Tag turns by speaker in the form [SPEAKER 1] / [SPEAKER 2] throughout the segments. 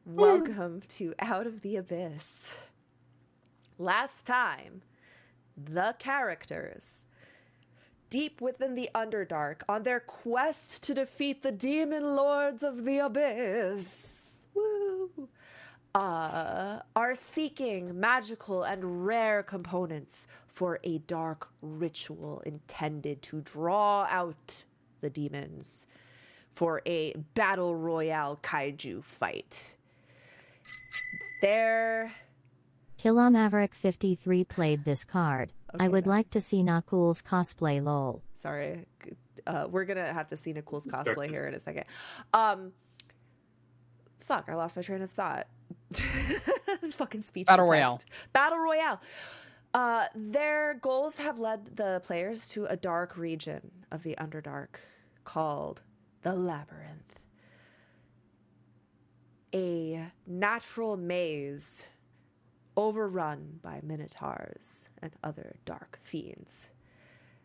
[SPEAKER 1] Welcome to Out of the Abyss. Last time, the characters, deep within the Underdark, on their quest to defeat the demon lords of the Abyss, are seeking magical and rare components for a dark ritual intended to draw out the demons for a battle royale kaiju fight.
[SPEAKER 2] Killa Maverick 53 played this card.
[SPEAKER 1] Okay,
[SPEAKER 2] I would like to see Nakul's cosplay lol.
[SPEAKER 1] Sorry. We're gonna have to see Nicole's cosplay here in a second. Fuck, I lost my train of thought. Fucking speech
[SPEAKER 3] Battle
[SPEAKER 1] to
[SPEAKER 3] Royale.
[SPEAKER 1] text. Battle Royale. Their goals have led the players to a dark region of the Underdark called the Labyrinth. A natural maze overrun by minotaurs and other dark fiends.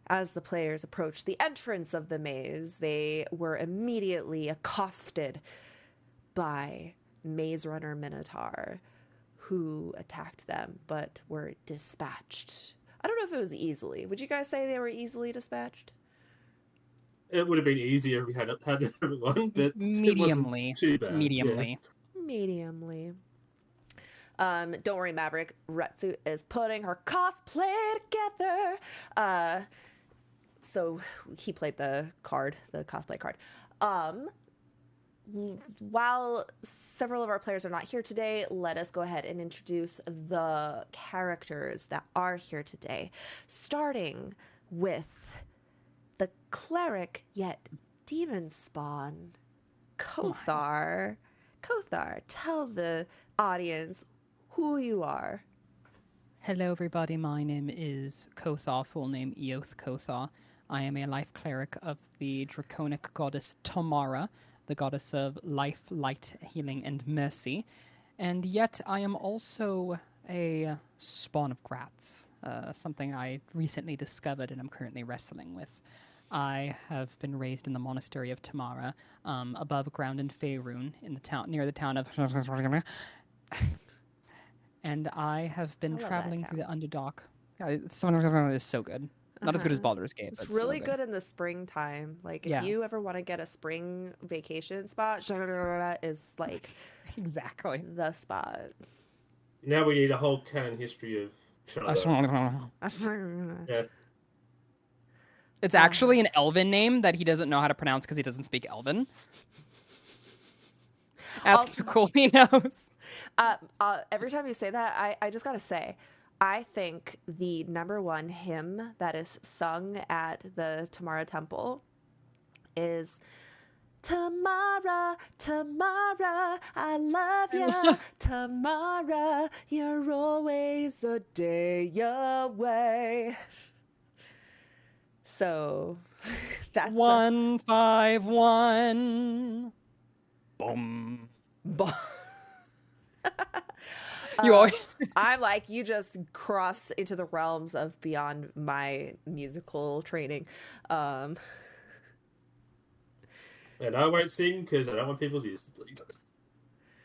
[SPEAKER 1] As the players approached the entrance of the maze, they were immediately accosted by Maze Runner Minotaur, who attacked them but were dispatched. I don't know if it was easily. Would you guys say they were easily dispatched?
[SPEAKER 4] It would have been easier if we had everyone, but
[SPEAKER 3] Mediumly.
[SPEAKER 4] It wasn't too bad.
[SPEAKER 3] Mediumly.
[SPEAKER 4] Yeah.
[SPEAKER 1] Mediumly. Don't worry, Maverick. Retsu is putting her cosplay together. So he played the cosplay card. While several of our players are not here today, let us go ahead and introduce the characters that are here today, starting with the cleric yet demon spawn, Kothar. Kothar, tell the audience who you are.
[SPEAKER 3] Hello, everybody. My name is Kothar, full name Eoth Kothar. I am a life cleric of the draconic goddess Tamara, the goddess of life, light, healing, and mercy. And yet I am also a spawn of Gratz, something I recently discovered and I'm currently wrestling with. I have been raised in the monastery of Tamara, above ground in Faerun, in the town near the town of and I have been traveling through the Underdark. It's so good. Not as good as Baldur's Gate.
[SPEAKER 1] It's really good in the springtime. Like, if you ever want to get a spring vacation spot, is like
[SPEAKER 3] exactly
[SPEAKER 1] the spot.
[SPEAKER 4] Now we need a whole canon history of yeah.
[SPEAKER 3] It's actually an Elven name that he doesn't know how to pronounce because he doesn't speak Elven. Ask Nicole, he knows.
[SPEAKER 1] Every time you say that, I just gotta say, I think the #1 hymn that is sung at the Tamara Temple is Tamara, Tamara, I love ya. Tamara, you're always a day away. So that's
[SPEAKER 3] 151. Boom.
[SPEAKER 1] I'm like, you just crossed into the realms of beyond my musical training.
[SPEAKER 4] And I won't sing because I don't want people's ears to bleed.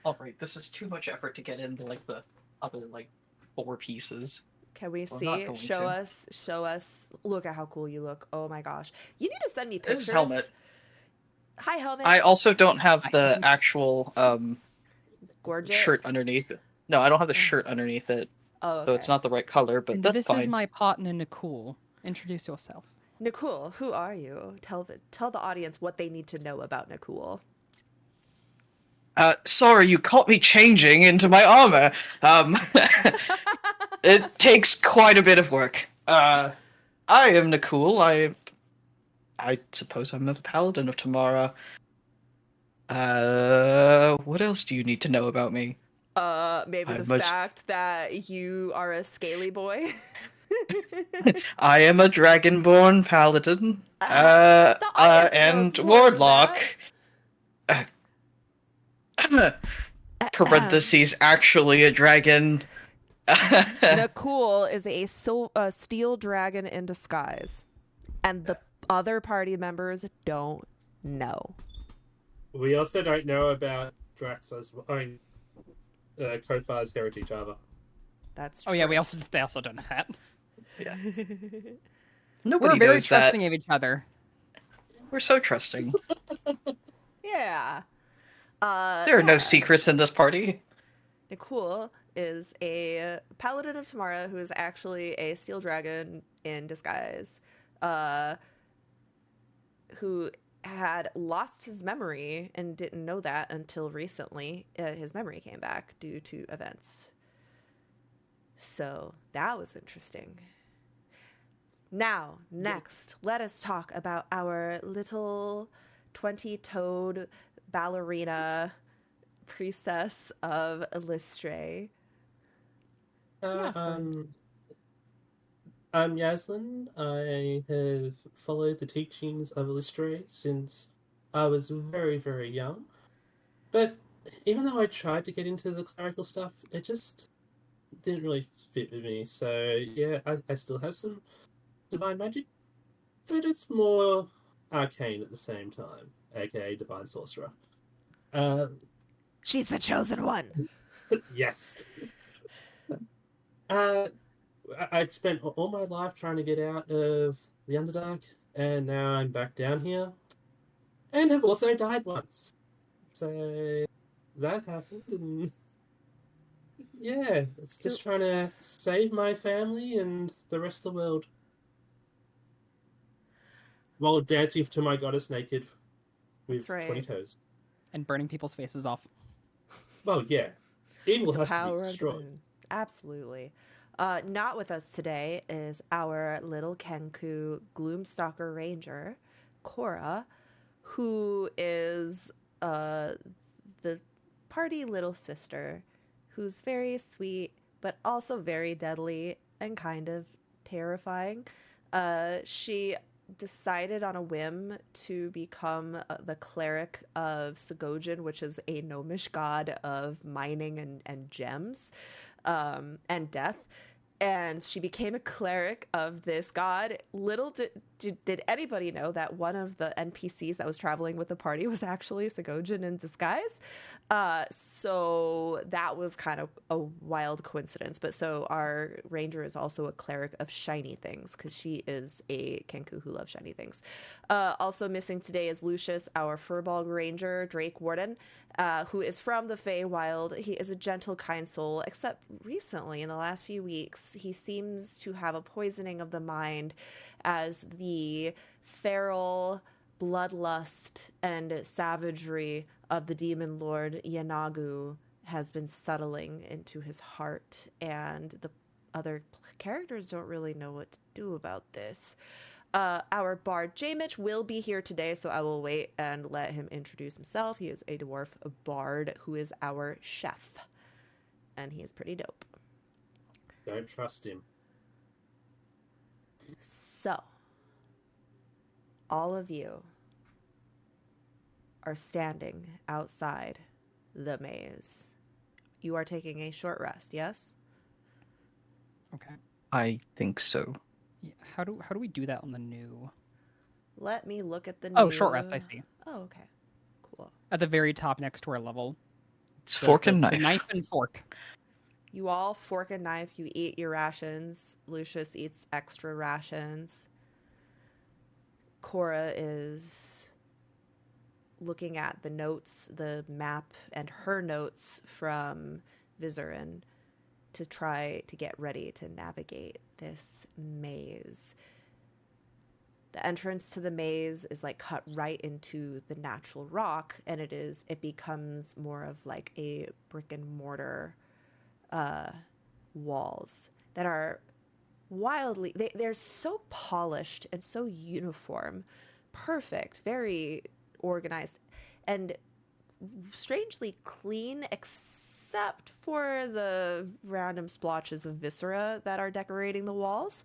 [SPEAKER 5] All right, this is too much effort to get into like the other like 4 pieces.
[SPEAKER 1] Can we see? Show us. Look at how cool you look. Oh my gosh. You need to send me pictures.
[SPEAKER 5] This is Helmet.
[SPEAKER 1] Hi, Helmet.
[SPEAKER 5] I also don't have the actual
[SPEAKER 1] Gorgeous
[SPEAKER 5] shirt underneath it. No, I don't have the shirt underneath it.
[SPEAKER 1] Oh, okay.
[SPEAKER 5] So it's not the right color, but that's fine.
[SPEAKER 3] This is my partner, Nicole. Introduce yourself.
[SPEAKER 1] Nicole, who are you? Tell the audience what they need to know about Nicole.
[SPEAKER 5] Sorry, you caught me changing into my armor. It takes quite a bit of work. I am Nicole. I suppose I'm the paladin of Tamara. What else do you need to know about me?
[SPEAKER 1] Maybe the fact that you are a scaly boy.
[SPEAKER 5] I am a dragonborn paladin. And warlock. Parentheses, actually a dragon.
[SPEAKER 1] Nicole is a steel dragon in disguise. And the other party members don't know.
[SPEAKER 4] We also don't know about Drax as well. I mean, Kofar's heritage armor.
[SPEAKER 1] That's
[SPEAKER 3] Oh
[SPEAKER 1] true.
[SPEAKER 3] yeah, they also don't know that.
[SPEAKER 5] Yeah.
[SPEAKER 3] We're
[SPEAKER 5] Nobody
[SPEAKER 3] very
[SPEAKER 5] knows that.
[SPEAKER 3] trusting of each other.
[SPEAKER 5] We're so trusting.
[SPEAKER 1] Yeah.
[SPEAKER 5] There are no
[SPEAKER 1] yeah.
[SPEAKER 5] secrets in this party.
[SPEAKER 1] Nikul is a paladin of Tamara who is actually a steel dragon in disguise, who had lost his memory and didn't know that until recently. His memory came back due to events. So that was interesting. Now, next, let us talk about our little 20-toed ballerina priestess of Elistre. Yaslin.
[SPEAKER 4] I'm Yaslin. I have followed the teachings of Elistre since I was very, very young. But even though I tried to get into the clerical stuff, it just didn't really fit with me. So yeah, I still have some divine magic, but it's more arcane at the same time, aka divine sorcerer. Uh,
[SPEAKER 1] She's the chosen one.
[SPEAKER 4] yes. I spent all my life trying to get out of the Underdark, and now I'm back down here, and have also died once. So that happened, and yeah, it's just trying to save my family and the rest of the world while dancing to my goddess naked with
[SPEAKER 1] That's right.
[SPEAKER 4] 20 toes.
[SPEAKER 3] And burning people's faces off.
[SPEAKER 4] Well, yeah, evil
[SPEAKER 1] The
[SPEAKER 4] has to be
[SPEAKER 1] power of the
[SPEAKER 4] destroyed.
[SPEAKER 1] moon. Absolutely. Not with us today is our little Kenku Gloomstalker Ranger, Cora, who is the party little sister, who's very sweet, but also very deadly and kind of terrifying. She decided on a whim to become the cleric of Segojin, which is a gnomish god of mining and gems, and death. And she became a cleric of this god. Little did anybody know that one of the NPCs that was traveling with the party was actually Segojin in disguise. So that was kind of a wild coincidence. But so our ranger is also a cleric of shiny things because she is a Kenku who loves shiny things. Also missing today is Lucius, our Furbolg ranger, Drake Warden, who is from the Feywild. He is a gentle, kind soul, except recently, in the last few weeks, he seems to have a poisoning of the mind as the feral bloodlust and savagery of the demon lord Yanagu has been settling into his heart, and the other characters don't really know what to do about this. Our bard Jamich will be here today, so I will wait and let him introduce himself. He is a dwarf bard who is our chef, and he is pretty dope.
[SPEAKER 4] Don't trust him.
[SPEAKER 1] So, all of you are standing outside the maze. You are taking a short rest, yes?
[SPEAKER 3] Okay.
[SPEAKER 5] I think so.
[SPEAKER 3] Yeah, how do we do that on the new?
[SPEAKER 1] Let me look at the new...
[SPEAKER 3] Oh, short rest. I see.
[SPEAKER 1] Oh, okay. Cool.
[SPEAKER 3] At the very top, next to our level.
[SPEAKER 5] It's fork and
[SPEAKER 3] The
[SPEAKER 5] knife.
[SPEAKER 3] knife and fork.
[SPEAKER 1] You all fork and knife. You eat your rations. Lucius eats extra rations. Cora is looking at the notes, the map, and her notes from Vizarin to try to get ready to navigate this maze. The entrance to the maze is like cut right into the natural rock, and it becomes more of like a brick and mortar walls that are wildly they're so polished and so uniform, perfect, very organized, and strangely clean, except for the random splotches of viscera that are decorating the walls.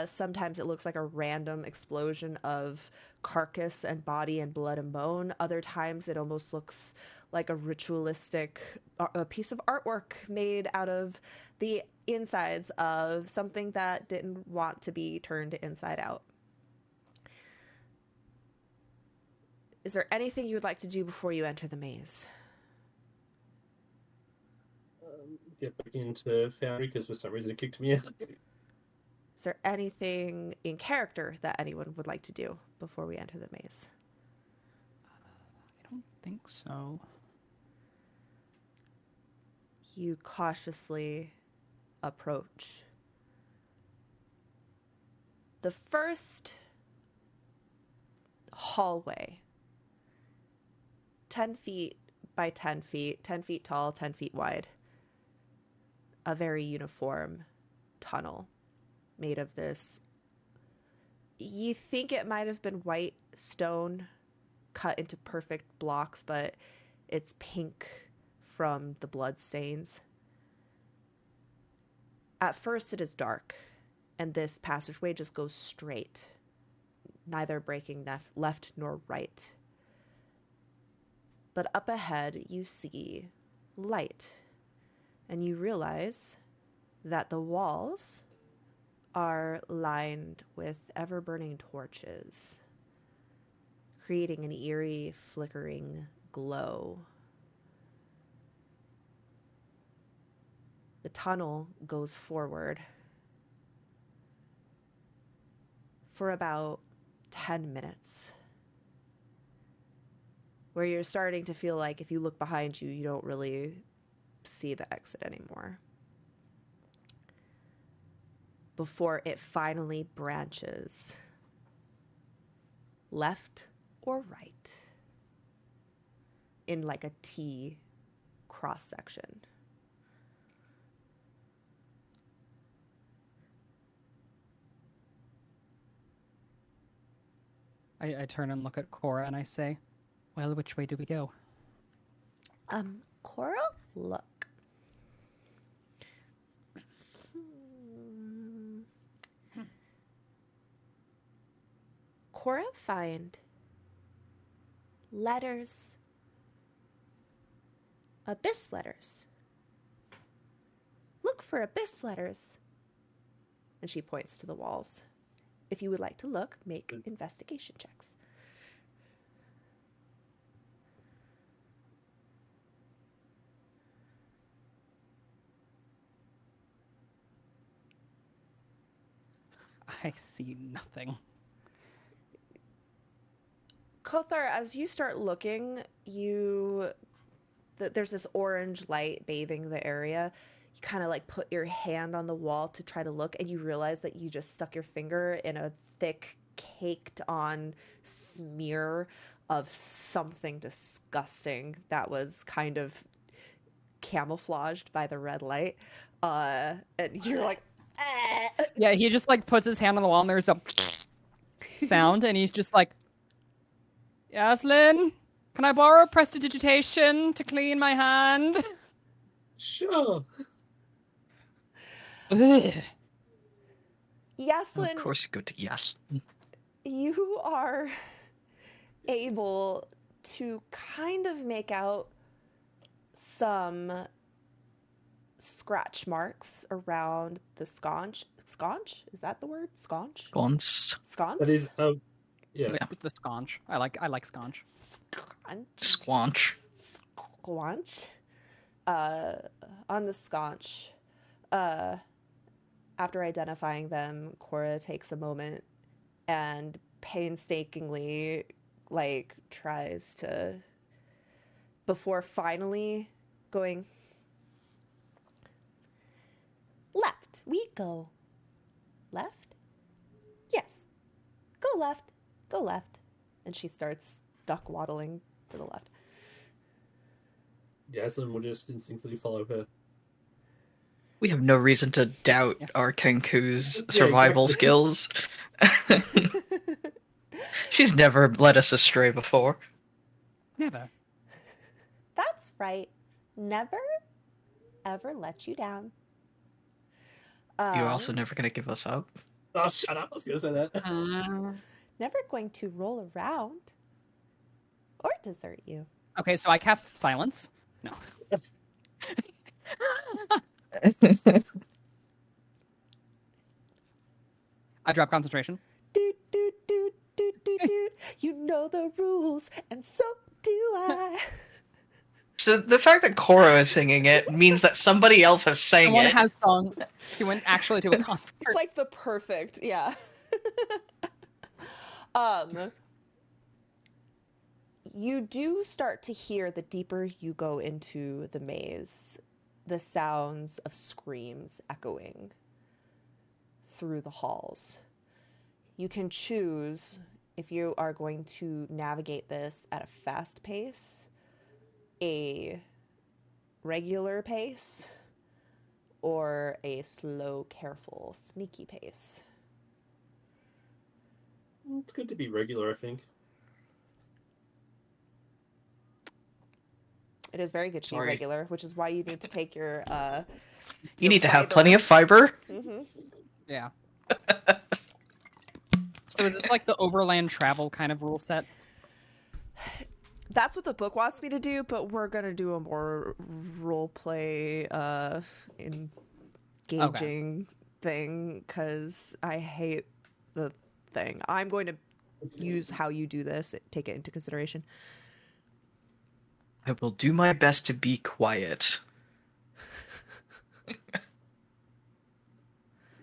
[SPEAKER 1] Sometimes it looks like a random explosion of carcass and body and blood and bone. Other times it almost looks like a ritualistic a piece of artwork made out of the insides of something that didn't want to be turned inside out. Is there anything you would like to do before you enter the maze?
[SPEAKER 4] get back into Foundry because for some reason it kicked me out.
[SPEAKER 1] Is there anything in character that anyone would like to do before we enter the maze?
[SPEAKER 3] I don't think so.
[SPEAKER 1] You cautiously approach. The first hallway, 10 feet by 10 feet, 10 feet tall, 10 feet wide. A very uniform tunnel made of this. You think it might have been white stone cut into perfect blocks, but it's pink from the blood stains. At first it is dark, and this passageway just goes straight, neither breaking left nor right. But up ahead you see light, and you realize that the walls are lined with ever-burning torches, creating an eerie, flickering glow. The tunnel goes forward for about 10 minutes, where you're starting to feel like if you look behind you, you don't really see the exit anymore. Before it finally branches left or right in like a T cross section.
[SPEAKER 3] I turn and look at Cora and I say, well, which way do we go?
[SPEAKER 1] Cora, look. Cora, find letters. Abyss letters. Look for abyss letters. And she points to the walls. If you would like to look, make investigation checks.
[SPEAKER 3] I see nothing.
[SPEAKER 1] Kothar, as you start looking, there's this orange light bathing the area. You kind of like put your hand on the wall to try to look, and you realize that you just stuck your finger in a thick, caked on smear of something disgusting that was kind of camouflaged by the red light. And you're like, eh.
[SPEAKER 3] Yeah, he just like puts his hand on the wall and there's a sound and he's just like, Yaslin, can I borrow prestidigitation to clean my hand?
[SPEAKER 4] Sure.
[SPEAKER 3] Ugh.
[SPEAKER 1] Yaslin,
[SPEAKER 5] Of course, you go to yes.
[SPEAKER 1] you are able to kind of make out some scratch marks around the sconce. Sconce? Is that the word? Sconce?
[SPEAKER 5] Once.
[SPEAKER 1] Sconce?
[SPEAKER 4] That is, yeah.
[SPEAKER 5] Yeah.
[SPEAKER 3] The sconce. I like sconce.
[SPEAKER 5] Squanch.
[SPEAKER 1] Squanch. On the sconce. After identifying them, Cora takes a moment and painstakingly, like, tries to, before finally going, left. We go left? Yes. Go left. Go left. And she starts duck waddling to the left.
[SPEAKER 4] Yaslin will just instinctively follow her.
[SPEAKER 5] We have no reason to doubt
[SPEAKER 3] Yeah.
[SPEAKER 5] our Kenku's
[SPEAKER 4] Yeah,
[SPEAKER 5] survival
[SPEAKER 4] exactly.
[SPEAKER 5] skills. She's never led us astray before.
[SPEAKER 3] Never.
[SPEAKER 1] That's right. Never, ever let you down.
[SPEAKER 5] You're also never going to give us up.
[SPEAKER 4] Oh, shut up. I was going to say that.
[SPEAKER 1] Never going to roll around or desert you.
[SPEAKER 3] Okay, so I cast silence. No. I drop concentration.
[SPEAKER 1] Doot, doot, doot, doot, doot, doot. You know the rules, and so do I.
[SPEAKER 5] So the fact that Korra is singing it means that somebody else has sang
[SPEAKER 3] Someone
[SPEAKER 5] it.
[SPEAKER 3] has sung. She went actually to a concert.
[SPEAKER 1] It's like the perfect, yeah. um, you do start to hear, the deeper you go into the maze, the sounds of screams echoing through the halls. You can choose if you are going to navigate this at a fast pace, a regular pace, or a slow, careful, sneaky pace.
[SPEAKER 4] It's good to be regular, I think.
[SPEAKER 1] It is very good to be
[SPEAKER 5] Sorry.
[SPEAKER 1] regular, which is why you need to take your
[SPEAKER 5] You need to have plenty of fiber.
[SPEAKER 3] Yeah. So is this like the overland travel kind of rule set?
[SPEAKER 1] That's what the book wants me to do, but we're gonna do a more role play engaging thing because I hate the thing. I'm going to use how you do this, take it into consideration.
[SPEAKER 5] I will do my best to be quiet.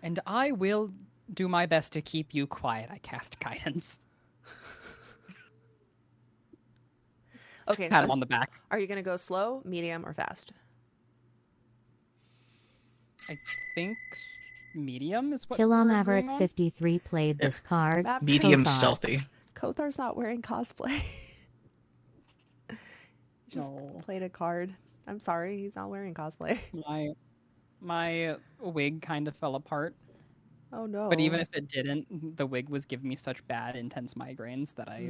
[SPEAKER 3] And I will do my best to keep you quiet. I cast guidance.
[SPEAKER 1] Okay,
[SPEAKER 3] Pat him on the back.
[SPEAKER 1] are you gonna go slow, medium, or fast?
[SPEAKER 3] I think medium is what
[SPEAKER 2] Kill
[SPEAKER 3] we're
[SPEAKER 2] Maverick
[SPEAKER 3] agreeing on.
[SPEAKER 2] 53 played this card.
[SPEAKER 5] Medium
[SPEAKER 2] Kothar.
[SPEAKER 5] stealthy.
[SPEAKER 1] Kothar's not wearing cosplay. He just
[SPEAKER 3] No.
[SPEAKER 1] played a card. I'm sorry, he's not wearing cosplay.
[SPEAKER 3] My wig kind of fell apart.
[SPEAKER 1] Oh no.
[SPEAKER 3] But even if it didn't, the wig was giving me such bad, intense migraines that I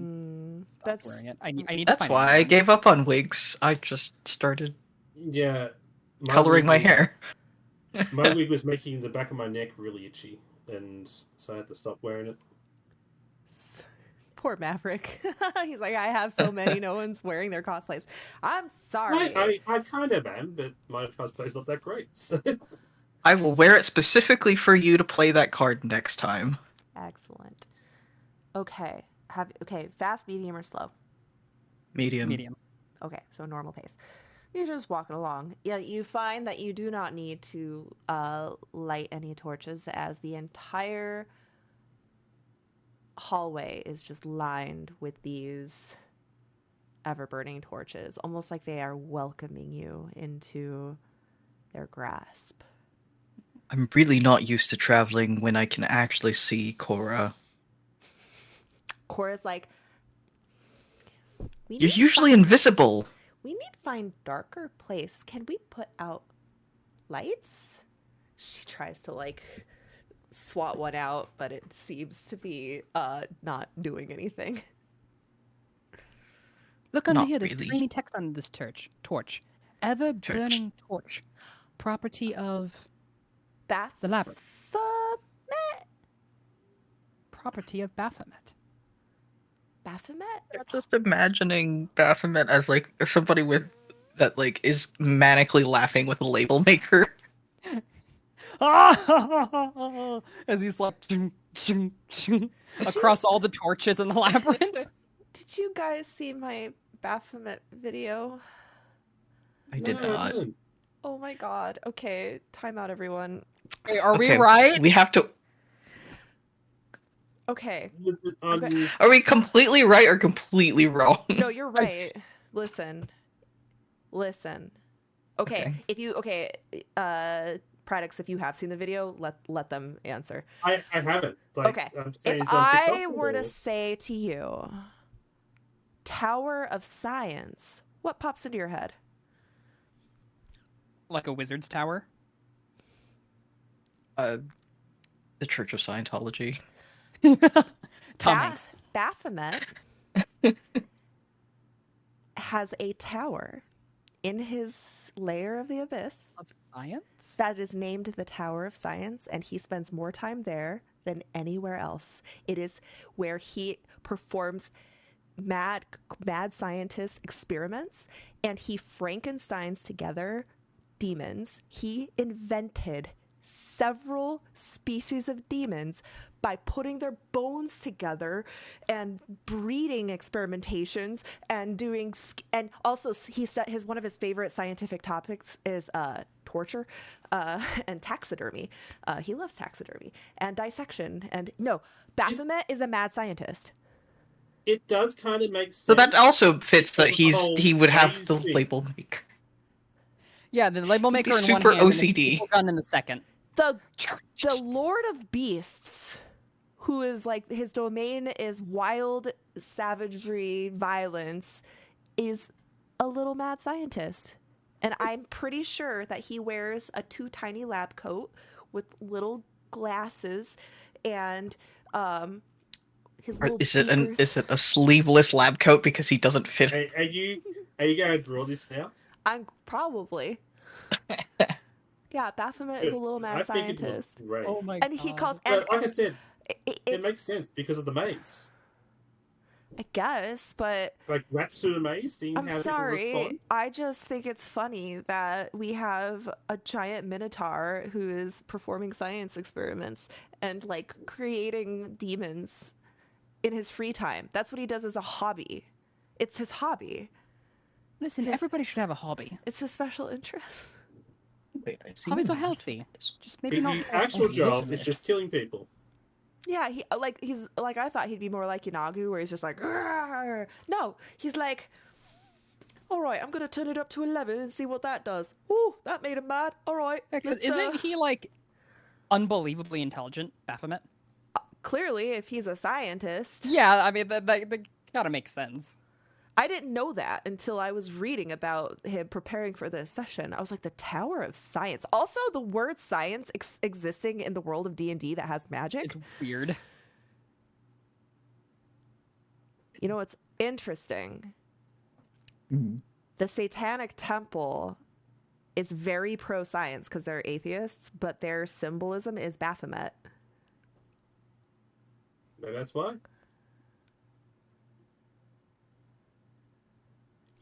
[SPEAKER 3] stopped
[SPEAKER 1] that's
[SPEAKER 3] wearing it. I need to
[SPEAKER 5] That's
[SPEAKER 3] find
[SPEAKER 5] why
[SPEAKER 3] another
[SPEAKER 5] I
[SPEAKER 3] one.
[SPEAKER 5] gave up on wigs. I just started
[SPEAKER 4] Yeah.
[SPEAKER 5] coloring my
[SPEAKER 4] wig
[SPEAKER 5] hair.
[SPEAKER 4] was- My wig was making the back of my neck really itchy, and so I had to stop wearing it.
[SPEAKER 1] poor Maverick. He's like, I have so many, no one's wearing their cosplays. I'm sorry.
[SPEAKER 4] I kind of am, but my cosplay's not that great. So.
[SPEAKER 5] I will wear it specifically for you to play that card next time.
[SPEAKER 1] Excellent. Okay. Fast, medium, or slow?
[SPEAKER 5] Medium.
[SPEAKER 3] Medium.
[SPEAKER 1] Okay, so normal pace. You're just walking along. Yeah, you find that you do not need to light any torches, as the entire hallway is just lined with these ever-burning torches, almost like they are welcoming you into their grasp.
[SPEAKER 5] I'm really not used to traveling when I can actually see Korra.
[SPEAKER 1] Cora's like,
[SPEAKER 5] You're usually invisible.
[SPEAKER 1] we need to find darker place. Can we put out lights? She tries to like swat one out, but it seems to be not doing anything.
[SPEAKER 3] Look under
[SPEAKER 5] Not
[SPEAKER 3] here. There's
[SPEAKER 5] really.
[SPEAKER 3] tiny text on this torch. Ever burning torch. Property of the labyrinth.
[SPEAKER 1] Baphomet?
[SPEAKER 3] Property of Baphomet.
[SPEAKER 1] Baphomet?
[SPEAKER 5] I'm just imagining Baphomet as like somebody with that like is manically laughing with a label maker.
[SPEAKER 3] As he's like across all the torches in the labyrinth.
[SPEAKER 1] Did you guys see my Baphomet video?
[SPEAKER 5] I did
[SPEAKER 4] No, I
[SPEAKER 5] not.
[SPEAKER 4] didn't.
[SPEAKER 1] Oh my god. Okay, time out, everyone.
[SPEAKER 3] Wait, are we
[SPEAKER 5] Okay,
[SPEAKER 3] right?
[SPEAKER 5] We have to.
[SPEAKER 4] Was
[SPEAKER 1] Okay.
[SPEAKER 4] it on
[SPEAKER 1] Okay.
[SPEAKER 5] Are we completely right or completely wrong?
[SPEAKER 1] No, you're right. Listen. Okay.
[SPEAKER 5] Okay.
[SPEAKER 1] Pradix, if you have seen the video, let them answer.
[SPEAKER 4] I haven't. Like,
[SPEAKER 1] Okay.
[SPEAKER 4] I'm saying
[SPEAKER 1] If
[SPEAKER 4] it's on
[SPEAKER 1] I
[SPEAKER 4] TikTok
[SPEAKER 1] were to
[SPEAKER 4] or-
[SPEAKER 1] say to you, Tower of Science, what pops into your head?
[SPEAKER 3] Like a wizard's tower.
[SPEAKER 5] The Church of Scientology.
[SPEAKER 3] Tom Hanks.
[SPEAKER 1] Baphomet has a tower in his lair of the abyss
[SPEAKER 3] Of science?
[SPEAKER 1] that is named the Tower of Science, and he spends more time there than anywhere else. It is where he performs mad scientist experiments, and he Frankensteins together demons. He invented several species of demons by putting their bones together and breeding experimentations and doing and also his one of his favorite scientific topics is torture and taxidermy. He loves taxidermy and dissection. And no, Baphomet is a mad scientist.
[SPEAKER 4] It does kind of make sense.
[SPEAKER 5] So that also fits that
[SPEAKER 4] Oh,
[SPEAKER 5] he would have the
[SPEAKER 4] crazy.
[SPEAKER 5] label make.
[SPEAKER 3] Yeah, the label maker in one
[SPEAKER 5] Super
[SPEAKER 3] hand and the
[SPEAKER 5] OCD.
[SPEAKER 3] people gun in the second.
[SPEAKER 1] The Lord of Beasts, who is like, his domain is wild savagery, violence, is a little mad scientist. And I'm pretty sure that he wears a too tiny lab coat with little glasses and his little
[SPEAKER 5] Is it
[SPEAKER 1] beakers.
[SPEAKER 5] a sleeveless lab coat because he doesn't fit?
[SPEAKER 4] Are you going to draw this now?
[SPEAKER 1] I'm probably. Yeah, Baphomet is a little mad
[SPEAKER 4] I think it
[SPEAKER 1] scientist.
[SPEAKER 4] looks great.
[SPEAKER 3] Oh my
[SPEAKER 1] And
[SPEAKER 3] god.
[SPEAKER 1] he calls
[SPEAKER 4] But like I said,
[SPEAKER 1] it
[SPEAKER 4] it makes sense because of the maze.
[SPEAKER 1] I guess, but
[SPEAKER 4] Like rats through a maze, seeing
[SPEAKER 1] I'm
[SPEAKER 4] how people
[SPEAKER 1] sorry.
[SPEAKER 4] respond.
[SPEAKER 1] I just think it's funny that we have a giant minotaur who is performing science experiments and like creating demons in his free time. That's what he does as a hobby. It's his hobby.
[SPEAKER 3] Listen, everybody should have a hobby.
[SPEAKER 1] It's his special interest.
[SPEAKER 3] Hobbies are healthy. Just maybe not.
[SPEAKER 4] His actual
[SPEAKER 3] Oh,
[SPEAKER 4] job
[SPEAKER 3] miserable.
[SPEAKER 4] is just killing people.
[SPEAKER 1] Yeah, he's like I thought he'd be more like Inagu, where he's just like, "Arr!" No, he's like, all right, I'm gonna turn it up to 11 and see what that does. Ooh, that made him mad. All right,
[SPEAKER 3] Yeah, 'cause
[SPEAKER 1] let's,
[SPEAKER 3] isn't he like unbelievably intelligent, Baphomet?
[SPEAKER 1] clearly if he's a scientist?
[SPEAKER 3] Yeah, I mean that gotta make sense.
[SPEAKER 1] I didn't know that until I was reading about him preparing for this session. I was like, the Tower of Science. Also, the word science existing in the world of D&D that has magic.
[SPEAKER 3] It's weird.
[SPEAKER 1] You know what's interesting?
[SPEAKER 5] Mm-hmm.
[SPEAKER 1] The Satanic Temple is very pro-science because they're atheists, but their symbolism is Baphomet.
[SPEAKER 4] So that's why.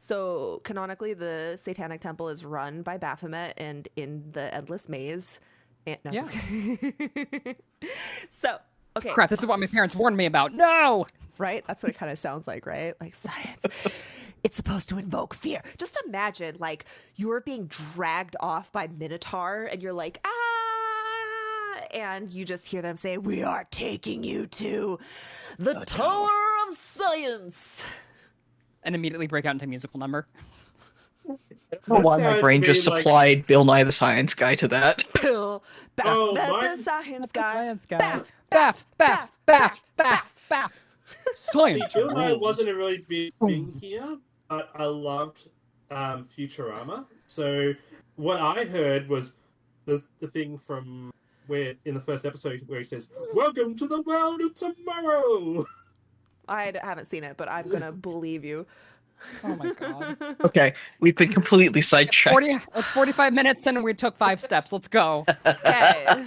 [SPEAKER 1] So canonically, the Satanic Temple is run by Baphomet and in the Endless Maze. And, no,
[SPEAKER 3] Yeah.
[SPEAKER 1] So, okay.
[SPEAKER 3] Crap, this is what my parents warned me about. No!
[SPEAKER 1] Right? That's what it kind of sounds like, right? Like science. It's supposed to invoke fear. Just imagine, like, you're being dragged off by Minotaur and you're like, ah! And you just hear them say, we are taking you to the Tower of Science.
[SPEAKER 3] And immediately break out into a musical number.
[SPEAKER 5] I don't know why my
[SPEAKER 4] sounds
[SPEAKER 5] brain
[SPEAKER 4] to
[SPEAKER 5] just
[SPEAKER 4] me like-
[SPEAKER 5] supplied Bill Nye the Science Guy to that.
[SPEAKER 1] Bill,
[SPEAKER 4] Oh,
[SPEAKER 1] Baphomet
[SPEAKER 4] my-
[SPEAKER 1] the Science Guy.
[SPEAKER 3] Science guy.
[SPEAKER 1] Baff,
[SPEAKER 3] Baff, baff, baff, baff, baff.
[SPEAKER 4] See,
[SPEAKER 3] Science
[SPEAKER 4] Bill Nye
[SPEAKER 3] rules.
[SPEAKER 4] wasn't a really big thing here, but I loved Futurama. So what I heard was the thing from where in the first episode where he says, "Welcome to the world of tomorrow."
[SPEAKER 1] I haven't seen it, but I'm going to believe you.
[SPEAKER 3] Oh my god.
[SPEAKER 5] Okay, we've been completely sidetracked.
[SPEAKER 3] It's 45 minutes and we took 5 steps. Let's go.
[SPEAKER 1] Okay.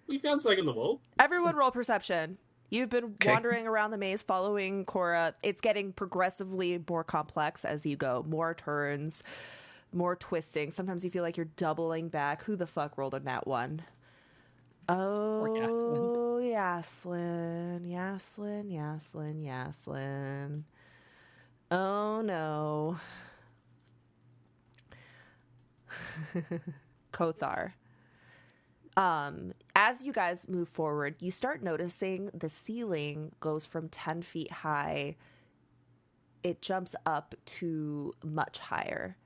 [SPEAKER 4] We found something on the wall.
[SPEAKER 1] Everyone roll perception. You've been
[SPEAKER 5] Okay.
[SPEAKER 1] wandering around the maze following Cora. It's getting progressively more complex as you go. More turns, more twisting. Sometimes you feel like you're doubling back. Who the fuck rolled a nat 1? Oh, Yaslin. Yaslin. Oh, no. Kothar. As you guys move forward, you start noticing the ceiling goes from 10 feet high. It jumps up to much higher.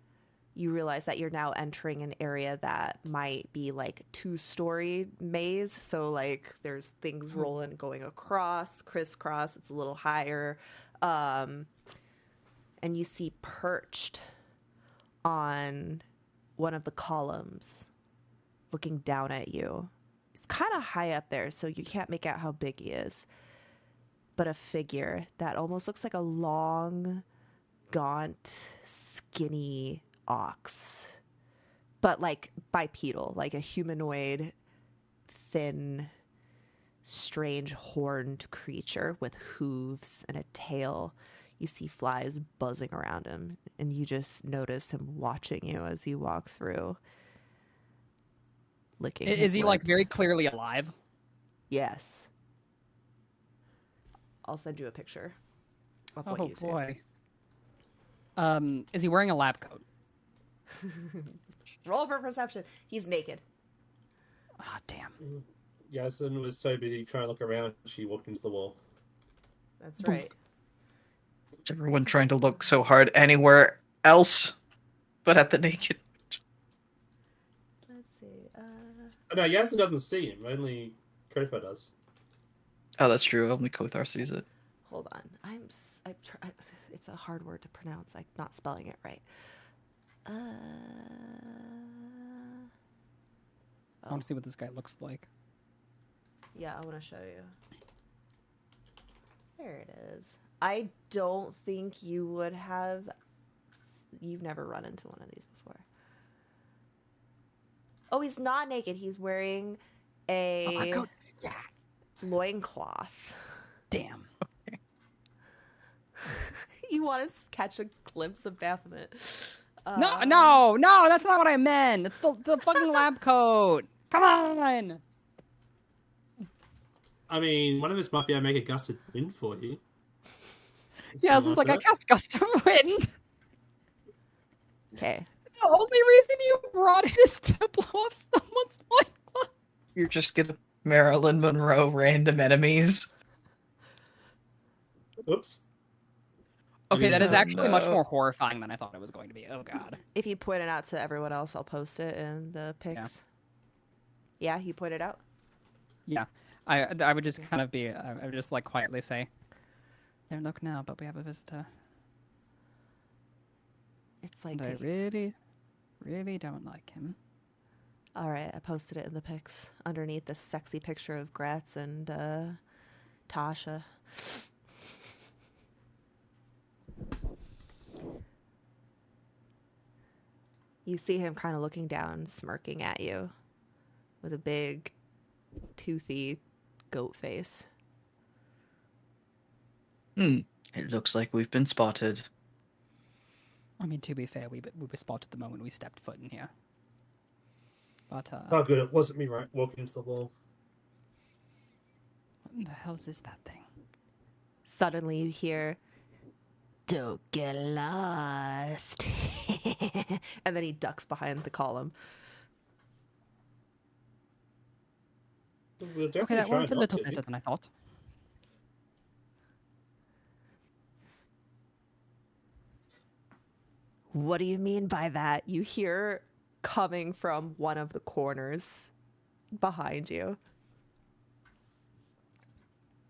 [SPEAKER 1] You realize that you're now entering an area that might be like 2-story maze. So like there's things rolling, going across, crisscross. It's a little higher. And you see perched on one of the columns looking down at you. It's kind of high up there, so you can't make out how big he is. But a figure that almost looks like a long, gaunt, skinny ox. But like bipedal, like a humanoid, thin, strange horned creature with hooves and a tail. You see flies buzzing around him, and you just notice him watching you as you walk through. licking
[SPEAKER 3] Is
[SPEAKER 1] his
[SPEAKER 3] he like
[SPEAKER 1] lips.
[SPEAKER 3] very clearly alive?
[SPEAKER 1] Yes. I'll send you a picture of what
[SPEAKER 3] Oh
[SPEAKER 1] you see.
[SPEAKER 3] boy. Is he wearing a lab coat?
[SPEAKER 1] Roll for perception. He's naked.
[SPEAKER 3] Ah, damn.
[SPEAKER 4] Yaslin was so busy trying to look around, she walked into the wall.
[SPEAKER 1] That's right.
[SPEAKER 5] Is everyone trying to look so hard anywhere else but at the naked?
[SPEAKER 1] Let's see.
[SPEAKER 4] Oh, no, Yaslin doesn't see him. Only Kofa does.
[SPEAKER 5] Oh, that's true. Only Kothar sees it.
[SPEAKER 1] Hold on. It's a hard word to pronounce. I'm not spelling it right.
[SPEAKER 3] I want to see what this guy looks like.
[SPEAKER 1] Yeah, I want to show you. There it is. I don't think you would have. You've never run into one of these before. Oh, he's not naked. He's wearing a
[SPEAKER 3] coat. Yeah.
[SPEAKER 1] loincloth.
[SPEAKER 3] Damn.
[SPEAKER 1] You want to catch a glimpse of Baphomet.
[SPEAKER 3] No, that's not what I meant. It's the fucking lab coat. Come on.
[SPEAKER 4] I mean, one of us might be able to make a gust of wind for you.
[SPEAKER 3] Yeah, it's like I cast gust of wind.
[SPEAKER 1] Okay.
[SPEAKER 3] The only reason you brought it is to blow up someone's loincloth.
[SPEAKER 5] You're just gonna Marilyn Monroe random enemies.
[SPEAKER 4] Oops.
[SPEAKER 3] Okay, that is
[SPEAKER 5] Oh,
[SPEAKER 3] actually much
[SPEAKER 5] no.
[SPEAKER 3] more horrifying than I thought it was going to be. Oh god.
[SPEAKER 1] If you point it out to everyone else, I'll post it in the pics. Yeah, you point it out.
[SPEAKER 3] Yeah. I would just kind of be I would just like quietly say, "Don't look now, but we have a visitor."
[SPEAKER 1] It's like,
[SPEAKER 3] And I really, really don't like him.
[SPEAKER 1] all right, I posted it in the pics underneath this sexy picture of Gratz and Tasha. You see him kind of looking down, smirking at you with a big, toothy goat face.
[SPEAKER 5] It looks like we've been spotted.
[SPEAKER 3] I mean, to be fair, we were spotted the moment we stepped foot in here. But
[SPEAKER 4] Oh, good. It wasn't me walking into the wall.
[SPEAKER 3] what in the hell is that thing?
[SPEAKER 1] Suddenly you hear, "Don't get lost." And then he ducks behind the column.
[SPEAKER 4] We'll
[SPEAKER 3] Okay,
[SPEAKER 4] definitely
[SPEAKER 3] that
[SPEAKER 4] try
[SPEAKER 3] went a
[SPEAKER 4] not
[SPEAKER 3] little
[SPEAKER 4] to.
[SPEAKER 3] better than I thought.
[SPEAKER 1] What do you mean by that? You hear coming from one of the corners behind you.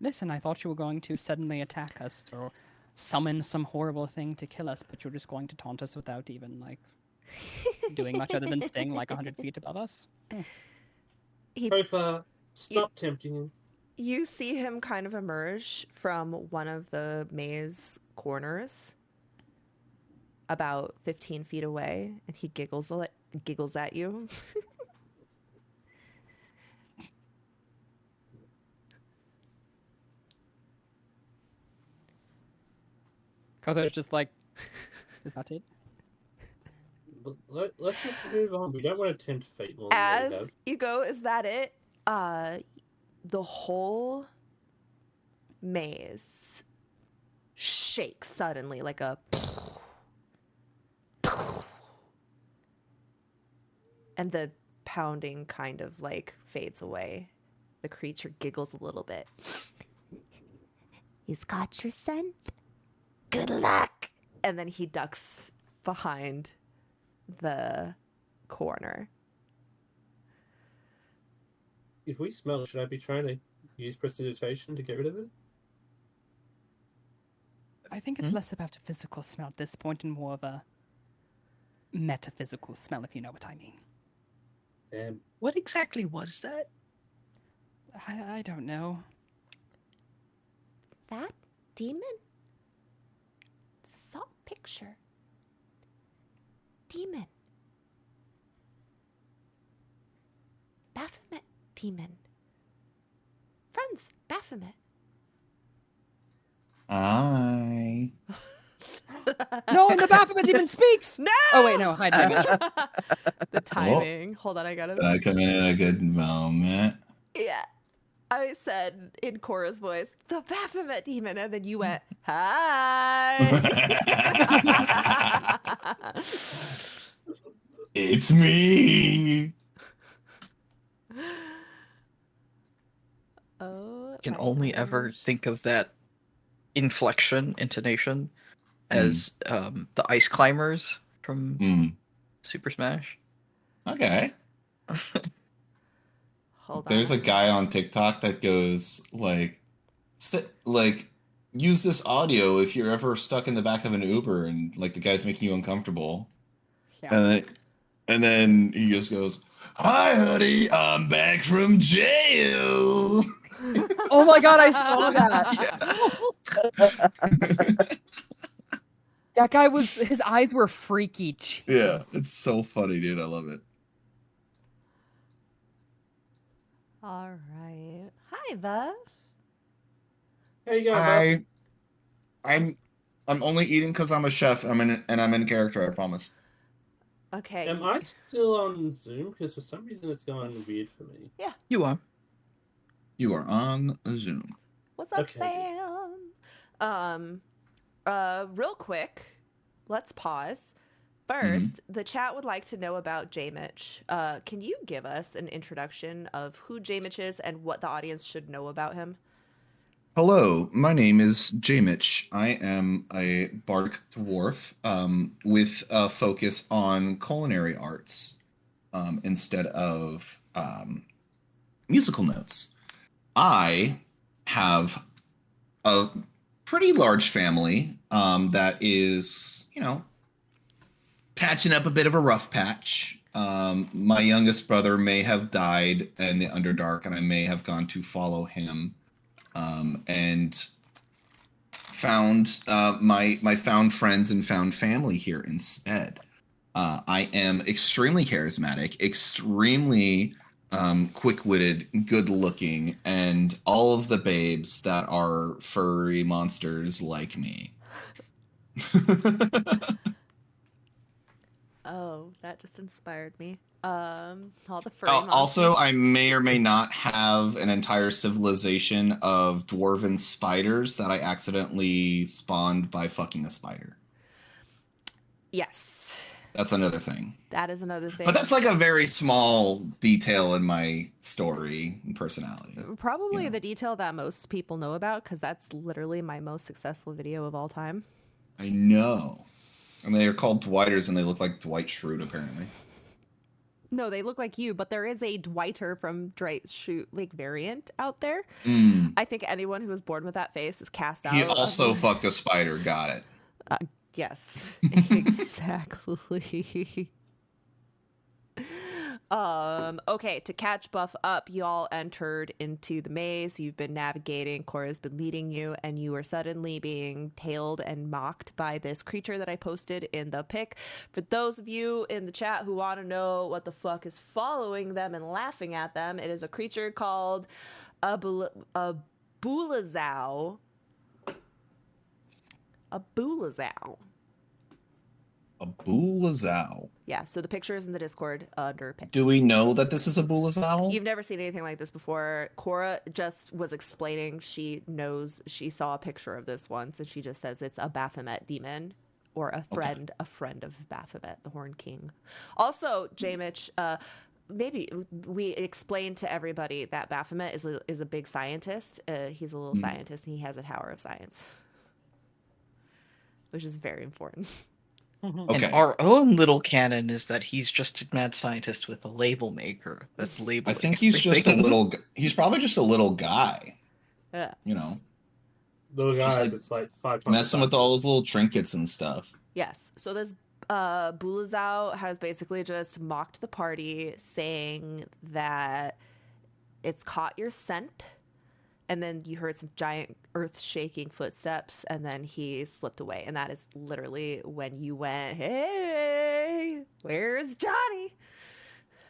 [SPEAKER 3] Listen, I thought you were going to suddenly attack us or summon some horrible thing to kill us, but you're just going to taunt us without even, like, doing much other than staying, like, 100 feet above us?
[SPEAKER 4] Kofa, stop tempting him.
[SPEAKER 1] You see him kind of emerge from one of the maze corners about 15 feet away, and he giggles at you.
[SPEAKER 3] Kothar's just like, is that it?
[SPEAKER 4] Let's just move on. We don't want to tempt fate more than we
[SPEAKER 1] As
[SPEAKER 4] have.
[SPEAKER 1] you go, is that it? The whole maze shakes suddenly like a and the pounding kind of like fades away. The creature giggles a little bit. He's got your scent. Good luck. And then he ducks behind the corner.
[SPEAKER 4] If we smell, should I be trying to use prestidigitation to get rid of it?
[SPEAKER 3] I think it's less about a physical smell at this point and more of a metaphysical smell, if you know what I mean.
[SPEAKER 4] Damn.
[SPEAKER 5] What exactly was that?
[SPEAKER 3] I don't know.
[SPEAKER 1] That demon? Saw picture. Demon. Baphomet demon. Friends, Baphomet.
[SPEAKER 6] Hi.
[SPEAKER 3] No, and the Baphomet Demon speaks!
[SPEAKER 1] No!
[SPEAKER 3] Oh, wait, no. Hi, Damage.
[SPEAKER 1] The timing. Hold on, I gotta.
[SPEAKER 6] Did I come in at a good moment?
[SPEAKER 1] Yeah. I said in Cora's voice, the Baphomet Demon, and then you went, hi.
[SPEAKER 6] It's me.
[SPEAKER 1] Oh,
[SPEAKER 5] Can
[SPEAKER 1] my
[SPEAKER 5] only ever
[SPEAKER 1] gosh.
[SPEAKER 5] think of that inflection, intonation, as the ice climbers from
[SPEAKER 6] Hmm.
[SPEAKER 5] Super Smash.
[SPEAKER 6] Okay.
[SPEAKER 1] Hold
[SPEAKER 6] There's
[SPEAKER 1] on.
[SPEAKER 6] a guy on TikTok that goes like use this audio if you're ever stuck in the back of an Uber and like the guy's making you uncomfortable.
[SPEAKER 3] Yeah.
[SPEAKER 6] And then he just goes, "Hi, honey, I'm back from jail."
[SPEAKER 3] Oh my god, I saw that. That guy his eyes were freaky.
[SPEAKER 6] Yeah, it's so funny, dude. I love it.
[SPEAKER 1] All right. Hi, Buff.
[SPEAKER 4] How you going, Buff?
[SPEAKER 6] I'm only eating because I'm a chef. I'm in character. I promise.
[SPEAKER 1] Okay.
[SPEAKER 4] Am I still on Zoom? Because for some reason it's gone weird for me.
[SPEAKER 5] You are.
[SPEAKER 6] You are on Zoom.
[SPEAKER 1] What's up,
[SPEAKER 4] Okay.
[SPEAKER 1] Sam? Real quick, let's pause. First, the chat would like to know about J-Mitch. Can you give us an introduction of who J-Mitch is and what the audience should know about him?
[SPEAKER 6] Hello, my name is J-Mitch. I am a bardic dwarf with a focus on culinary arts instead of musical notes. I have a pretty large family that is, patching up a bit of a rough patch. My youngest brother may have died in the Underdark, and I may have gone to follow him. And found my found friends and found family here instead. I am extremely charismatic, extremely quick-witted, good-looking, and all of the babes that are furry monsters like me.
[SPEAKER 1] Oh, that just inspired me. All the furry
[SPEAKER 6] Also,
[SPEAKER 1] monsters.
[SPEAKER 6] I may or may not have an entire civilization of dwarven spiders that I accidentally spawned by fucking a spider.
[SPEAKER 1] Yes,
[SPEAKER 6] That's another thing.
[SPEAKER 1] that is another thing.
[SPEAKER 6] But that's like a very small detail in my story and personality.
[SPEAKER 1] Probably
[SPEAKER 6] Yeah.
[SPEAKER 1] the detail that most people know about, because that's literally my most successful video of all time.
[SPEAKER 6] I know. And they are called Dwighters, and they look like Dwight Schrute, apparently.
[SPEAKER 1] No, they look like you, but there is a Dwighter from Dwight Schrute like variant out there.
[SPEAKER 6] Mm.
[SPEAKER 1] I think anyone who was born with that face is cast out.
[SPEAKER 6] He
[SPEAKER 1] of-
[SPEAKER 6] also fucked a spider. Got it.
[SPEAKER 1] Yes, exactly. Okay, to catch Buff up, y'all entered into the maze. You've been navigating. Cora's been leading you, and you are suddenly being tailed and mocked by this creature that I posted in the pic. For those of you in the chat who want to know what the fuck is following them and laughing at them, it is a creature called a Bulazao. A Bulazao.
[SPEAKER 6] A Bulazao.
[SPEAKER 1] Yeah, so the picture is in the Discord under pic.
[SPEAKER 6] Do we know that this is a Bulazao?
[SPEAKER 1] You've never seen anything like this before. Cora just was explaining she knows she saw a picture of this once, and she just says it's a Baphomet demon or a friend of Baphomet, the Horn King. Also, J-Mitch, maybe we explained to everybody that Baphomet is a big scientist. He's a little scientist, and he has a tower of science, which is very important.
[SPEAKER 6] Okay.
[SPEAKER 5] And our own little canon is that he's just a mad scientist with a label maker that's labeling
[SPEAKER 6] I think he's just a
[SPEAKER 5] everything.
[SPEAKER 6] little. He's probably just a little guy.
[SPEAKER 1] Yeah.
[SPEAKER 4] Little guy
[SPEAKER 6] like,
[SPEAKER 4] that's like 5 times
[SPEAKER 6] Messing with all those little trinkets and stuff.
[SPEAKER 1] Yes. So this Bulazao has basically just mocked the party, saying that it's caught your scent, and then you heard some giant earth-shaking footsteps, and then he slipped away. And that is literally when you went, "Hey, where's Johnny?"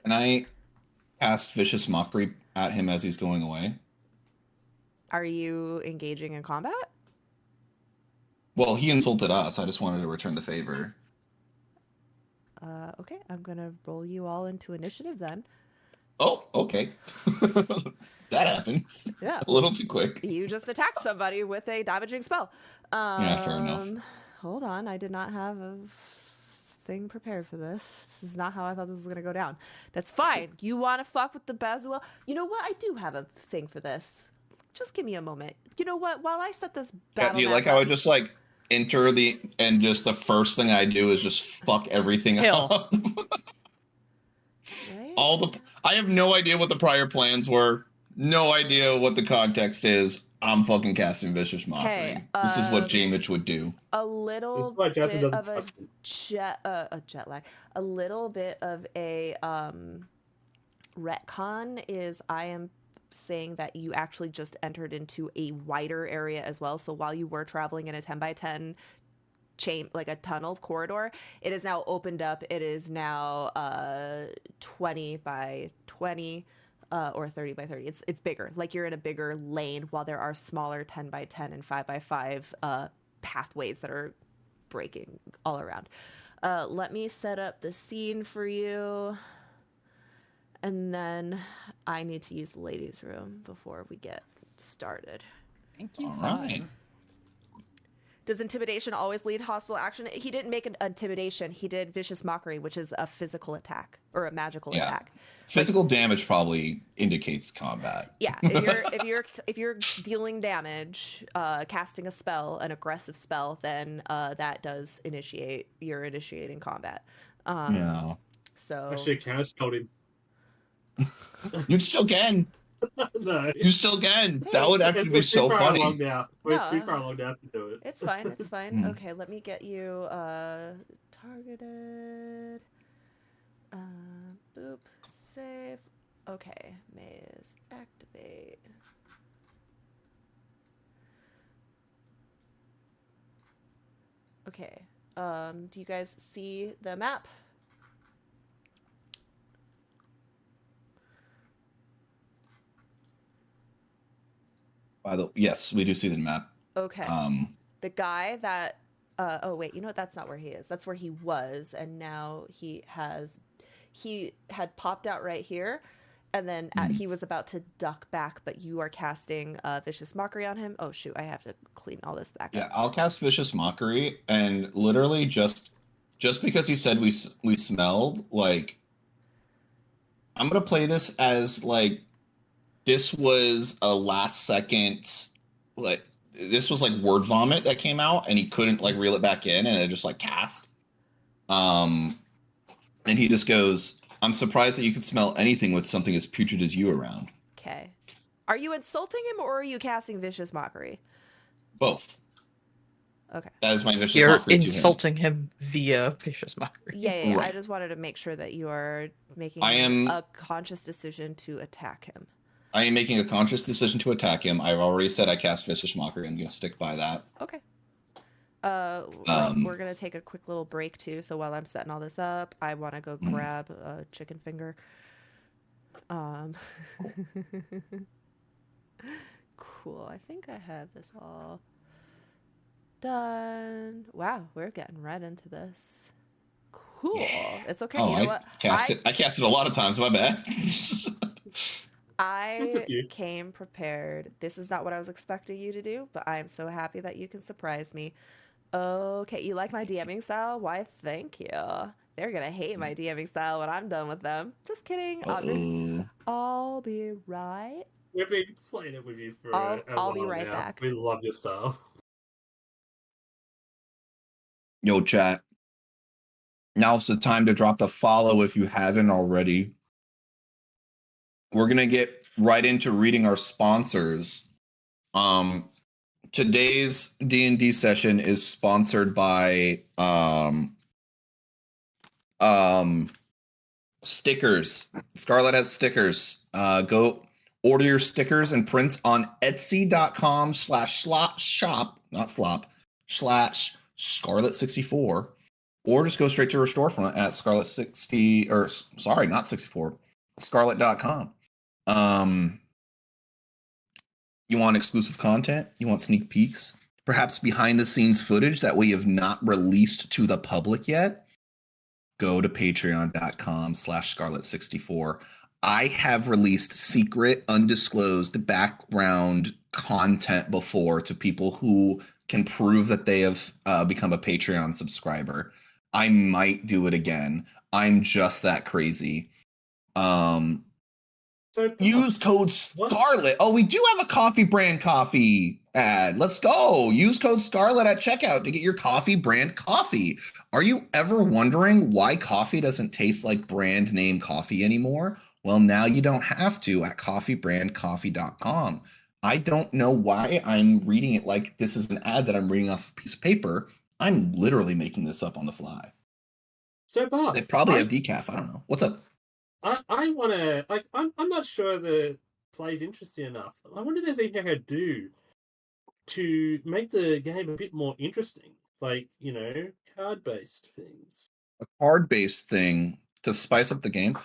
[SPEAKER 6] And I cast Vicious Mockery at him as he's going away.
[SPEAKER 1] Are you engaging in combat?
[SPEAKER 6] Well, he insulted us. I just wanted to return the favor.
[SPEAKER 1] Okay, I'm gonna roll you all into initiative then.
[SPEAKER 6] Oh, okay. That happens.
[SPEAKER 1] Yeah.
[SPEAKER 6] A little too quick.
[SPEAKER 1] You just attacked somebody with a damaging spell.
[SPEAKER 6] Yeah, fair enough.
[SPEAKER 1] Hold on, I did not have a thing prepared for this. This is not how I thought this was gonna go down. That's fine. You want to fuck with the Bazuel? You know what? I do have a thing for this. Just give me a moment. You know what? While I set this battle,
[SPEAKER 6] Do you
[SPEAKER 1] map
[SPEAKER 6] like how I
[SPEAKER 1] up-
[SPEAKER 6] just like enter and just the first thing I do is just fuck everything
[SPEAKER 3] Hill.
[SPEAKER 6] up?
[SPEAKER 1] right?
[SPEAKER 6] I have no idea what the prior plans were. No idea what the context is. I'm fucking casting Vicious Mockery.
[SPEAKER 1] Okay,
[SPEAKER 6] This is what Jamich would do.
[SPEAKER 1] a little
[SPEAKER 4] This is why Justin
[SPEAKER 1] bit
[SPEAKER 4] doesn't
[SPEAKER 1] of
[SPEAKER 4] trust him.
[SPEAKER 1] a jet lag. A little bit of a retcon is I am saying that you actually just entered into a wider area as well. So while you were traveling in a 10 by 10 chain, like a tunnel corridor, it is now opened up. It is now 20 by 20. Or 30 by 30. It's bigger. Like you're in a bigger lane while there are smaller 10 by 10 and 5 by 5 pathways that are breaking all around. Let me set up the scene for you. And then I need to use the ladies' room before we get started.
[SPEAKER 3] Thank you.
[SPEAKER 6] All right.
[SPEAKER 1] Does intimidation always lead hostile action? He didn't make an intimidation. He did vicious mockery, which is a physical attack or a magical
[SPEAKER 6] Yeah.
[SPEAKER 1] attack.
[SPEAKER 6] Physical damage probably indicates combat.
[SPEAKER 1] Yeah, if you're dealing damage, casting a spell, an aggressive spell, then that does initiate. You're initiating combat.
[SPEAKER 6] Yeah.
[SPEAKER 1] So
[SPEAKER 4] I should counter spelled him.
[SPEAKER 6] You still can.
[SPEAKER 4] No.
[SPEAKER 6] You still can. That would actually be so
[SPEAKER 4] We're
[SPEAKER 6] funny.
[SPEAKER 4] along now. We're
[SPEAKER 1] No.
[SPEAKER 4] too far along now to do it.
[SPEAKER 1] it's fine. It's fine.
[SPEAKER 6] Hmm.
[SPEAKER 1] Okay, let me get you targeted. Boop. Save. Okay, maze activate. Okay. Do you guys see the map?
[SPEAKER 6] Yes, we do see the map.
[SPEAKER 1] Okay. The guy that oh wait, you know what? That's not where he is. That's where he was, and now he had popped out right here, and then he was about to duck back, but you are casting vicious mockery on him. Oh shoot, I have to clean all this back
[SPEAKER 6] Yeah,
[SPEAKER 1] up.
[SPEAKER 6] I'll cast Vicious Mockery, and literally just because he said we smelled, like, I'm gonna play this as like this was a last second, like this was like word vomit that came out, and he couldn't like reel it back in, and it just like cast. And he just goes, "I'm surprised that you could smell anything with something as putrid as you around."
[SPEAKER 1] Okay. Are you insulting him or are you casting vicious mockery?
[SPEAKER 6] Both.
[SPEAKER 1] Okay.
[SPEAKER 6] That is my vicious
[SPEAKER 5] You're
[SPEAKER 6] mockery to him.
[SPEAKER 5] insulting him via vicious mockery.
[SPEAKER 1] Yeah. I
[SPEAKER 6] Right.
[SPEAKER 1] just wanted to make sure that you are making
[SPEAKER 6] I am-
[SPEAKER 1] a conscious decision to attack him.
[SPEAKER 6] I am making a conscious decision to attack him. I've already said I cast Vicious Mockery. I'm going to stick by that.
[SPEAKER 1] Okay.
[SPEAKER 6] Um,
[SPEAKER 1] We're gonna take a quick little break too. So while I'm setting all this up, I want to go grab a chicken finger. Cool. I think I have this all done. Wow, we're getting right into this. Cool.
[SPEAKER 5] Yeah.
[SPEAKER 1] It's okay.
[SPEAKER 6] Oh,
[SPEAKER 1] You know
[SPEAKER 6] I
[SPEAKER 1] what?
[SPEAKER 6] cast it. I cast it a lot of times. My bad.
[SPEAKER 4] Just a
[SPEAKER 1] I
[SPEAKER 4] few.
[SPEAKER 1] came prepared. This is not what I was expecting you to do, but I am so happy that you can surprise me. Okay, you like my DMing style? Why, thank you. They're gonna hate my DMing style when I'm done with them. Just kidding.
[SPEAKER 6] Uh-oh.
[SPEAKER 1] I'll be right.
[SPEAKER 4] We've been playing it with you for
[SPEAKER 1] I'll be
[SPEAKER 4] while
[SPEAKER 1] right
[SPEAKER 4] now.
[SPEAKER 1] back.
[SPEAKER 4] We love your style.
[SPEAKER 6] Yo, chat. Now's the time to drop the follow if you haven't already. We're gonna get right into reading our sponsors. Today's D&D session is sponsored by stickers. Scarlet has stickers. Go order your stickers and prints on etsy.com/shop, not slop, /Scarlet64, or just go straight to her storefront at Scarlet60, or sorry, not 64, Scarlet.com. You want exclusive content? You want sneak peeks? perhaps behind the scenes footage that we have not released to the public yet, go to patreon.com/scarlet64. I have released secret, undisclosed background content before to people who can prove that they have become a Patreon subscriber. I might do it again. I'm just that crazy. Use code SCARLET. Oh, we do have a coffee brand coffee ad. Let's go. Use code SCARLET at checkout to get your coffee brand coffee. Are you ever wondering why coffee doesn't taste like brand name coffee anymore? Well, now you don't have to at coffeebrandcoffee.com. I don't know why I'm reading it like this is an ad that I'm reading off a piece of paper. I'm literally making this up on the fly.
[SPEAKER 4] So, Bob,
[SPEAKER 6] They probably have decaf. I don't know. What's up?
[SPEAKER 4] I want to, like, I'm not sure the play's interesting enough. I wonder if there's anything I could do to make the game a bit more interesting. Like, card-based things.
[SPEAKER 6] A card-based thing to spice up the game.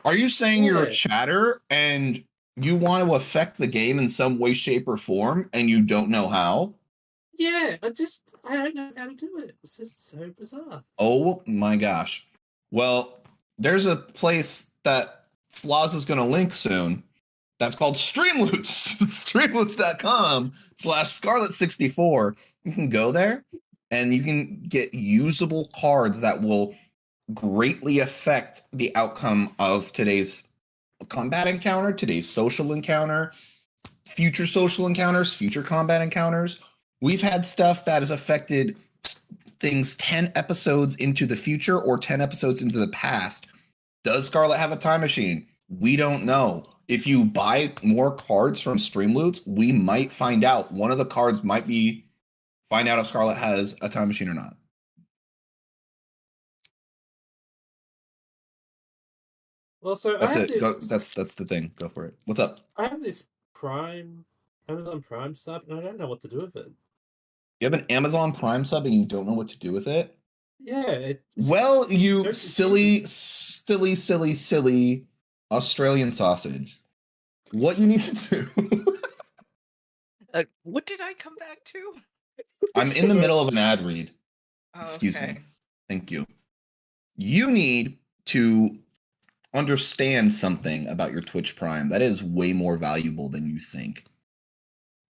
[SPEAKER 6] Are you saying you're a chatter and you want to affect the game in some way, shape, or form and you don't know how?
[SPEAKER 4] Yeah, I don't know how to do it. It's just so bizarre.
[SPEAKER 6] Oh my gosh. Well, there's a place that Floz is going to link soon. That's called Streamloots. Streamloots.com/Scarlet64. You can go there and you can get usable cards that will greatly affect the outcome of today's combat encounter, today's social encounter, future social encounters, future combat encounters. We've had stuff that has affected things 10 episodes into the future or 10 episodes into the past. Does Scarlet have a time machine? We don't know. If you buy more cards from Streamloots, we might find out. One of the cards might be find out if Scarlet has a time machine or not.
[SPEAKER 4] Well, so
[SPEAKER 6] That's it.
[SPEAKER 4] this,
[SPEAKER 6] That's the thing. Go for it. What's up?
[SPEAKER 4] I have this Amazon Prime sub, and I don't know what to do with it.
[SPEAKER 6] You have an Amazon Prime sub and you don't know what to do with it?
[SPEAKER 4] Yeah.
[SPEAKER 6] Well, you silly Australian sausage. What you need to do.
[SPEAKER 5] What did I come back to?
[SPEAKER 6] I'm in the middle of an ad read.
[SPEAKER 5] Oh,
[SPEAKER 6] Excuse me. Thank you. You need to understand something about your Twitch Prime that is way more valuable than you think.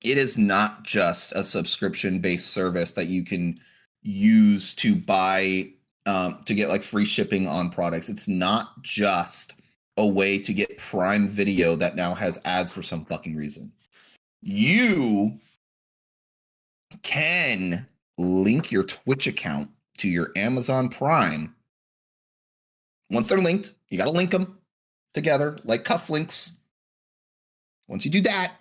[SPEAKER 6] It is not just a subscription-based service that you can use to buy to get like free shipping on products. It's not just a way to get Prime Video that now has ads for some fucking reason. You can link your Twitch account to your Amazon Prime. Once they're linked, you got to link them together like cufflinks. Once you do that,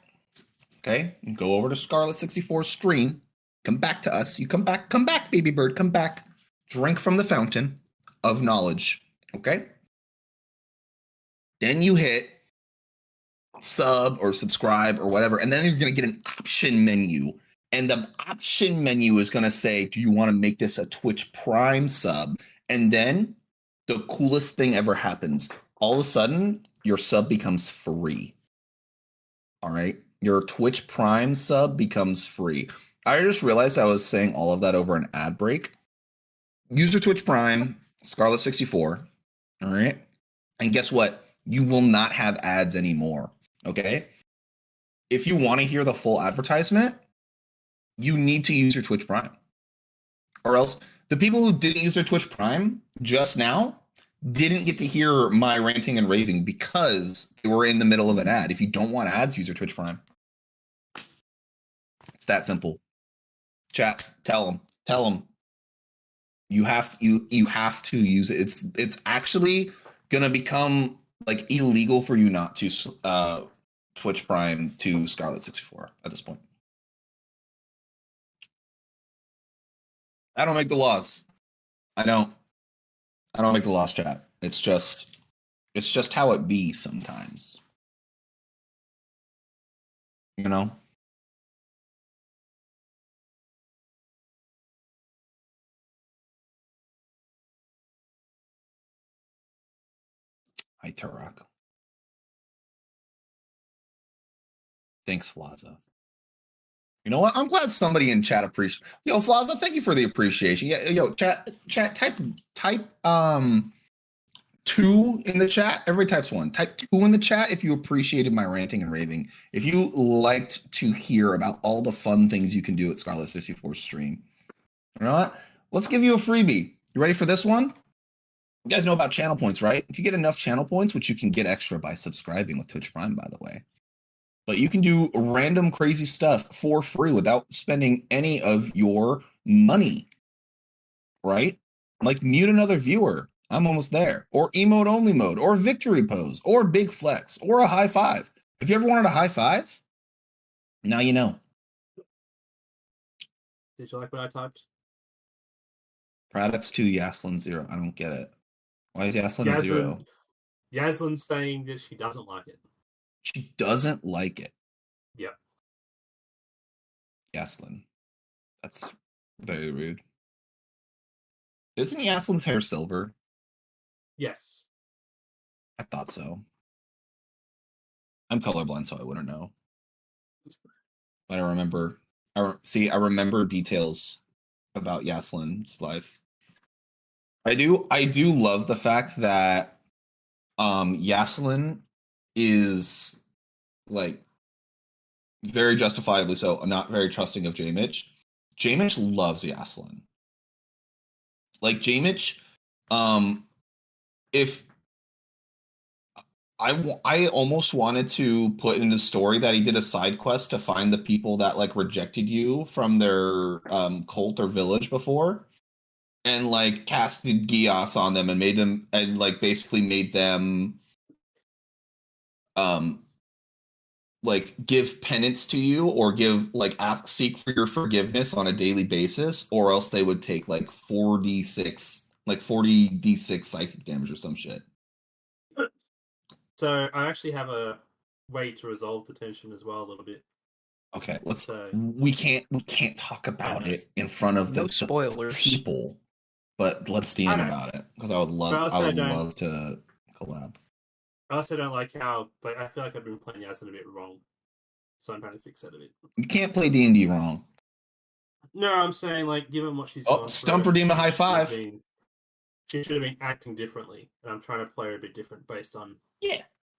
[SPEAKER 6] okay, you go over to Scarlet64 stream, come back to us. You come back, baby bird, come back. Drink from the fountain of knowledge, okay? Then you hit sub or subscribe or whatever, and then you're going to get an option menu. And the option menu is going to say, do you want to make this a Twitch Prime sub? And then the coolest thing ever happens. All of a sudden, your sub becomes free. All right? Your Twitch Prime sub becomes free. I just realized I was saying all of that over an ad break. Use your Twitch Prime, Scarlet64. All right? And guess what? You will not have ads anymore. Okay? If you want to hear the full advertisement, you need to use your Twitch Prime. Or else the people who didn't use their Twitch Prime just now didn't get to hear my ranting and raving because they were in the middle of an ad. If you don't want ads, use your Twitch Prime. It's that simple. Chat, tell them. You have to use it. It's actually gonna become like illegal for you not to Twitch Prime to Scarlet64 at this point. I don't make the laws. I don't make the laws, chat. It's just how it be sometimes. You know? Hi, Turok. Thanks, Flaza. You know what? I'm glad somebody in chat appreciates. Yo, Flaza, thank you for the appreciation. Yeah, yo, chat, type 2 in the chat. Everybody types 1. Type 2 in the chat if you appreciated my ranting and raving. If you liked to hear about all the fun things you can do at Scarlet 64 stream. You know what? Let's give you a freebie. You ready for this one? You guys know about channel points, right? If you get enough channel points, which you can get extra by subscribing with Twitch Prime, by the way. But you can do random crazy stuff for free without spending any of your money, right? Like mute another viewer. I'm almost there. Or emote only mode, or victory pose, or big flex, or a high five. If you ever wanted a high five, now you know.
[SPEAKER 4] Did you like what I typed?
[SPEAKER 6] Products 2, Yaslin 0. I don't get it. Why is Yaslin a 0?
[SPEAKER 4] Yaslin's saying that she doesn't like it.
[SPEAKER 6] She doesn't like it.
[SPEAKER 4] Yep.
[SPEAKER 6] Yaslin. That's very rude. Isn't Yaslin's hair silver?
[SPEAKER 4] Yes.
[SPEAKER 6] I thought so. I'm colorblind, so I wouldn't know. But I remember. I remember details about Yaslin's life. I do love the fact that Yaslin is like very justifiably so not very trusting of J-Mitch. J-Mitch loves Yaslin. Like J-Mitch, if I almost wanted to put in the story that he did a side quest to find the people that like rejected you from their cult or village before, and like casted Gios on them and made them and like basically made them like give penance to you or give like seek for your forgiveness on a daily basis, or else they would take like 4d6 like 40d6 psychic damage or some shit.
[SPEAKER 4] So I actually have a way to resolve the tension as well a little bit.
[SPEAKER 6] Okay, let's.
[SPEAKER 4] So
[SPEAKER 6] We can't talk about it in front of
[SPEAKER 5] No
[SPEAKER 6] the
[SPEAKER 5] spoilers.
[SPEAKER 6] people, but let's DM about it because I would love to collab.
[SPEAKER 4] I also don't like how I feel like I've been playing Yasmin a bit wrong, so I'm trying to fix that a bit.
[SPEAKER 6] You can't play D&D wrong.
[SPEAKER 4] No, I'm saying like given what she's
[SPEAKER 6] Stump redeem a high five.
[SPEAKER 4] She should have been acting differently, and I'm trying to play her a bit different based on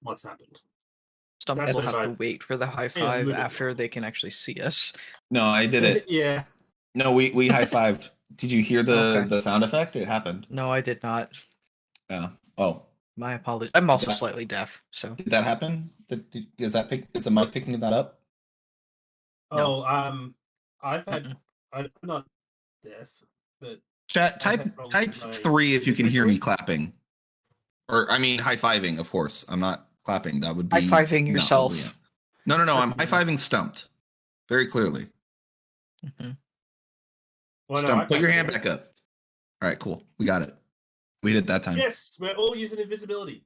[SPEAKER 4] what's happened.
[SPEAKER 5] Stump will have to wait for the high five after they can actually see us.
[SPEAKER 6] No, I did it.
[SPEAKER 4] Yeah.
[SPEAKER 6] No, we high fived. Did you hear the sound effect? It happened.
[SPEAKER 5] No, I did not.
[SPEAKER 6] Yeah. Oh.
[SPEAKER 5] My apologies. I'm also slightly deaf, so. Did
[SPEAKER 6] that happen? Is the mic picking that up?
[SPEAKER 4] No. I'm not deaf, but
[SPEAKER 6] chat type 3 if you can hear me clapping. Or I mean high-fiving, of course. I'm not clapping. That would be
[SPEAKER 5] high-fiving yourself.
[SPEAKER 6] No. I'm high-fiving Stumped. Very clearly.
[SPEAKER 5] Mm-hmm.
[SPEAKER 4] Well,
[SPEAKER 6] Stump, put your hand back up. All right, cool. We got it. We did it that time.
[SPEAKER 4] Yes, we're all using invisibility.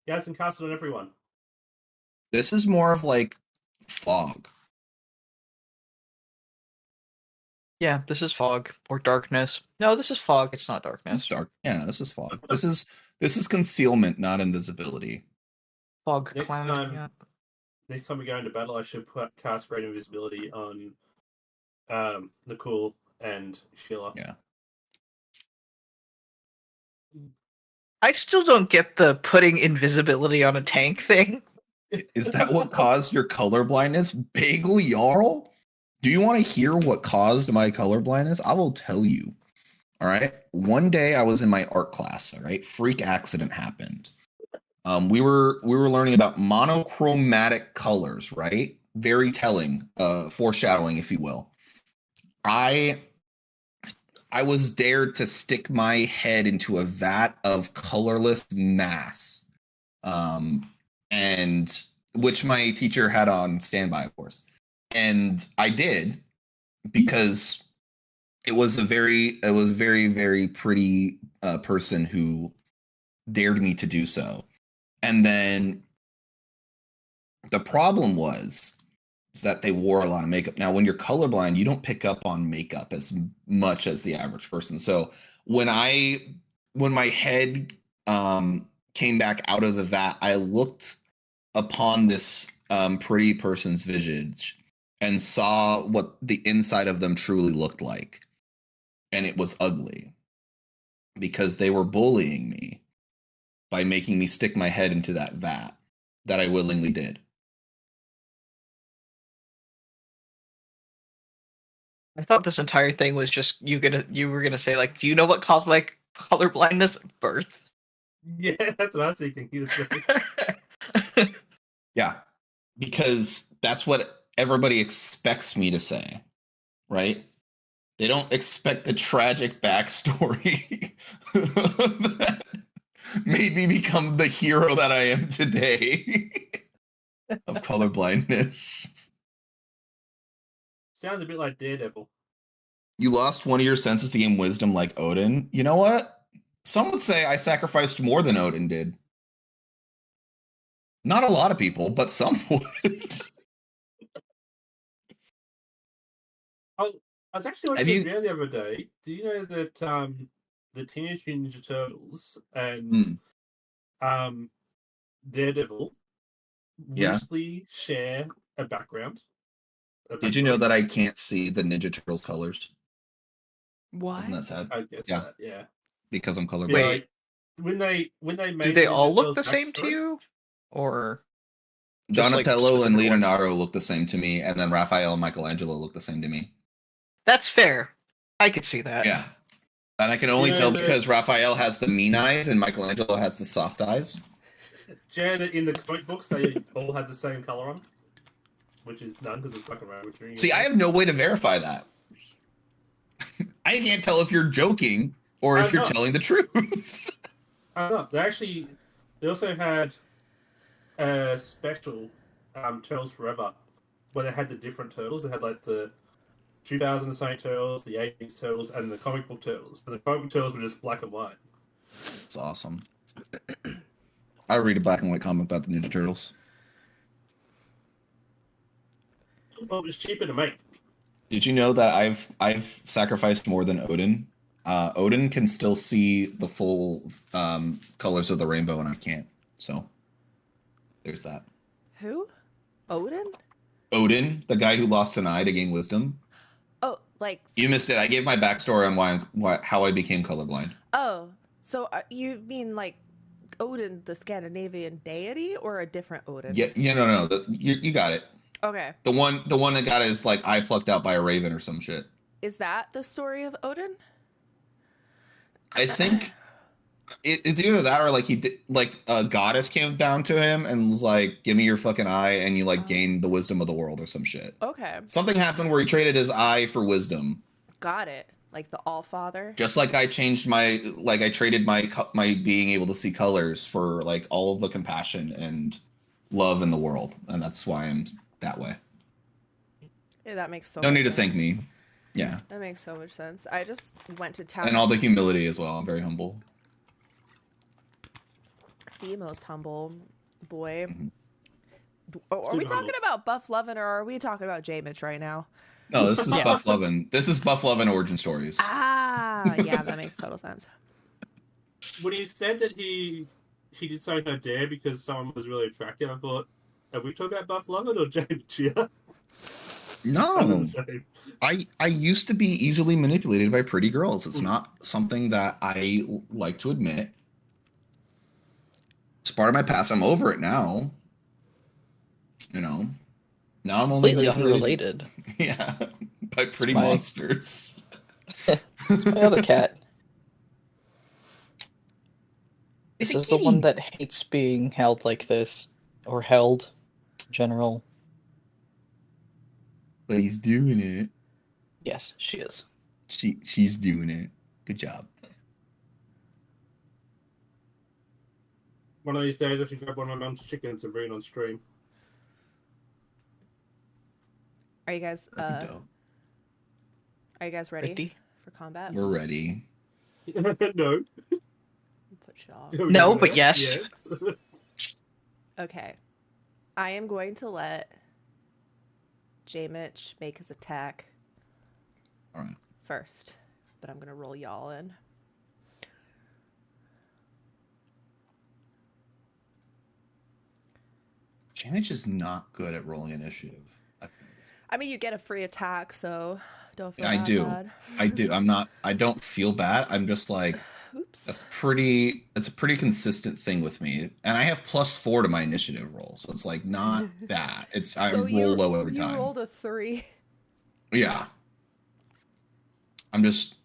[SPEAKER 4] Yes, and cast it on everyone.
[SPEAKER 6] This is more of like fog.
[SPEAKER 5] Yeah, this is fog or darkness. No, this is fog. It's not darkness.
[SPEAKER 6] It's dark. Yeah, this is fog. This is concealment, not invisibility.
[SPEAKER 5] Fog
[SPEAKER 4] Next
[SPEAKER 5] cloud.
[SPEAKER 4] Time we go into battle, I should cast Great Invisibility on Nicole and Sheila.
[SPEAKER 6] Yeah.
[SPEAKER 5] I still don't get the putting invisibility on a tank thing.
[SPEAKER 6] Is that what caused your color blindness, Bagel Jarl? Do you want to hear what caused my color blindness? I will tell you. All right. One day I was in my art class. All right. Freak accident happened. We were learning about monochromatic colors. Right. Very telling. Foreshadowing, if you will. I was dared to stick my head into a vat of colorless mass, and which my teacher had on standby, of course. And I did because it was a very, very pretty person who dared me to do so. And then the problem was that they wore a lot of makeup. Now, when you're colorblind, you don't pick up on makeup as much as the average person. So when my head came back out of the vat, I looked upon this pretty person's visage, and saw what the inside of them truly looked like. And it was ugly because they were bullying me by making me stick my head into that vat that I willingly did.
[SPEAKER 5] I thought this entire thing was just you were gonna say like, do you know what caused my color blindness? Birth.
[SPEAKER 4] Yeah, that's what I was thinking. You say.
[SPEAKER 6] Yeah, because that's what everybody expects me to say, right? They don't expect the tragic backstory that made me become the hero that I am today of colorblindness.
[SPEAKER 4] Sounds a bit like Daredevil.
[SPEAKER 6] You lost one of your senses to gain wisdom like Odin. You know what? Some would say I sacrificed more than Odin did. Not a lot of people, but some would.
[SPEAKER 4] I was actually
[SPEAKER 6] Have
[SPEAKER 4] watching a
[SPEAKER 6] you-
[SPEAKER 4] video the other day. Do you know that the Teenage Mutant Ninja Turtles
[SPEAKER 6] Hmm.
[SPEAKER 4] and Daredevil
[SPEAKER 6] Yeah.
[SPEAKER 4] loosely share a background?
[SPEAKER 6] Did you know that I can't see the Ninja Turtles colors?
[SPEAKER 3] Why?
[SPEAKER 6] Isn't that sad?
[SPEAKER 4] I guess
[SPEAKER 6] Yeah.
[SPEAKER 4] that, yeah.
[SPEAKER 6] Because I'm colorblind.
[SPEAKER 4] Yeah,
[SPEAKER 5] Wait.
[SPEAKER 4] like, when they made
[SPEAKER 5] Do they
[SPEAKER 4] the
[SPEAKER 5] all
[SPEAKER 4] Ninja
[SPEAKER 5] look the
[SPEAKER 4] Turtles
[SPEAKER 5] same to
[SPEAKER 4] backstory-
[SPEAKER 5] you? Or just, like,
[SPEAKER 6] Donatello and
[SPEAKER 5] specific ones?
[SPEAKER 6] Leonardo look the same to me, and then Raphael and Michelangelo look the same to me.
[SPEAKER 5] That's fair. I could see that.
[SPEAKER 6] Yeah. And I can only
[SPEAKER 4] Yeah,
[SPEAKER 6] tell
[SPEAKER 4] but-
[SPEAKER 6] because Raphael has the mean eyes and Michelangelo has the soft eyes.
[SPEAKER 4] Do you know that in the comic books they all had the same color on? Which is none because it's fucking right.
[SPEAKER 6] See, I have no way to verify that. I can't tell if you're joking or if
[SPEAKER 4] I'm
[SPEAKER 6] you're
[SPEAKER 4] not.
[SPEAKER 6] telling the truth.
[SPEAKER 4] No, they also had a special Turtles Forever where they had the different turtles. They had like the 2000 something turtles, the 80s turtles, and the comic book turtles. And the comic book turtles were just black and white.
[SPEAKER 6] It's awesome. I read a black and white comic about the Ninja Turtles.
[SPEAKER 4] Well, it was cheaper to make.
[SPEAKER 6] Did you know that I've sacrificed more than Odin? Odin can still see the full colors of the rainbow, and I can't. So there's that.
[SPEAKER 1] Who? Odin?
[SPEAKER 6] Odin, the guy who lost an eye to gain wisdom.
[SPEAKER 1] Oh, like
[SPEAKER 6] You missed it. I gave my backstory on how I became colorblind.
[SPEAKER 1] oh. So you mean like Odin, the Scandinavian deity, or a different Odin?
[SPEAKER 6] Yeah, no. You got it.
[SPEAKER 1] Okay.
[SPEAKER 6] The one that got his like eye plucked out by a raven or some shit.
[SPEAKER 1] Is that the story of Odin?
[SPEAKER 6] I think it's either that or like he did, like a goddess came down to him and was like, "Give me your fucking eye," and you like gain the wisdom of the world or some shit.
[SPEAKER 1] Okay.
[SPEAKER 6] Something happened where he traded his eye for wisdom.
[SPEAKER 1] Got it. Like the All Father.
[SPEAKER 6] Just like I changed I traded my being able to see colors for like all of the compassion and love in the world, and that's why I'm that way.
[SPEAKER 1] Yeah, that makes so
[SPEAKER 6] No
[SPEAKER 1] much
[SPEAKER 6] need to
[SPEAKER 1] sense.
[SPEAKER 6] thank me. Yeah,
[SPEAKER 1] That makes so much sense. I just went to town.
[SPEAKER 6] and all the humility as well. I'm very humble.
[SPEAKER 1] The most humble boy.
[SPEAKER 6] Mhm.
[SPEAKER 1] Are we
[SPEAKER 4] Super
[SPEAKER 1] talking
[SPEAKER 4] humble.
[SPEAKER 1] about Buff Lovin' or are we talking about J Mitch right now?
[SPEAKER 6] No, this is
[SPEAKER 3] Yeah.
[SPEAKER 6] Buff Lovin'. This is Buff Lovin' origin stories.
[SPEAKER 1] Ah, yeah, that makes total sense.
[SPEAKER 4] When he said that he did something on Dare because someone was really attractive, I thought, are we talking about Buff Lovett or James Chia?
[SPEAKER 6] No, I used to be easily manipulated by pretty girls. It's not something that I like to admit. It's part of my past. I'm over it now. You know, now I'm only
[SPEAKER 5] Completely
[SPEAKER 6] manipulated-
[SPEAKER 5] unrelated.
[SPEAKER 6] Yeah, by pretty
[SPEAKER 5] my-
[SPEAKER 6] monsters.
[SPEAKER 5] My other cat.
[SPEAKER 6] It's
[SPEAKER 5] This
[SPEAKER 6] a
[SPEAKER 5] is the one
[SPEAKER 6] kitty.
[SPEAKER 5] that hates being held like this, or held, in general.
[SPEAKER 6] But he's doing it.
[SPEAKER 5] Yes, she is.
[SPEAKER 6] She's doing it. Good job.
[SPEAKER 4] One of these days, I should grab one of my mum's chickens and bring it on stream.
[SPEAKER 1] Are you guys
[SPEAKER 6] That'd be dope.
[SPEAKER 1] are you guys ready
[SPEAKER 5] Ready?
[SPEAKER 1] for combat?
[SPEAKER 6] We're ready.
[SPEAKER 4] No.
[SPEAKER 1] Put you off.
[SPEAKER 5] No, but yes.
[SPEAKER 1] Okay. I am going to let J Mitch make his attack
[SPEAKER 6] All right.
[SPEAKER 1] first, but I'm gonna roll y'all in.
[SPEAKER 6] Janich is not good at rolling initiative.
[SPEAKER 1] I mean, you get a free attack, so don't feel
[SPEAKER 6] I
[SPEAKER 1] that
[SPEAKER 6] do.
[SPEAKER 1] bad.
[SPEAKER 6] I do. I don't feel bad. I'm just like,
[SPEAKER 1] Oops.
[SPEAKER 6] that's a pretty consistent thing with me. And I have +4 to my initiative roll. So it's like not that. I
[SPEAKER 1] So
[SPEAKER 6] roll low every
[SPEAKER 1] you
[SPEAKER 6] time.
[SPEAKER 1] rolled a 3.
[SPEAKER 6] Yeah. I'm just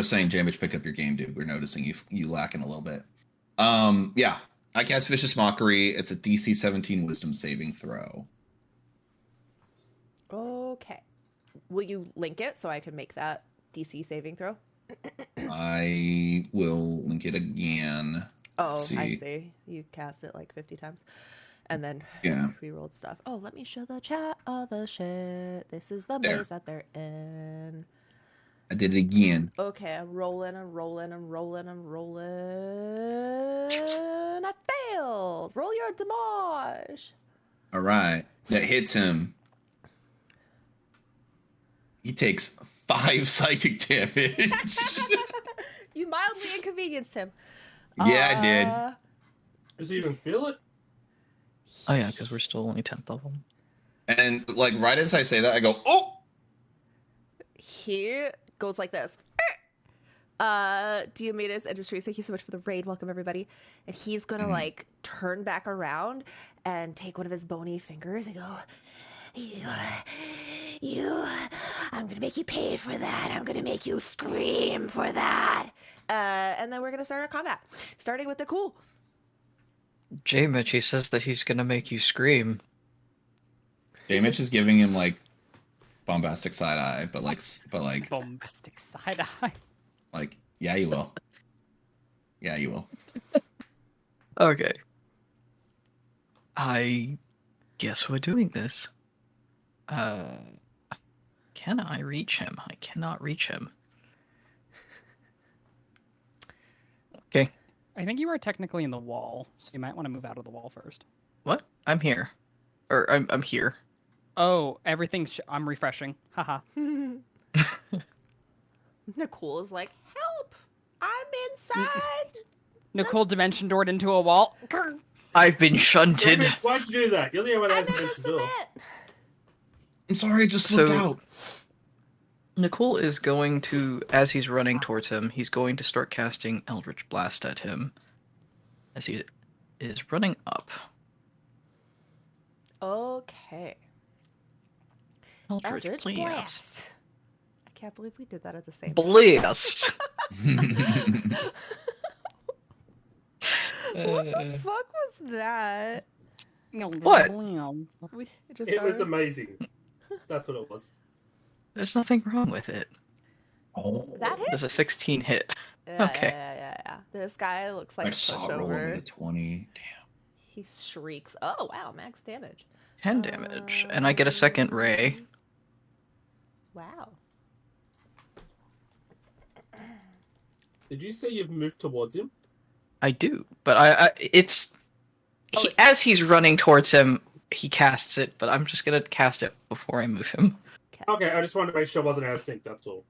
[SPEAKER 6] saying, Jamich, pick up your game, dude. We're noticing you lacking a little bit. Yeah. I cast Vicious Mockery. It's a DC 17 Wisdom saving throw.
[SPEAKER 1] Okay. Will you link it so I can make that DC saving throw?
[SPEAKER 6] I will link it again.
[SPEAKER 1] Oh,
[SPEAKER 6] Let's see.
[SPEAKER 1] I see. You cast it like 50 times. And then
[SPEAKER 6] Yeah.
[SPEAKER 1] re-rolled stuff. Oh, let me show the chat all the shit. This is the
[SPEAKER 6] There.
[SPEAKER 1] maze that they're in.
[SPEAKER 6] I did it again.
[SPEAKER 1] Okay, I'm rolling. I failed. Roll your damage.
[SPEAKER 6] All right. That hits him. He takes 5 psychic damage.
[SPEAKER 1] You mildly inconvenienced him.
[SPEAKER 6] Yeah, I did.
[SPEAKER 4] Does he even feel it?
[SPEAKER 5] Oh yeah, because we're still only 10th level.
[SPEAKER 6] And like right as I say that, I go, oh!
[SPEAKER 1] He goes like this. Diomedes Industries, thank you so much for the raid. Welcome everybody. And he's gonna like turn back around and take one of his bony fingers and go, you, I'm gonna make you pay for that. I'm gonna make you scream for that. And then we're gonna start our combat, starting with the cool.
[SPEAKER 5] J-Mitch, he says that he's gonna make you scream.
[SPEAKER 6] Jamich is giving him like bombastic side eye, but like
[SPEAKER 3] Bombastic side eye.
[SPEAKER 6] like, yeah, you will. Yeah, you will.
[SPEAKER 5] Okay. I guess we're doing this. Can I reach him? I cannot reach him. Okay.
[SPEAKER 3] I think you are technically in the wall, so you might want to move out of the wall first.
[SPEAKER 5] What? I'm here. Or I'm here.
[SPEAKER 3] Oh, everything's... I'm refreshing. Haha.
[SPEAKER 1] Nicole is like, help! I'm inside.
[SPEAKER 3] Nicole dimension doored into a wall.
[SPEAKER 5] I've been shunted.
[SPEAKER 4] Jamich, why'd you do that? You're the only one
[SPEAKER 1] I'm
[SPEAKER 4] that
[SPEAKER 1] in
[SPEAKER 4] has
[SPEAKER 1] the
[SPEAKER 4] mentioned Bill.
[SPEAKER 1] cement.
[SPEAKER 6] I'm sorry, I just slipped
[SPEAKER 5] So-
[SPEAKER 6] out.
[SPEAKER 5] Nicole is going to, as he's running towards him, he's going to start casting Eldritch Blast at him. As he is running up.
[SPEAKER 1] Okay.
[SPEAKER 5] Eldritch,
[SPEAKER 1] Eldritch
[SPEAKER 5] Blast.
[SPEAKER 1] Blast. I can't believe we did that at the same time.
[SPEAKER 5] Blast!
[SPEAKER 1] What the fuck was that?
[SPEAKER 5] What?
[SPEAKER 1] We just
[SPEAKER 4] It was
[SPEAKER 1] started-
[SPEAKER 4] amazing. That's what it was.
[SPEAKER 5] There's nothing wrong with it.
[SPEAKER 1] That hit?
[SPEAKER 5] There's a 16 hit.
[SPEAKER 1] Yeah,
[SPEAKER 5] Okay.
[SPEAKER 1] yeah. This guy looks like
[SPEAKER 6] I
[SPEAKER 1] a
[SPEAKER 6] saw it rolling
[SPEAKER 1] pushover.
[SPEAKER 6] with a 20. Damn.
[SPEAKER 1] He shrieks. Oh wow, max damage.
[SPEAKER 5] 10 damage. And I get a second ray.
[SPEAKER 1] Wow.
[SPEAKER 4] Did you say you've moved towards him?
[SPEAKER 5] I do. But it's...
[SPEAKER 1] Oh, it's-
[SPEAKER 5] as he's running towards him, he casts it, but I'm just gonna cast it before I move him.
[SPEAKER 4] Okay, I just wanted to make sure I wasn't out of sync, that's all.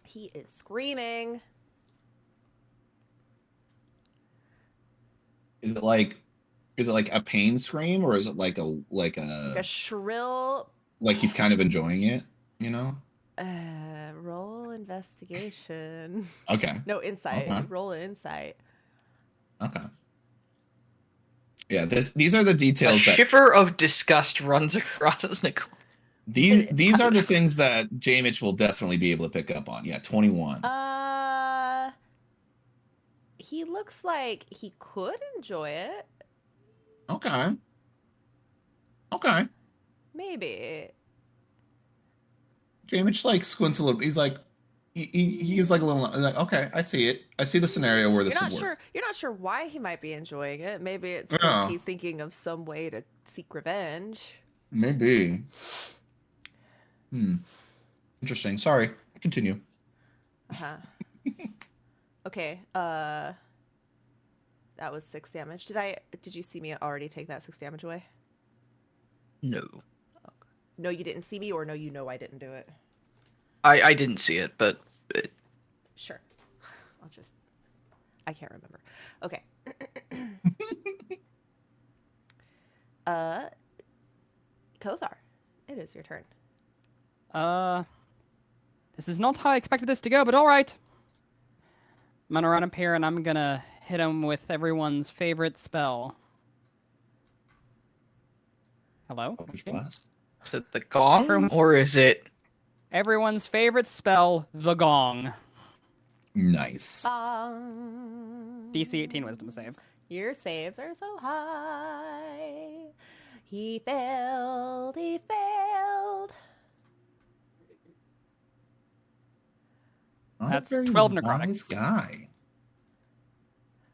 [SPEAKER 1] He is screaming.
[SPEAKER 6] Is it like a pain scream, or is it like a
[SPEAKER 1] A shrill
[SPEAKER 6] like he's kind of enjoying it, you know?
[SPEAKER 1] roll investigation.
[SPEAKER 6] Okay.
[SPEAKER 1] No, insight.
[SPEAKER 6] Okay.
[SPEAKER 1] Roll insight.
[SPEAKER 6] Okay. Yeah, these are the
[SPEAKER 5] A
[SPEAKER 6] details that
[SPEAKER 5] shiver of disgust runs across Nicole.
[SPEAKER 6] these are the things that Jamich will definitely be able to pick up on. Yeah, 21.
[SPEAKER 1] He looks like he could enjoy it.
[SPEAKER 6] Okay. Okay.
[SPEAKER 1] Maybe.
[SPEAKER 6] Jamich like squints a little. He's like, he's like a little like, okay, I see it. I see the scenario where this
[SPEAKER 1] You're
[SPEAKER 6] would
[SPEAKER 1] not
[SPEAKER 6] work.
[SPEAKER 1] sure. You're not sure why he might be enjoying it. Maybe it's
[SPEAKER 6] Yeah.
[SPEAKER 1] because he's thinking of some way to seek revenge.
[SPEAKER 6] Maybe. Interesting. Sorry. Continue.
[SPEAKER 1] Uh-huh. Okay. That was 6 damage. Did you see me already take that 6 damage away?
[SPEAKER 5] No.
[SPEAKER 1] No, you didn't see me, or no, you know I didn't do it.
[SPEAKER 5] I didn't see it, but
[SPEAKER 1] Sure. I can't remember. Okay. Kothar, it is your turn.
[SPEAKER 3] This is not how I expected this to go, but all right. I'm gonna run up here and I'm gonna hit him with everyone's favorite spell. Hello?
[SPEAKER 6] Eldritch Blast.
[SPEAKER 5] Is it the gong or is it?
[SPEAKER 3] Everyone's favorite spell, the gong.
[SPEAKER 6] Nice.
[SPEAKER 3] DC 18 wisdom save.
[SPEAKER 1] Your saves are so high. He failed. He failed.
[SPEAKER 6] Not
[SPEAKER 3] That's
[SPEAKER 6] a very
[SPEAKER 3] 12 necrotic.
[SPEAKER 6] wise guy.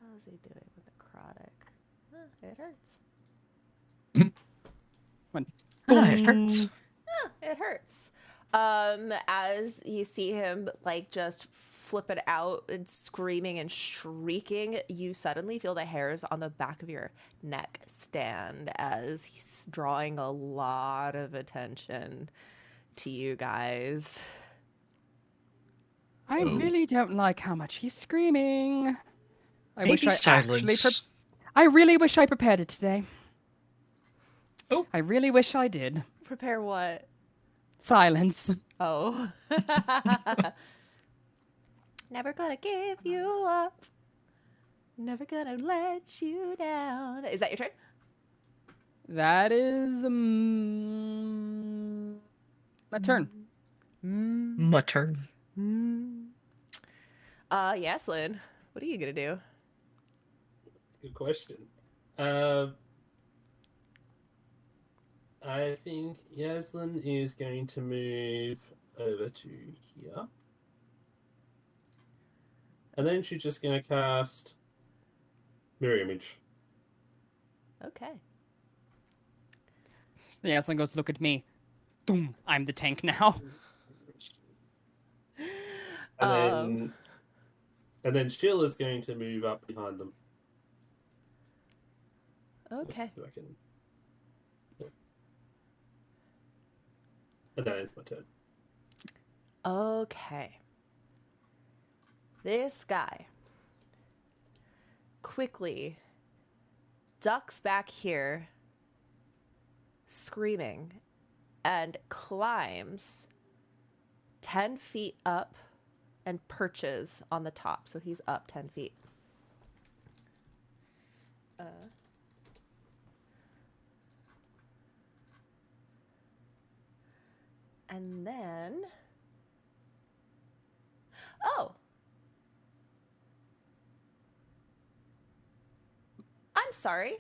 [SPEAKER 1] How's he doing with necrotic? It hurts.
[SPEAKER 5] It hurts.
[SPEAKER 1] It hurts. As you see him like just flip it out and screaming and shrieking, you suddenly feel the hairs on the back of your neck stand as he's drawing a lot of attention to you guys.
[SPEAKER 3] I really don't like how much he's screaming. I
[SPEAKER 5] Maybe
[SPEAKER 3] wish I actually
[SPEAKER 5] silence.
[SPEAKER 3] I really wish I prepared it today.
[SPEAKER 5] Oh.
[SPEAKER 3] I really wish I did.
[SPEAKER 1] Prepare what?
[SPEAKER 3] Silence.
[SPEAKER 1] Oh. Never gonna give you up. Never gonna let you down. Is that your turn?
[SPEAKER 3] That is my turn.
[SPEAKER 5] My turn.
[SPEAKER 1] Yaslin, what are you gonna do?
[SPEAKER 4] Good question. I think Yaslin is going to move over to here. And then she's just going to cast Mirror Image.
[SPEAKER 1] Okay.
[SPEAKER 3] The Aslan goes, look at me. Boom, I'm the tank now.
[SPEAKER 4] And then Sheila's going to move up behind them.
[SPEAKER 1] Okay.
[SPEAKER 4] If I can. And that is my turn.
[SPEAKER 1] Okay. This guy quickly ducks back here, screaming, and climbs 10 feet up and perches on the top. So he's up 10 feet. And then... Oh! I'm sorry.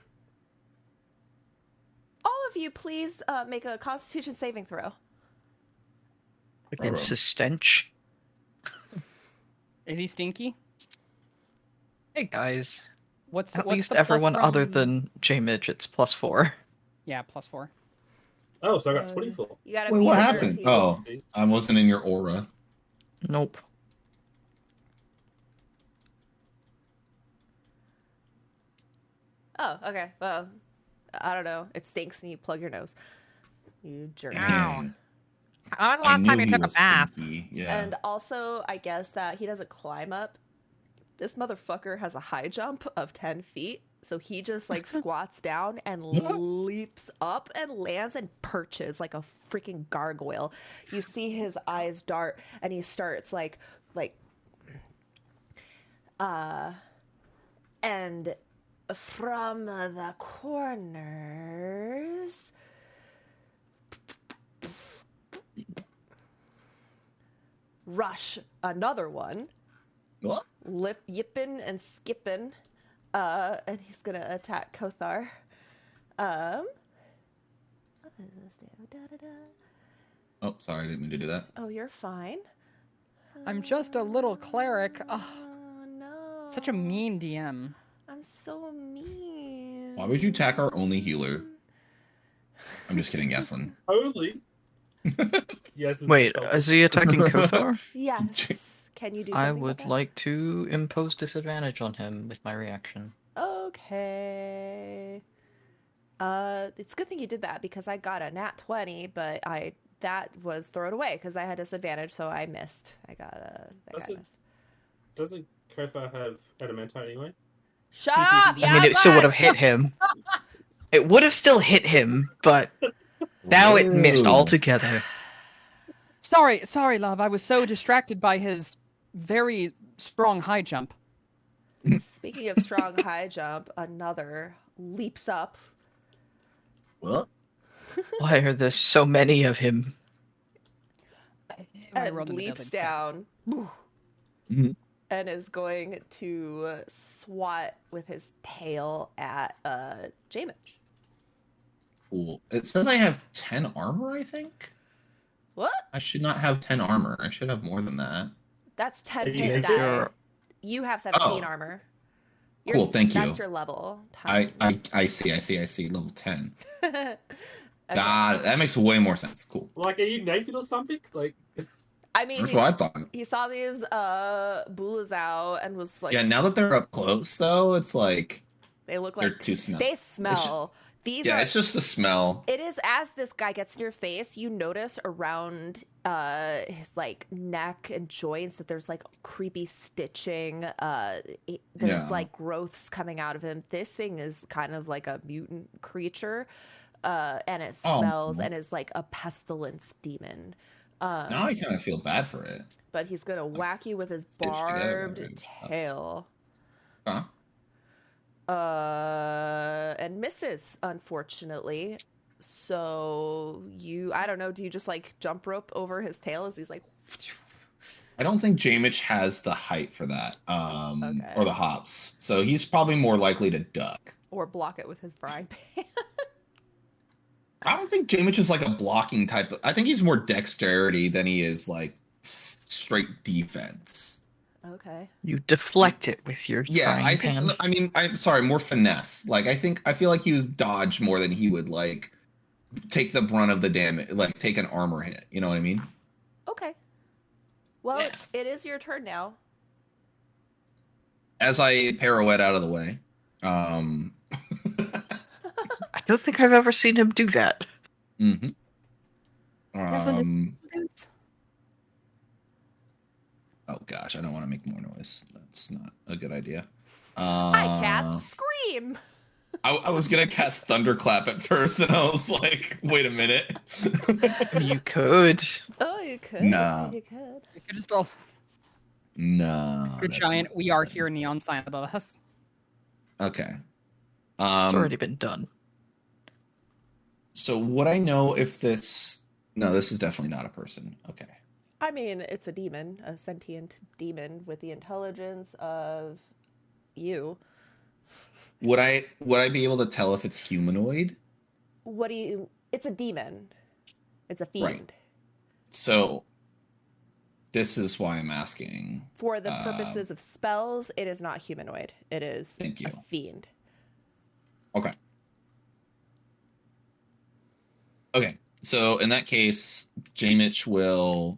[SPEAKER 1] All of you, please make a Constitution saving throw.
[SPEAKER 5] Against his stench.
[SPEAKER 3] Is he stinky?
[SPEAKER 5] Hey guys.
[SPEAKER 3] What's
[SPEAKER 5] At
[SPEAKER 3] what's
[SPEAKER 5] least
[SPEAKER 3] the plus
[SPEAKER 5] everyone other
[SPEAKER 3] from-
[SPEAKER 5] than J Midget's +4.
[SPEAKER 3] Yeah, +4.
[SPEAKER 4] Oh, so I got 24.
[SPEAKER 1] You gotta
[SPEAKER 6] Wait,
[SPEAKER 1] beat
[SPEAKER 6] what
[SPEAKER 1] a
[SPEAKER 6] happened?
[SPEAKER 1] 13.
[SPEAKER 6] Oh, I wasn't in your aura.
[SPEAKER 5] Nope.
[SPEAKER 1] Oh, okay. Well, I don't know. It stinks and you plug your nose. You jerk.
[SPEAKER 6] Dang.
[SPEAKER 7] When was the
[SPEAKER 6] I
[SPEAKER 7] last time
[SPEAKER 6] knew
[SPEAKER 7] you
[SPEAKER 6] he
[SPEAKER 7] took a
[SPEAKER 6] was
[SPEAKER 7] bath?
[SPEAKER 6] stinky. Yeah.
[SPEAKER 1] And also, I guess that he doesn't climb up. This motherfucker has a high jump of 10 feet. So he just like squats down and leaps up and lands and perches like a freaking gargoyle. You see his eyes dart and he starts and from the corners rush another one.
[SPEAKER 6] What?
[SPEAKER 1] Lip yipping and skipping, and he's gonna attack Kothar. What does this do?
[SPEAKER 6] Oh, sorry, I didn't mean to do that.
[SPEAKER 1] Oh, you're fine.
[SPEAKER 3] I'm just a little cleric. Ugh,
[SPEAKER 1] Oh no!
[SPEAKER 3] such a mean DM.
[SPEAKER 1] I'm so mean.
[SPEAKER 6] Why would you attack our only healer? I'm just kidding, Yaslin.
[SPEAKER 4] Holy. Yes.
[SPEAKER 5] Wait, is he attacking Kothar?
[SPEAKER 1] Yes. Can you do something
[SPEAKER 5] I
[SPEAKER 1] about
[SPEAKER 5] would
[SPEAKER 1] that?
[SPEAKER 5] like to impose disadvantage on him with my reaction.
[SPEAKER 1] Okay. It's a good thing you did that because I got a nat 20, but that was thrown away because I had disadvantage, so I missed. I got a.
[SPEAKER 4] Does it Kofa have adamantite anyway?
[SPEAKER 1] Shut up!
[SPEAKER 5] I mean, it still would have hit him. It would have still hit him, but now it missed
[SPEAKER 6] Whoa.
[SPEAKER 5] altogether.
[SPEAKER 3] Sorry, love. I was so distracted by his very strong high jump.
[SPEAKER 1] Speaking of strong high jump, another leaps up.
[SPEAKER 6] What?
[SPEAKER 5] Why are there so many of him?
[SPEAKER 3] I
[SPEAKER 1] And
[SPEAKER 3] rolled a
[SPEAKER 1] leaps
[SPEAKER 3] double.
[SPEAKER 1] down
[SPEAKER 6] Mhm.
[SPEAKER 1] and is going to swat with his tail at Jamich.
[SPEAKER 6] Cool. It says I have 10 armor, I think.
[SPEAKER 1] What?
[SPEAKER 6] I should not have 10 armor. I should have more than that.
[SPEAKER 1] That's 10
[SPEAKER 4] Are you
[SPEAKER 1] hit
[SPEAKER 4] naked?
[SPEAKER 1] die. You have 17
[SPEAKER 6] Oh.
[SPEAKER 1] armor.
[SPEAKER 6] Cool, thank you.
[SPEAKER 1] That's your level.
[SPEAKER 6] I see. Level 10.
[SPEAKER 1] Okay.
[SPEAKER 6] God, that makes way more sense. Cool.
[SPEAKER 4] Like, are you naked or something? Like,
[SPEAKER 1] I mean,
[SPEAKER 6] That's what I thought.
[SPEAKER 1] he saw these bulas out and was like,
[SPEAKER 6] Yeah, now that they're up close, though, it's like
[SPEAKER 1] they look
[SPEAKER 6] they're
[SPEAKER 1] like
[SPEAKER 6] too smell.
[SPEAKER 1] they smell. These
[SPEAKER 6] Yeah,
[SPEAKER 1] are.
[SPEAKER 6] it's just the smell.
[SPEAKER 1] It is as this guy gets in your face, you notice around his like neck and joints that there's like creepy stitching. There's
[SPEAKER 6] Yeah.
[SPEAKER 1] like growths coming out of him. This thing is kind of like a mutant creature, and it
[SPEAKER 6] Oh.
[SPEAKER 1] smells and is like a pestilence demon.
[SPEAKER 6] Now I kind of feel bad for it.
[SPEAKER 1] But he's gonna whack you with his
[SPEAKER 6] Stitched together,
[SPEAKER 1] barbed
[SPEAKER 6] right?
[SPEAKER 1] tail.
[SPEAKER 6] Huh?
[SPEAKER 1] And misses, unfortunately. So I don't know, do you just like jump rope over his tail as he's like
[SPEAKER 6] I don't think Jamich has the height for that,
[SPEAKER 1] Okay.
[SPEAKER 6] or the hops. So he's probably more likely to duck.
[SPEAKER 1] or block it with his frying pan?
[SPEAKER 6] I don't think Jamich is like a blocking type. I think he's more dexterity than he is like straight defense.
[SPEAKER 1] Okay.
[SPEAKER 5] You deflect it with your
[SPEAKER 6] Yeah,
[SPEAKER 5] frying
[SPEAKER 6] I think.
[SPEAKER 5] pan.
[SPEAKER 6] I mean, I'm sorry, more finesse. Like I feel like he was dodge more than he would like take the brunt of the damage, like take an armor hit. You know what I mean?
[SPEAKER 1] Okay. Well,
[SPEAKER 6] Yeah.
[SPEAKER 1] it is your turn now.
[SPEAKER 6] As I pirouette out of the way,
[SPEAKER 5] I don't think I've ever seen him do that.
[SPEAKER 6] mhm.
[SPEAKER 3] Doesn't
[SPEAKER 6] Oh gosh, I don't want to make more noise. That's not a good idea.
[SPEAKER 1] I cast Scream.
[SPEAKER 6] I was gonna cast Thunderclap at first, and I was like, wait a minute.
[SPEAKER 5] You could.
[SPEAKER 1] Oh, you could.
[SPEAKER 6] Nah.
[SPEAKER 1] You could.
[SPEAKER 3] You could just roll
[SPEAKER 6] No.
[SPEAKER 3] your
[SPEAKER 6] that's
[SPEAKER 3] giant
[SPEAKER 6] not
[SPEAKER 3] "We are
[SPEAKER 6] good.
[SPEAKER 3] here" neon sign above us.
[SPEAKER 6] Okay.
[SPEAKER 5] It's already been done.
[SPEAKER 6] So would I know if this? No, this is definitely not a person. Okay.
[SPEAKER 1] I mean, it's a demon, a sentient demon with the intelligence of you.
[SPEAKER 6] Would I be able to tell if it's humanoid?
[SPEAKER 1] It's a demon. It's a fiend.
[SPEAKER 6] Right. So this is why I'm asking.
[SPEAKER 1] For the purposes of spells, it is not humanoid. It is
[SPEAKER 6] Thank you.
[SPEAKER 1] a fiend.
[SPEAKER 6] Okay. Okay. So in that case, Jamich will.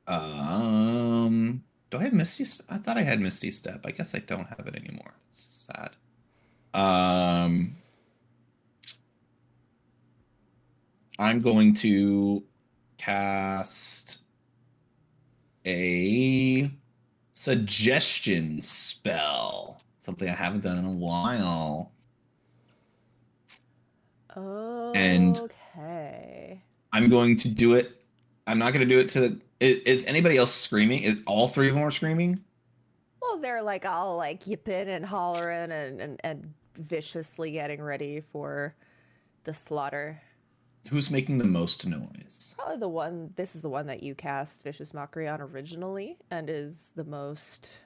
[SPEAKER 6] Do I have Misty? I thought I had Misty Step. I guess I don't have it anymore. It's sad. I'm going to cast a suggestion spell. Something I haven't done in a while.
[SPEAKER 1] Okay.
[SPEAKER 6] I'm going to do it. I'm not going to do it to. Is anybody else screaming? Is all three of them are screaming?
[SPEAKER 1] Well, they're like all like yipping and hollering and viciously getting ready for the slaughter.
[SPEAKER 6] Who's making the most noise?
[SPEAKER 1] Probably the one. This is the one that you cast Vicious Mockery on originally, and is the most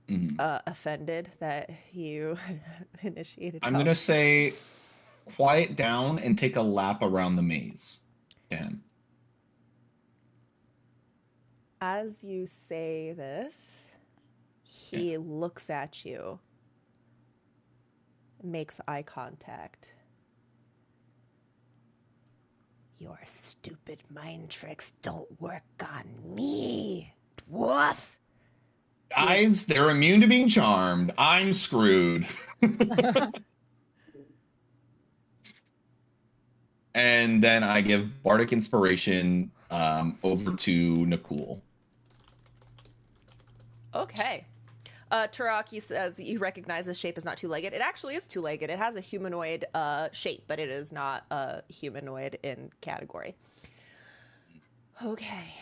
[SPEAKER 6] Mhm.
[SPEAKER 1] offended that you initiated.
[SPEAKER 6] I'm going to say, quiet down and take a lap around the maze. Dan.
[SPEAKER 1] As you say this, he looks at you, makes eye contact. Your stupid mind tricks don't work on me, dwarf.
[SPEAKER 6] Guys, they're immune to being charmed. I'm screwed. And then I give Bardic Inspiration over to Nakul.
[SPEAKER 1] Okay. Taraki says you recognize this shape is not two-legged. It actually is two-legged. It has a humanoid shape, but it is not a humanoid in category. Okay.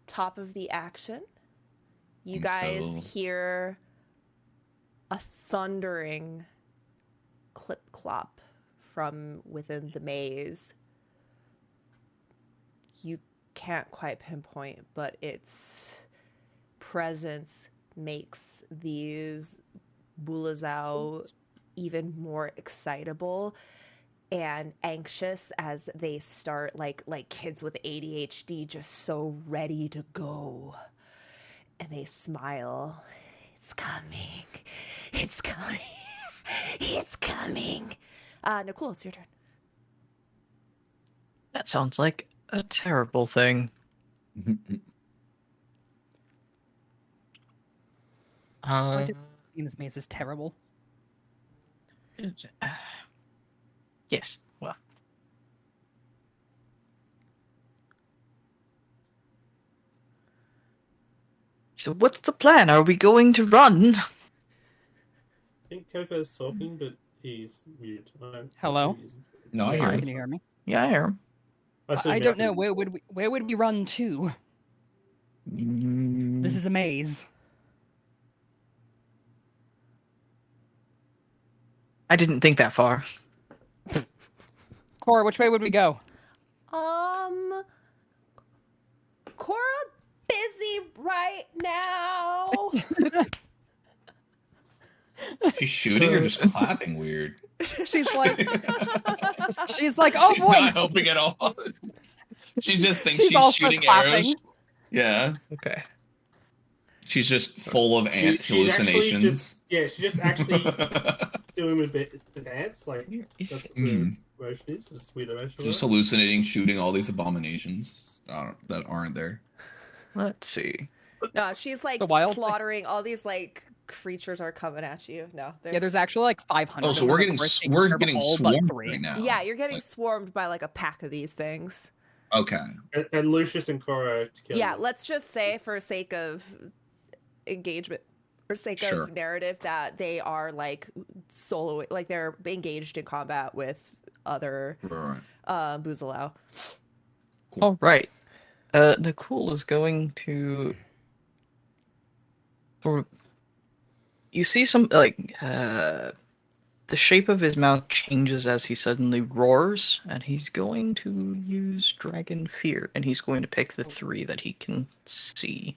[SPEAKER 1] Top of the action. You guys hear a thundering clip-clop from within the maze. You can't quite pinpoint, but its presence makes these Bulazao even more excitable and anxious as they start like kids with ADHD, just so ready to go. And they smile. It's coming. It's coming. It's coming. Nicole, it's your turn.
[SPEAKER 5] That sounds like a terrible thing.
[SPEAKER 3] Why do in this maze is terrible?
[SPEAKER 5] Yes, well. So what's the plan? Are we going to run?
[SPEAKER 4] I think Kofa's talking, but he's mute.
[SPEAKER 3] Hello?
[SPEAKER 6] No, I
[SPEAKER 5] Yeah,
[SPEAKER 6] hear
[SPEAKER 3] Can
[SPEAKER 6] it.
[SPEAKER 3] you hear me?
[SPEAKER 5] Yeah, I hear him.
[SPEAKER 3] I don't know. Where would we run to? This is a maze.
[SPEAKER 5] I didn't think that far.
[SPEAKER 3] Cora, which way would we go?
[SPEAKER 1] Cora, busy right now.
[SPEAKER 6] She's shooting or just clapping weird?
[SPEAKER 3] She's like, oh
[SPEAKER 6] She's
[SPEAKER 3] boy.
[SPEAKER 6] not helping at all. She just thinks she's
[SPEAKER 3] also
[SPEAKER 6] shooting
[SPEAKER 3] clapping.
[SPEAKER 6] arrows. Yeah.
[SPEAKER 5] Okay.
[SPEAKER 6] She's just full of ant
[SPEAKER 4] She's actually
[SPEAKER 6] hallucinations.
[SPEAKER 4] she's just actually doing a bit of dance. Like, that's what the motion is. Just weird emotion.
[SPEAKER 6] Just hallucinating, shooting all these abominations that aren't there.
[SPEAKER 5] Let's see.
[SPEAKER 1] No, she's like
[SPEAKER 3] The wild-
[SPEAKER 1] slaughtering all these like creatures are coming at you. No,
[SPEAKER 3] Yeah, there's actually like 500.
[SPEAKER 6] Oh, so
[SPEAKER 3] of
[SPEAKER 6] we're
[SPEAKER 3] them,
[SPEAKER 6] getting
[SPEAKER 3] of course, taking care of all but
[SPEAKER 6] swarmed
[SPEAKER 3] 3.
[SPEAKER 6] right now.
[SPEAKER 1] Yeah, you're getting
[SPEAKER 6] Like,
[SPEAKER 1] swarmed by like a pack of these things.
[SPEAKER 6] okay.
[SPEAKER 4] And Lucius and Cora.
[SPEAKER 1] Yeah, let's just say for sake of engagement or sake
[SPEAKER 6] Sure.
[SPEAKER 1] of narrative that they are like solo, like they're engaged in combat with other
[SPEAKER 6] Right.
[SPEAKER 1] Buzalao.
[SPEAKER 5] All right. Nicole is going to. You see some the shape of his mouth changes as he suddenly roars, and he's going to use Dragon Fear, and he's going to pick the 3 that he can see.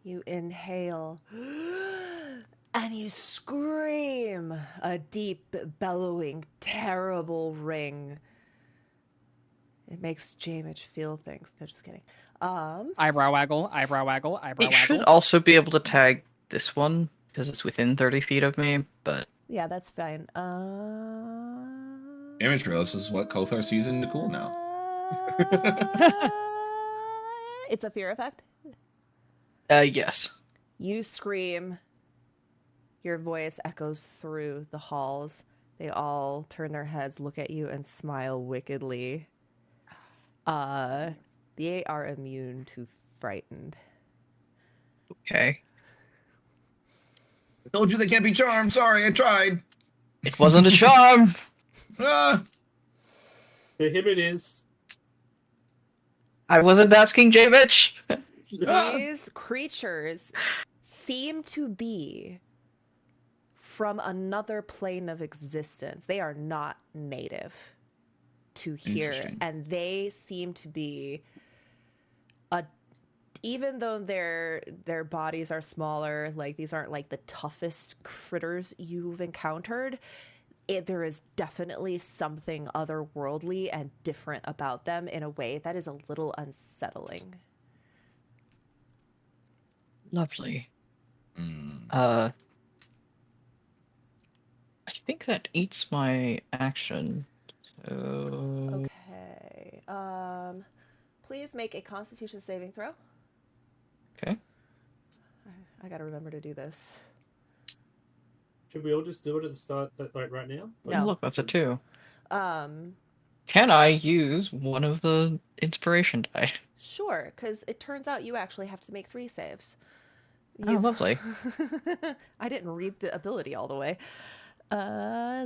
[SPEAKER 1] You inhale and you scream a deep, bellowing, terrible ring. It makes Jamich feel things. No, just kidding.
[SPEAKER 3] Eyebrow waggle, eyebrow waggle, eyebrow
[SPEAKER 5] It
[SPEAKER 3] waggle.
[SPEAKER 5] should also be able to tag this one because it's within 30 feet of me, but
[SPEAKER 1] Yeah, that's fine.
[SPEAKER 6] Damage Rails is what Kothar sees in Nicole now.
[SPEAKER 1] It's a fear effect.
[SPEAKER 5] yes.
[SPEAKER 1] You scream. Your voice echoes through the halls. They all turn their heads, look at you, and smile wickedly. They are immune to frightened.
[SPEAKER 5] Okay.
[SPEAKER 6] I told you they can't be charmed. Sorry, I tried.
[SPEAKER 5] It wasn't a charm.
[SPEAKER 6] Ah!
[SPEAKER 4] For him it is.
[SPEAKER 5] I wasn't asking Jamich.
[SPEAKER 1] These creatures seem to be from another plane of existence. They are not native to here,
[SPEAKER 6] Interesting.
[SPEAKER 1] and they seem to be even though their bodies are smaller, like these aren't like the toughest critters you've encountered. There is definitely something otherworldly and different about them in a way that is a little unsettling.
[SPEAKER 5] Lovely.
[SPEAKER 6] Mm.
[SPEAKER 5] I think that eats my action. So
[SPEAKER 1] Okay. Please make a Constitution saving throw.
[SPEAKER 5] okay.
[SPEAKER 1] I gotta remember to do this.
[SPEAKER 4] Should we all just do it at the start, like right now?
[SPEAKER 1] No.
[SPEAKER 5] Look, that's a 2.
[SPEAKER 1] Um,
[SPEAKER 5] Can I use one of the inspiration die?
[SPEAKER 1] Sure, because it turns out you actually have to make 3 saves.
[SPEAKER 5] Oh, lovely.
[SPEAKER 1] I didn't read the ability all the way.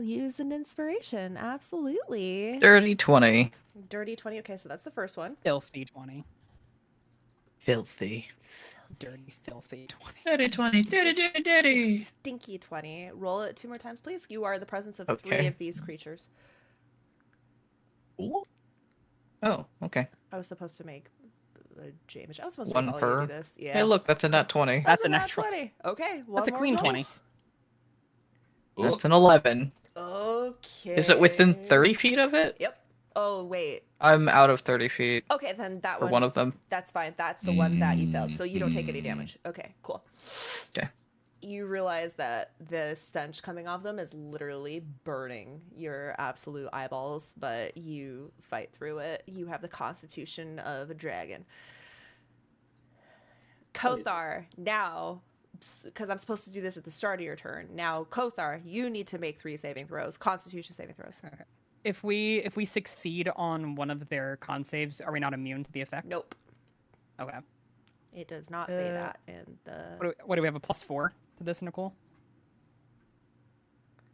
[SPEAKER 1] Use an inspiration. Absolutely.
[SPEAKER 5] Dirty 20.
[SPEAKER 1] Dirty 20. Okay, so that's the first one.
[SPEAKER 3] Filthy 20.
[SPEAKER 5] Filthy.
[SPEAKER 3] Dirty, filthy 20.
[SPEAKER 5] Dirty 20. Dirty.
[SPEAKER 1] Stinky 20. Roll it 2 more times, please. You are the presence of 3
[SPEAKER 5] Okay.
[SPEAKER 1] of these creatures.
[SPEAKER 6] Ooh.
[SPEAKER 5] Oh, okay.
[SPEAKER 1] I was supposed to make a damage. I was supposed to
[SPEAKER 5] One
[SPEAKER 1] make all of you
[SPEAKER 5] per.
[SPEAKER 1] do this. Yeah.
[SPEAKER 5] Hey, look, that's a nat 20.
[SPEAKER 3] That's a
[SPEAKER 1] nat
[SPEAKER 3] natural.
[SPEAKER 1] 20. Okay.
[SPEAKER 3] That's a
[SPEAKER 1] one
[SPEAKER 3] clean
[SPEAKER 1] more
[SPEAKER 3] 20.
[SPEAKER 1] roll.
[SPEAKER 5] That's an 11.
[SPEAKER 1] Okay.
[SPEAKER 5] Is it within 30 feet of it?
[SPEAKER 1] Yep. Oh, wait.
[SPEAKER 5] I'm out of 30 feet
[SPEAKER 1] Okay, then that
[SPEAKER 5] for
[SPEAKER 1] one.
[SPEAKER 5] one of them.
[SPEAKER 1] That's fine. That's the one that you failed, so you don't take any damage. Okay, cool.
[SPEAKER 5] Okay.
[SPEAKER 1] You realize that the stench coming off them is literally burning your absolute eyeballs, but you fight through it. You have the constitution of a dragon. Kothar, now, because I'm supposed to do this at the start of your turn. Now, Kothar, you need to make 3 saving throws, constitution saving throws.
[SPEAKER 3] Okay. If we succeed on one of their con saves, are we not immune to the effect?
[SPEAKER 1] Nope.
[SPEAKER 3] Okay.
[SPEAKER 1] It does not say that in the...
[SPEAKER 3] What do we have, a +4 to this, Nicole?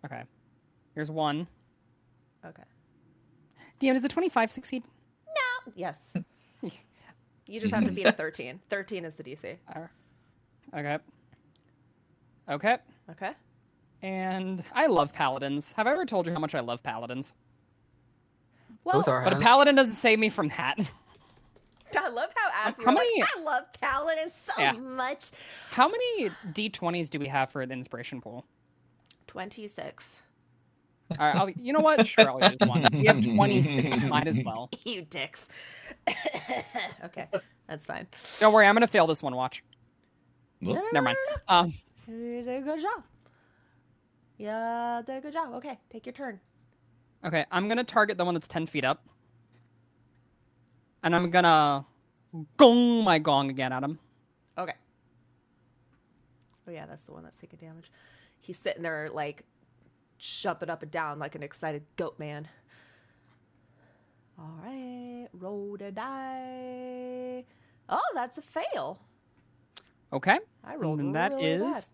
[SPEAKER 3] Okay. Here's 1.
[SPEAKER 1] Okay.
[SPEAKER 3] DM, does the 25 succeed?
[SPEAKER 1] No. Yes. You just have to beat a 13. 13 is the DC.
[SPEAKER 3] Okay. Okay.
[SPEAKER 1] Okay.
[SPEAKER 3] And I love paladins. Have I ever told you how much I love paladins?
[SPEAKER 1] Well,
[SPEAKER 5] Kothar
[SPEAKER 3] But a
[SPEAKER 5] has.
[SPEAKER 3] paladin doesn't save me from that.
[SPEAKER 1] I love how as
[SPEAKER 3] How
[SPEAKER 1] you're like,
[SPEAKER 3] many-
[SPEAKER 1] I love paladins so
[SPEAKER 3] Yeah.
[SPEAKER 1] much.
[SPEAKER 3] How many D20s do we have for the inspiration pool?
[SPEAKER 1] 26.
[SPEAKER 3] All right, you know what? Sure, I'll use 1. We have 26. Might as well.
[SPEAKER 1] You dicks. Okay, that's fine.
[SPEAKER 3] Don't worry, I'm gonna fail this one. Watch.
[SPEAKER 6] Well,
[SPEAKER 3] Never mind.
[SPEAKER 1] You did a good job. Yeah, did a good job. Okay, take your turn.
[SPEAKER 3] Okay, I'm gonna target the one that's 10 feet up, and I'm gonna gong my gong again at him.
[SPEAKER 1] Okay. Oh yeah, that's the one that's taking damage. He's sitting there like jumping up and down like an excited goat man. All right, roll the die. Oh, that's a fail.
[SPEAKER 3] Okay,
[SPEAKER 1] I rolled
[SPEAKER 3] and that
[SPEAKER 1] really
[SPEAKER 3] is
[SPEAKER 1] bad.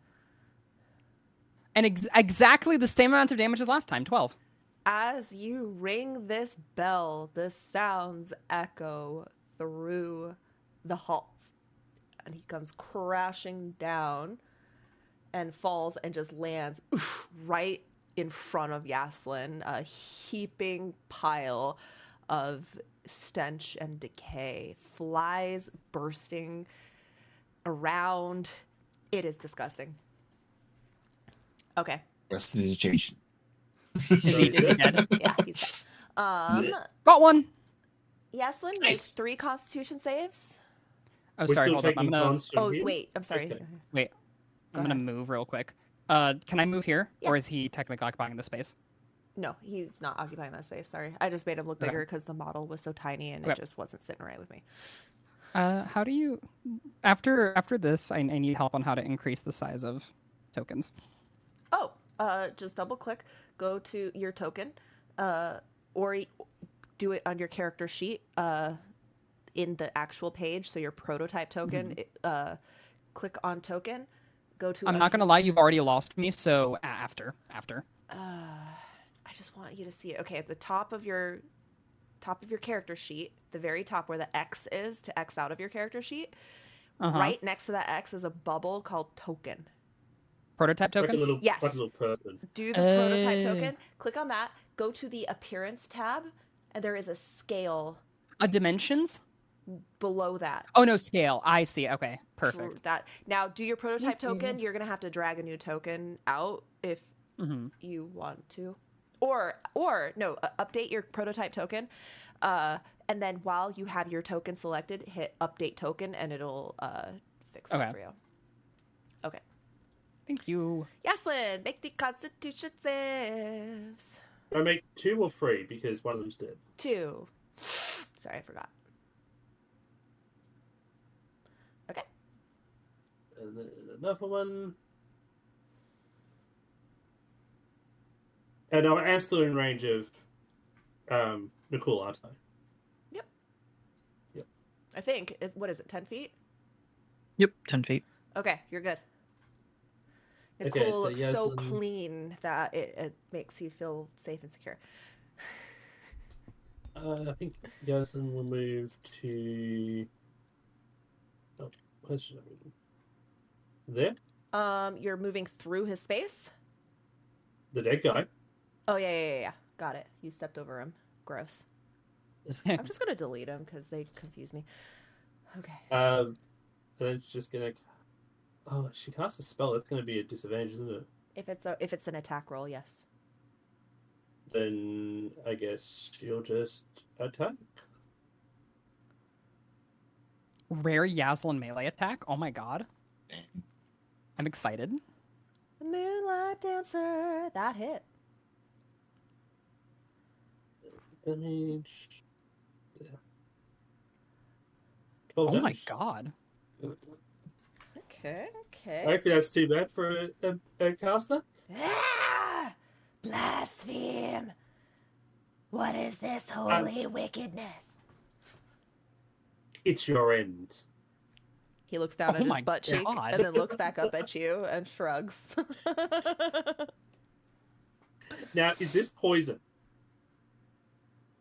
[SPEAKER 3] and exactly the same amount of damage as last time. 12.
[SPEAKER 1] As you ring this bell, the sounds echo through the halls. And he comes crashing down and falls and just lands right in front of Yaslin, a heaping pile of stench and decay. Flies bursting around. It is disgusting. Okay.
[SPEAKER 6] prestidigitation.
[SPEAKER 3] Is he dead?
[SPEAKER 1] Yeah, he's dead.
[SPEAKER 3] Got one.
[SPEAKER 1] Yaslin, make
[SPEAKER 6] Nice.
[SPEAKER 1] 3 constitution saves.
[SPEAKER 3] Oh,
[SPEAKER 4] We're
[SPEAKER 3] sorry.
[SPEAKER 4] still
[SPEAKER 3] Hold up. I'm
[SPEAKER 4] taking
[SPEAKER 3] gonna
[SPEAKER 4] cons from
[SPEAKER 1] Oh,
[SPEAKER 4] him?
[SPEAKER 1] wait. I'm sorry.
[SPEAKER 4] Okay.
[SPEAKER 3] wait.
[SPEAKER 1] Go
[SPEAKER 3] I'm gonna
[SPEAKER 1] ahead.
[SPEAKER 3] move real quick. Can I move here,
[SPEAKER 1] Yeah.
[SPEAKER 3] or is he technically occupying the space?
[SPEAKER 1] No, he's not occupying that space. Sorry. I just made him look
[SPEAKER 3] Okay.
[SPEAKER 1] bigger because the model was so tiny and
[SPEAKER 3] Okay.
[SPEAKER 1] it just wasn't sitting right with me.
[SPEAKER 3] How do you after this? I need help on how to increase the size of tokens.
[SPEAKER 1] Oh, just double click, go to your token, or do it on your character sheet in the actual page. So your prototype token, click on token, go to.
[SPEAKER 3] I'm not gonna lie, you've already lost me. So after.
[SPEAKER 1] I just want you to see it. Okay, at the top of your character sheet, the very top where the X is to X out of your character sheet, right next to that X is a bubble called token.
[SPEAKER 3] Prototype
[SPEAKER 4] Like a
[SPEAKER 3] token.
[SPEAKER 4] little,
[SPEAKER 1] Yes.
[SPEAKER 4] like a little person.
[SPEAKER 1] Do the prototype token, click on that, go to the appearance tab, and there is a scale
[SPEAKER 3] Dimensions.
[SPEAKER 1] below that.
[SPEAKER 3] Oh no, scale. I see. Okay, perfect.
[SPEAKER 1] That now do your prototype token. You're gonna have to drag a new token out if you want to, or no, update your prototype token, and then while you have your token selected, hit update token, and it'll fix that
[SPEAKER 3] Okay.
[SPEAKER 1] for you. Okay.
[SPEAKER 3] Thank you.
[SPEAKER 1] Yaslin, make the constitution saves.
[SPEAKER 4] I make 2 or 3 because one of them's dead.
[SPEAKER 1] 2. Sorry, I forgot. Okay.
[SPEAKER 4] And then another one. And I am still in range of Nicole, aren't I?
[SPEAKER 1] I think. What is it, 10 feet?
[SPEAKER 5] Yep, 10 feet.
[SPEAKER 1] Okay, you're good.
[SPEAKER 4] Okay,
[SPEAKER 1] Nicole
[SPEAKER 4] so
[SPEAKER 1] looks so
[SPEAKER 4] Yaslin-
[SPEAKER 1] clean that it makes you feel safe and secure.
[SPEAKER 4] I think Yaslin will move to. Oh, where should I move? There?
[SPEAKER 1] You're moving through his space?
[SPEAKER 4] The dead guy.
[SPEAKER 1] Oh, yeah. Got it. You stepped over him. Gross. I'm just going to delete him because they confuse me. Okay.
[SPEAKER 4] And then she's just gonna. Oh, she casts a spell. That's gonna be a disadvantage, isn't it?
[SPEAKER 1] If it's an attack roll, yes.
[SPEAKER 4] Then I guess she'll just attack.
[SPEAKER 3] Rare Yaslin melee attack. Oh my god. I'm excited.
[SPEAKER 1] The Moonlight Dancer. That hit.
[SPEAKER 4] Damage. 12
[SPEAKER 3] Oh my
[SPEAKER 4] damage.
[SPEAKER 3] god.
[SPEAKER 1] Okay.
[SPEAKER 4] I think that's too bad for a caster.
[SPEAKER 1] Ah! Blaspheme! What is this holy wickedness?
[SPEAKER 4] It's your end.
[SPEAKER 1] He looks down
[SPEAKER 3] Oh
[SPEAKER 1] at his
[SPEAKER 3] my
[SPEAKER 1] butt cheek
[SPEAKER 3] God.
[SPEAKER 1] and then looks back up at you and shrugs.
[SPEAKER 4] Now, is this poison?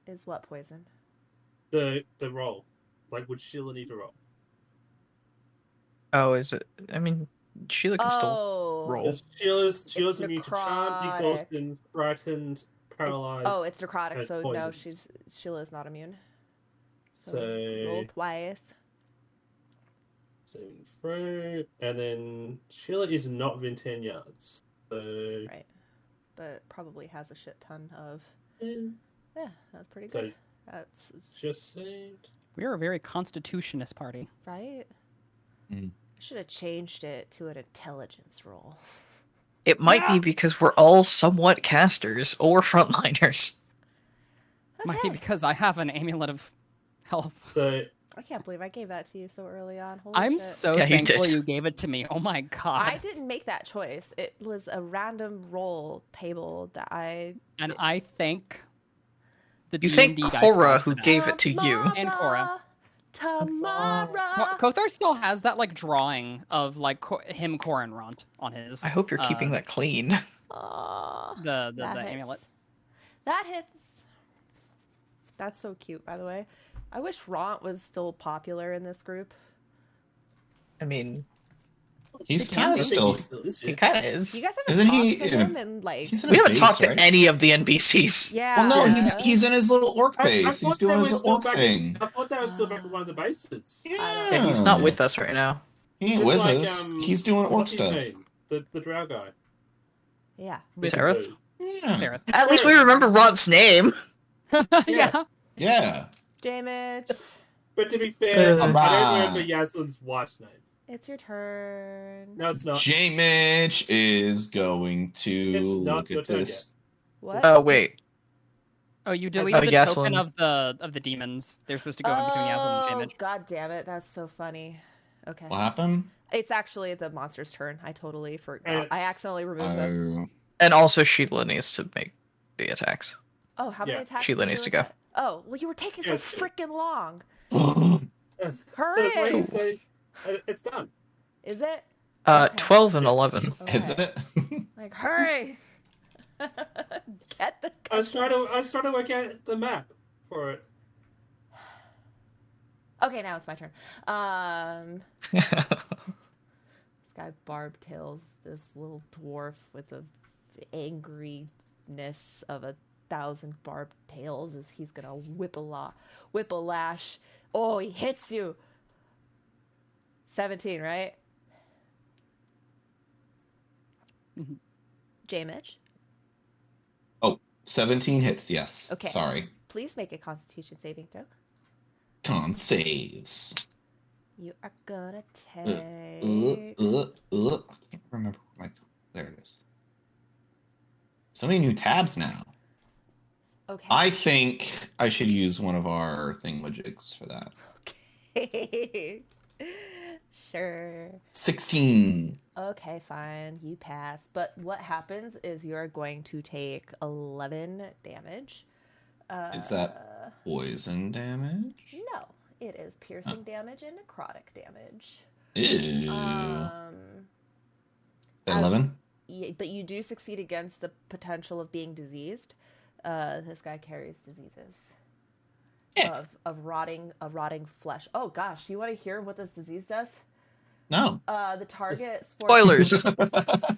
[SPEAKER 1] Is what poison?
[SPEAKER 4] The roll? Like, would Sheila need to roll?
[SPEAKER 5] Oh, is it? I mean, Sheila can still
[SPEAKER 1] Oh.
[SPEAKER 5] roll.
[SPEAKER 4] Sheila's immune to charmed,
[SPEAKER 1] necrotic.
[SPEAKER 4] exhausted, frightened, paralyzed.
[SPEAKER 1] Oh, it's necrotic,
[SPEAKER 4] and
[SPEAKER 1] so no,
[SPEAKER 4] poisoned.
[SPEAKER 1] Sheila's not immune.
[SPEAKER 4] So-
[SPEAKER 1] roll twice.
[SPEAKER 4] Saving throw, and then Sheila is not within 10 yards. So,
[SPEAKER 1] Right. But probably has a shit ton of.
[SPEAKER 4] eh,
[SPEAKER 1] Yeah, that's pretty
[SPEAKER 4] So-
[SPEAKER 1] good. That's
[SPEAKER 4] just saved.
[SPEAKER 3] We are a very constitutionist party.
[SPEAKER 1] right.
[SPEAKER 6] Mm.
[SPEAKER 1] Should have changed it to an intelligence roll.
[SPEAKER 5] It might be because we're all somewhat casters or frontliners.
[SPEAKER 3] Might be
[SPEAKER 1] Okay.
[SPEAKER 3] because I have an amulet of health.
[SPEAKER 4] So,
[SPEAKER 1] I can't believe I gave that to you so early on. Holy
[SPEAKER 3] I'm
[SPEAKER 1] shit.
[SPEAKER 3] so
[SPEAKER 5] Yeah, you
[SPEAKER 3] thankful
[SPEAKER 5] did.
[SPEAKER 3] you gave it to me. Oh my god.
[SPEAKER 1] I didn't make that choice. It was a random roll table that I.
[SPEAKER 3] And I thank the
[SPEAKER 5] You
[SPEAKER 3] D&D
[SPEAKER 5] thank
[SPEAKER 3] dice
[SPEAKER 5] Cora
[SPEAKER 3] gods
[SPEAKER 5] who
[SPEAKER 3] for that.
[SPEAKER 5] gave it to you.
[SPEAKER 3] And Cora.
[SPEAKER 1] Tomorrow.
[SPEAKER 3] Kothar still has that like drawing of like him, Cora, and Ront on his.
[SPEAKER 5] I hope you're keeping that clean.
[SPEAKER 1] Aw,
[SPEAKER 3] the
[SPEAKER 1] that hits.
[SPEAKER 3] amulet.
[SPEAKER 1] That hits. That's so cute, by the way. I wish Ront was still popular in this group.
[SPEAKER 5] I mean,
[SPEAKER 6] He's
[SPEAKER 3] It
[SPEAKER 6] kind
[SPEAKER 3] can
[SPEAKER 6] of
[SPEAKER 3] be.
[SPEAKER 6] still.
[SPEAKER 5] he kind of is.
[SPEAKER 1] You guys haven't
[SPEAKER 6] Isn't
[SPEAKER 1] talked
[SPEAKER 6] he
[SPEAKER 1] to
[SPEAKER 6] in a-
[SPEAKER 1] him and like.
[SPEAKER 6] He's in
[SPEAKER 5] We
[SPEAKER 6] a
[SPEAKER 5] haven't
[SPEAKER 6] base,
[SPEAKER 5] talked
[SPEAKER 6] right?
[SPEAKER 5] to any of the NPCs.
[SPEAKER 1] Yeah.
[SPEAKER 6] Well, no,
[SPEAKER 1] yeah.
[SPEAKER 6] he's in his little orc
[SPEAKER 4] I
[SPEAKER 6] base.
[SPEAKER 4] thought
[SPEAKER 6] He's
[SPEAKER 4] they
[SPEAKER 6] doing
[SPEAKER 4] were
[SPEAKER 6] his
[SPEAKER 4] still
[SPEAKER 6] orc
[SPEAKER 4] back.
[SPEAKER 6] thing.
[SPEAKER 4] I thought they were still back at one of the bases.
[SPEAKER 6] Yeah.
[SPEAKER 5] Yeah, he's not with us right now.
[SPEAKER 6] He ain't
[SPEAKER 4] Just
[SPEAKER 6] with
[SPEAKER 4] like,
[SPEAKER 6] us. He's doing orc
[SPEAKER 4] what's his
[SPEAKER 6] stuff.
[SPEAKER 4] name? The drow guy.
[SPEAKER 1] Yeah.
[SPEAKER 5] Zareth?
[SPEAKER 6] Yeah.
[SPEAKER 3] Sarah.
[SPEAKER 5] At least we remember Ront's name.
[SPEAKER 3] Yeah.
[SPEAKER 6] Yeah.
[SPEAKER 1] Damage.
[SPEAKER 4] But to be fair, I
[SPEAKER 6] Alright.
[SPEAKER 4] don't remember Yaslin's wife's name.
[SPEAKER 1] It's your turn.
[SPEAKER 4] No, it's not.
[SPEAKER 6] J Mitch is going to
[SPEAKER 4] It's not
[SPEAKER 6] look
[SPEAKER 4] your
[SPEAKER 6] at
[SPEAKER 4] turn
[SPEAKER 6] this.
[SPEAKER 1] What?
[SPEAKER 5] Oh, wait.
[SPEAKER 3] Oh, you deleted the
[SPEAKER 5] Yaslin.
[SPEAKER 3] token of the demons. They're supposed to go in between Yaslin and J-Midge.
[SPEAKER 1] God damn it. That's so funny. Okay.
[SPEAKER 6] What happened?
[SPEAKER 1] It's actually the monster's turn. I totally forgot.
[SPEAKER 4] And
[SPEAKER 1] I accidentally removed them.
[SPEAKER 6] Oh.
[SPEAKER 5] And also, Sheila needs to make the attacks.
[SPEAKER 1] Oh, how many
[SPEAKER 4] Yeah.
[SPEAKER 1] attacks?
[SPEAKER 5] Sheila
[SPEAKER 1] did
[SPEAKER 5] needs
[SPEAKER 1] you
[SPEAKER 5] to go.
[SPEAKER 1] get? Oh, well, you were taking so
[SPEAKER 4] Yes, please.
[SPEAKER 1] freaking long.
[SPEAKER 4] That's
[SPEAKER 1] Hurry!
[SPEAKER 4] why you say it's done.
[SPEAKER 1] Is it? Okay.
[SPEAKER 5] 12 and 11.
[SPEAKER 6] Isn't
[SPEAKER 1] Okay.
[SPEAKER 6] it?
[SPEAKER 1] Like, hurry! Get the.
[SPEAKER 4] I was trying to work out the map for it.
[SPEAKER 1] Okay, now it's my turn. This guy Barb Tails, this little dwarf with the angriness of 1,000 barbed tails, is he's gonna whip a lash. Oh, he hits you. 17, right?
[SPEAKER 3] Mhm.
[SPEAKER 1] J-Mitch,
[SPEAKER 6] Oh, 17 hits, yes.
[SPEAKER 1] Okay.
[SPEAKER 6] Sorry.
[SPEAKER 1] please make a Constitution saving throw.
[SPEAKER 6] Con saves.
[SPEAKER 1] You are gonna
[SPEAKER 6] I
[SPEAKER 1] take.
[SPEAKER 6] can't remember. There it is. So many new tabs now.
[SPEAKER 1] Okay.
[SPEAKER 6] I think I should use one of our thingamajigs for that.
[SPEAKER 1] Okay. Sure.
[SPEAKER 6] 16.
[SPEAKER 1] Okay, fine. You pass. But what happens is you're going to take 11 damage.
[SPEAKER 6] Is that poison damage?
[SPEAKER 1] No. It is piercing damage and necrotic damage.
[SPEAKER 6] Ew.
[SPEAKER 1] As-
[SPEAKER 6] 11?
[SPEAKER 1] But you do succeed against the potential of being diseased. This guy carries diseases of rotting flesh. Oh gosh, do you want to hear what this disease does?
[SPEAKER 6] No.
[SPEAKER 1] The target
[SPEAKER 5] Spoilers.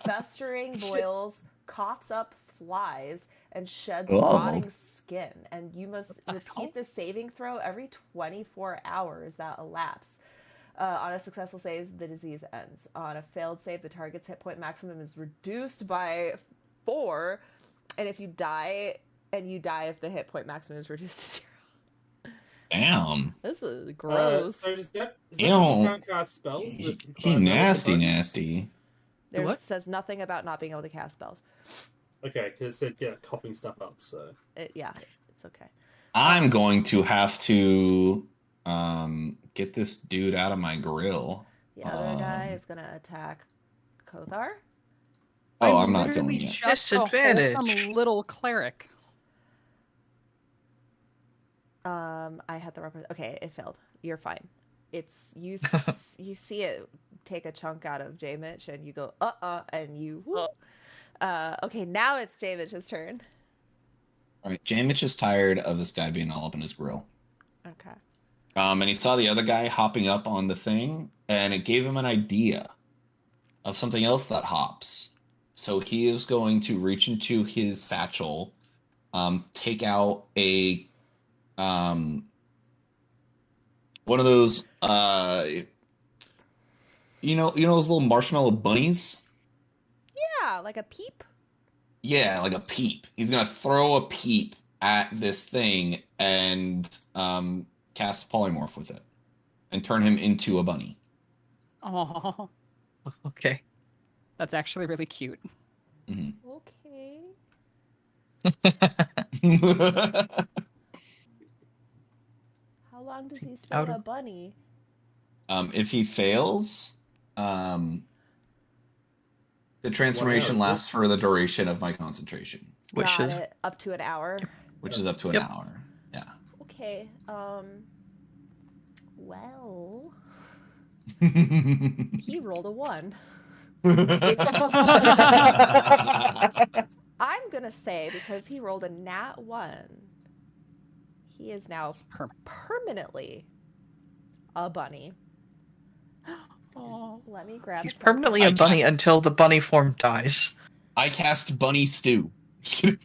[SPEAKER 1] festering boils, coughs up flies, and sheds
[SPEAKER 6] Oh.
[SPEAKER 1] rotting skin. And you must repeat the saving throw every 24 hours that elapse. On a successful save, the disease ends. On a failed save, the target's hit point maximum is reduced by 4. And if you die, if the hit point maximum is reduced to 0.
[SPEAKER 6] Damn.
[SPEAKER 1] This is gross.
[SPEAKER 4] So does that
[SPEAKER 6] Ew.
[SPEAKER 4] you can't cast spells?
[SPEAKER 6] He
[SPEAKER 4] that require
[SPEAKER 6] nasty,
[SPEAKER 4] magic?
[SPEAKER 6] nasty.
[SPEAKER 1] There
[SPEAKER 5] What?
[SPEAKER 1] says nothing about not being able to cast spells.
[SPEAKER 4] Okay, because it said coughing stuff up. So
[SPEAKER 1] Yeah, it's okay.
[SPEAKER 6] I'm going to have to get this dude out of my grill.
[SPEAKER 1] The other guy is gonna attack Kothar.
[SPEAKER 6] Oh, I'm not
[SPEAKER 3] literally
[SPEAKER 6] going yet.
[SPEAKER 3] just a
[SPEAKER 5] Disadvantage.
[SPEAKER 3] wholesome little cleric.
[SPEAKER 1] I had the wrong. Okay, it failed. You're fine. It's you. You see it take a chunk out of J Mitch, and you go and you. Okay, now it's J Mitch's turn.
[SPEAKER 6] All right, Jamich is tired of this guy being all up in his grill.
[SPEAKER 1] Okay.
[SPEAKER 6] And he saw the other guy hopping up on the thing, and it gave him an idea of something else that hops. So he is going to reach into his satchel, take out a one of those you know those little marshmallow bunnies?
[SPEAKER 1] Yeah, like a peep.
[SPEAKER 6] Yeah, like a peep. He's gonna throw a peep at this thing and cast polymorph with it and turn him into a bunny.
[SPEAKER 3] Oh,
[SPEAKER 5] Okay.
[SPEAKER 3] that's actually really cute.
[SPEAKER 6] Mhm.
[SPEAKER 1] Okay. How long does he stay
[SPEAKER 5] out
[SPEAKER 1] a
[SPEAKER 5] of-
[SPEAKER 1] bunny?
[SPEAKER 6] If he fails, the transformation
[SPEAKER 4] 1 hour.
[SPEAKER 6] lasts for the duration of my concentration,
[SPEAKER 5] Which
[SPEAKER 1] Got
[SPEAKER 5] is
[SPEAKER 1] it. Up to an hour.
[SPEAKER 6] which is up to an
[SPEAKER 5] Yep.
[SPEAKER 6] hour. Yeah.
[SPEAKER 1] Okay. Well, he rolled a 1. I'm gonna say because he rolled a nat 1, he is now permanently a bunny.
[SPEAKER 3] Oh.
[SPEAKER 1] Let me grab.
[SPEAKER 5] he's
[SPEAKER 1] a token.
[SPEAKER 5] permanently a bunny until the bunny form dies.
[SPEAKER 6] I cast Bunny Stew.
[SPEAKER 3] I'm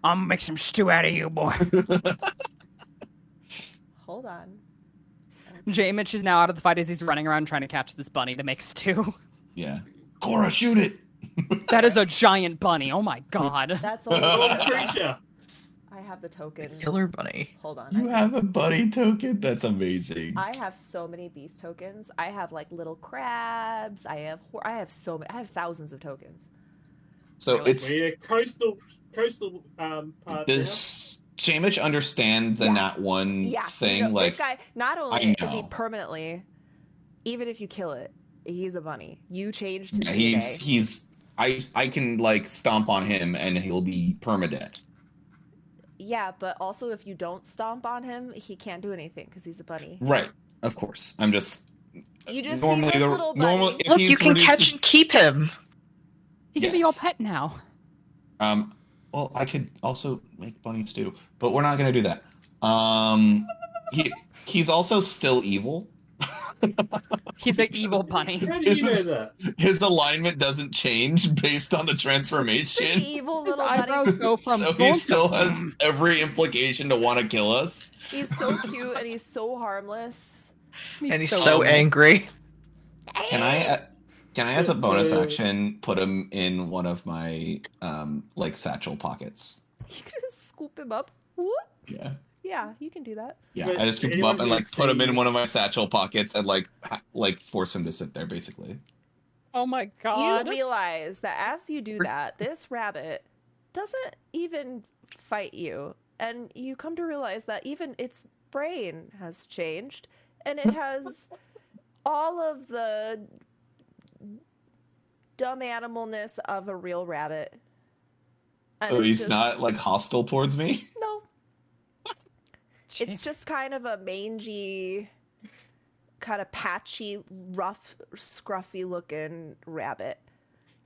[SPEAKER 3] gonna make some stew out of you, boy.
[SPEAKER 1] Hold on.
[SPEAKER 3] J Mitch is now out of the fight as he's running around trying to catch this bunny to make stew.
[SPEAKER 6] Yeah. Cora, shoot it.
[SPEAKER 3] That is a giant bunny. Oh my god.
[SPEAKER 1] That's
[SPEAKER 4] Oh,
[SPEAKER 1] only.
[SPEAKER 4] creature.
[SPEAKER 1] I have the token.
[SPEAKER 5] Killer bunny.
[SPEAKER 1] Hold on.
[SPEAKER 6] You have a bunny token? That's amazing.
[SPEAKER 1] I have so many beast tokens. I have like little crabs. I have thousands of tokens.
[SPEAKER 6] So it's
[SPEAKER 4] We're coastal part.
[SPEAKER 6] does Jamich understand the
[SPEAKER 1] Yeah.
[SPEAKER 6] Nat 1
[SPEAKER 1] Yeah,
[SPEAKER 6] thing?
[SPEAKER 1] this
[SPEAKER 6] Like
[SPEAKER 1] guy. Not
[SPEAKER 6] I
[SPEAKER 1] only is he
[SPEAKER 6] know.
[SPEAKER 1] permanently, even if you kill it, he's a bunny. You changed his
[SPEAKER 6] yeah,
[SPEAKER 1] DNA.
[SPEAKER 6] he's I can like stomp on him and he'll be permadead.
[SPEAKER 1] Yeah, but also if you don't stomp on him, he can't do anything because he's a bunny.
[SPEAKER 6] Right. Of course. I'm just
[SPEAKER 1] You just
[SPEAKER 6] normally
[SPEAKER 1] see this
[SPEAKER 6] the
[SPEAKER 1] little bunny.
[SPEAKER 6] normal if
[SPEAKER 5] Look,
[SPEAKER 6] he's
[SPEAKER 5] you can
[SPEAKER 6] reduced
[SPEAKER 5] catch
[SPEAKER 6] to-
[SPEAKER 5] and keep him.
[SPEAKER 3] He can be your
[SPEAKER 6] Yes.
[SPEAKER 3] pet now.
[SPEAKER 6] Well, I could also make bunny stew, but we're not gonna do that. He's also still evil.
[SPEAKER 3] He's an evil bunny.
[SPEAKER 4] How do you know that?
[SPEAKER 6] His alignment doesn't change based on the
[SPEAKER 1] Pretty
[SPEAKER 6] transformation.
[SPEAKER 1] evil
[SPEAKER 3] His
[SPEAKER 1] little bunny.
[SPEAKER 3] eyebrows go from
[SPEAKER 6] So he still has every implication to want to kill us.
[SPEAKER 1] He's so cute and he's so harmless.
[SPEAKER 5] And he's so
[SPEAKER 6] Um,
[SPEAKER 5] angry.
[SPEAKER 6] Can I, as a bonus action, put him in one of my like satchel pockets?
[SPEAKER 1] You can just scoop him up. Whoop.
[SPEAKER 6] Yeah,
[SPEAKER 1] Yeah, you can do that.
[SPEAKER 6] yeah.
[SPEAKER 4] But
[SPEAKER 6] I just scoop him
[SPEAKER 4] anyone
[SPEAKER 6] up and like
[SPEAKER 4] who's
[SPEAKER 6] put him in
[SPEAKER 4] seen-
[SPEAKER 6] one of my satchel pockets and like force him to sit there, basically.
[SPEAKER 3] Oh my god.
[SPEAKER 1] You realize that as you do that, this rabbit doesn't even fight you. And you come to realize that even its brain has changed and it has all of the dumb animalness of a real rabbit. And
[SPEAKER 6] So
[SPEAKER 1] it's
[SPEAKER 6] he's
[SPEAKER 1] just-
[SPEAKER 6] not like hostile towards me.
[SPEAKER 1] No. It's just kind of a mangy, kind of patchy, rough, scruffy looking rabbit.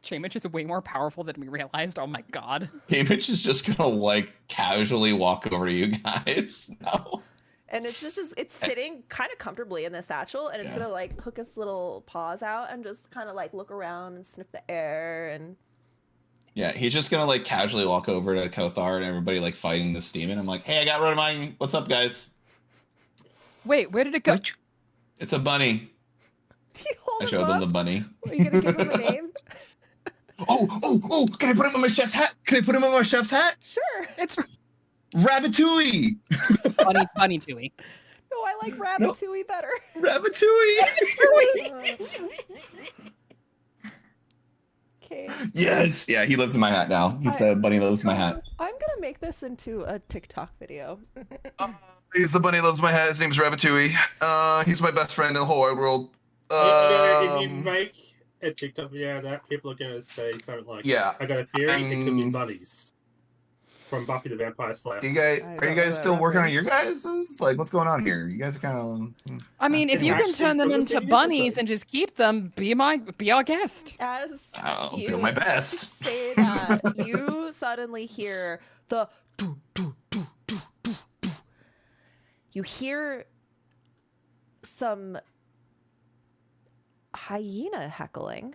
[SPEAKER 3] Chamish is way more powerful than we realized. Oh my god.
[SPEAKER 6] Hamish is just gonna like casually walk over to you guys. No.
[SPEAKER 1] And it's sitting kind of comfortably in the satchel, and it's
[SPEAKER 6] Yeah.
[SPEAKER 1] gonna like hook its little paws out and just kind of like look around and sniff the air. And
[SPEAKER 6] Yeah, he's just gonna like casually walk over to Kothar and everybody like fighting this demon. I'm like, hey, I got rid of mine. What's up, guys?
[SPEAKER 3] Wait, where did it go?
[SPEAKER 6] It's a bunny.
[SPEAKER 1] do you hold
[SPEAKER 6] I
[SPEAKER 1] him
[SPEAKER 6] showed them
[SPEAKER 1] up?
[SPEAKER 6] the bunny.
[SPEAKER 1] Are you gonna give him a name?
[SPEAKER 6] Oh! Can I put him on my chef's hat?
[SPEAKER 1] Sure.
[SPEAKER 3] It's
[SPEAKER 6] Ratatouille!
[SPEAKER 3] Bunny Tooie.
[SPEAKER 1] No, I like Ratatouille better.
[SPEAKER 6] Ratatouille!
[SPEAKER 1] Okay.
[SPEAKER 6] Yes! Yeah, he lives in my hat now. He's the bunny that lives in my hat.
[SPEAKER 1] I'm gonna make this into a TikTok video.
[SPEAKER 6] He's the bunny that lives in my hat. His name's Ratatouille. He's my best friend in the whole wide world.
[SPEAKER 4] If you make a TikTok video of that, people are going to say something like,
[SPEAKER 6] Yeah.
[SPEAKER 4] I got a theory, it could be bunnies from Buffy the Vampire Slayer.
[SPEAKER 6] You guys,
[SPEAKER 1] I
[SPEAKER 6] are you
[SPEAKER 1] don't know
[SPEAKER 6] guys
[SPEAKER 1] that
[SPEAKER 6] still working on your
[SPEAKER 1] reference.
[SPEAKER 6] guys'? Like, what's going on here? You guys are kind of.
[SPEAKER 3] I mean, if you can
[SPEAKER 4] Actually,
[SPEAKER 3] turn them
[SPEAKER 4] for this
[SPEAKER 3] into
[SPEAKER 4] TV
[SPEAKER 3] bunnies
[SPEAKER 4] episode.
[SPEAKER 3] and just keep them, be our guest.
[SPEAKER 1] As
[SPEAKER 6] I'll
[SPEAKER 1] you
[SPEAKER 6] do my best.
[SPEAKER 1] say that, you suddenly hear the do, do, do, do, do, do. You hear some hyena heckling.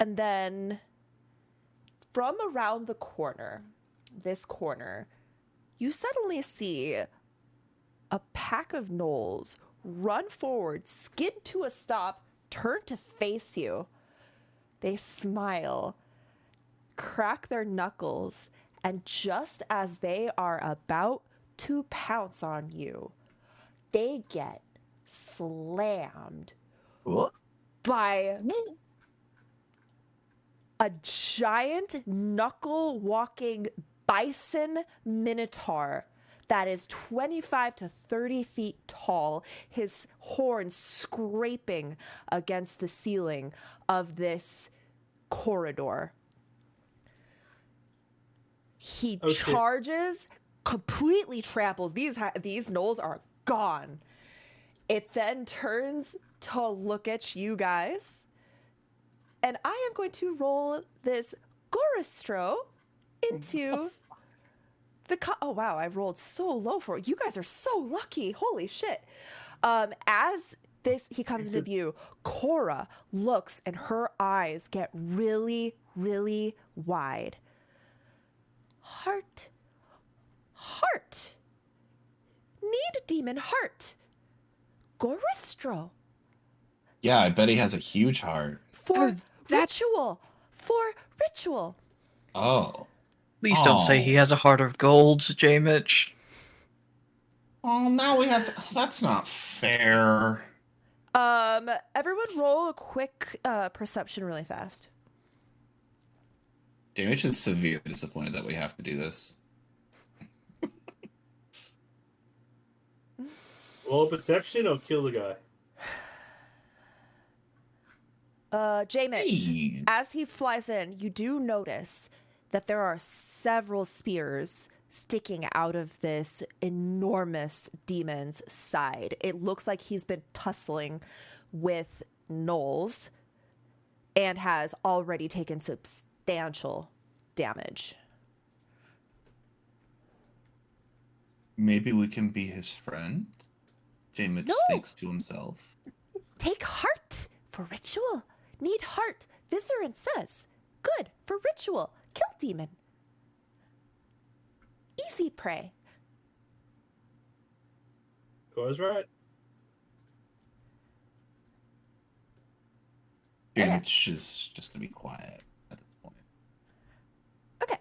[SPEAKER 1] And then from around the corner, this corner, you suddenly see a pack of gnolls run forward, skid to a stop, turn to face you. They smile, crack their knuckles, and just as they are about to pounce on you, they get slammed
[SPEAKER 6] What?
[SPEAKER 1] by a giant knuckle walking bison minotaur that is 25 to 30 feet tall, his horns scraping against the ceiling of this corridor. He
[SPEAKER 4] Oh, shit.
[SPEAKER 1] charges, completely tramples. These gnolls are gone. It then turns to look at you guys. And I am going to roll this Goristro into the... oh, wow, I rolled so low for it. You guys are so lucky. Holy shit. As he comes into view, Cora looks and her eyes get really, really wide. Heart. Need demon heart. Goristro.
[SPEAKER 6] Yeah, I bet he has a huge heart.
[SPEAKER 1] For
[SPEAKER 3] Oh, that's-
[SPEAKER 1] ritual.
[SPEAKER 6] Oh.
[SPEAKER 5] Please don't say he has a heart of gold, J-Mitch.
[SPEAKER 6] Oh, now we have to... That's not fair.
[SPEAKER 1] Everyone roll a quick perception really fast.
[SPEAKER 6] Damage is severely disappointed that we have to do this.
[SPEAKER 4] Roll perception or kill the guy?
[SPEAKER 1] J-Mitch,
[SPEAKER 6] Hey.
[SPEAKER 1] as he flies in, you do notice that there are several spears sticking out of this enormous demon's side. It looks like he's been tussling with gnolls and has already taken substantial damage.
[SPEAKER 6] Maybe we can be his friend? J-Mitch
[SPEAKER 1] No.
[SPEAKER 6] thinks to himself.
[SPEAKER 1] Take heart for ritual. Need heart. Vizerin says. Good for ritual. Kill demon. Easy prey.
[SPEAKER 4] Gore's right.
[SPEAKER 6] J-Mitch is just gonna be quiet at this point.
[SPEAKER 1] Okay.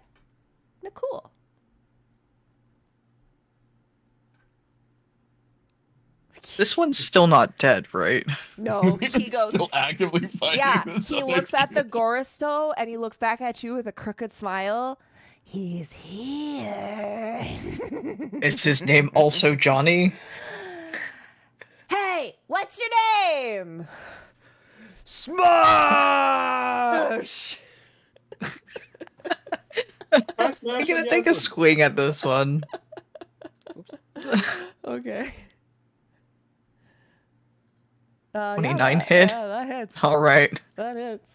[SPEAKER 1] No, cool.
[SPEAKER 5] This one's still not dead, right?
[SPEAKER 1] No, he goes.
[SPEAKER 6] Still actively fighting.
[SPEAKER 1] Yeah,
[SPEAKER 6] this
[SPEAKER 1] he
[SPEAKER 6] other
[SPEAKER 1] looks at the
[SPEAKER 6] demon.
[SPEAKER 1] Goristo and he looks back at you with a crooked smile. He's here.
[SPEAKER 5] Is his name also Johnny?
[SPEAKER 1] Hey, what's your name? Smash!
[SPEAKER 4] I smash
[SPEAKER 5] I'm gonna
[SPEAKER 4] him,
[SPEAKER 5] take a
[SPEAKER 4] Yasmin.
[SPEAKER 5] swing at this one.
[SPEAKER 1] Okay.
[SPEAKER 5] 29
[SPEAKER 1] that,
[SPEAKER 5] hit?
[SPEAKER 1] Yeah, that hits.
[SPEAKER 5] All right.
[SPEAKER 1] That hits.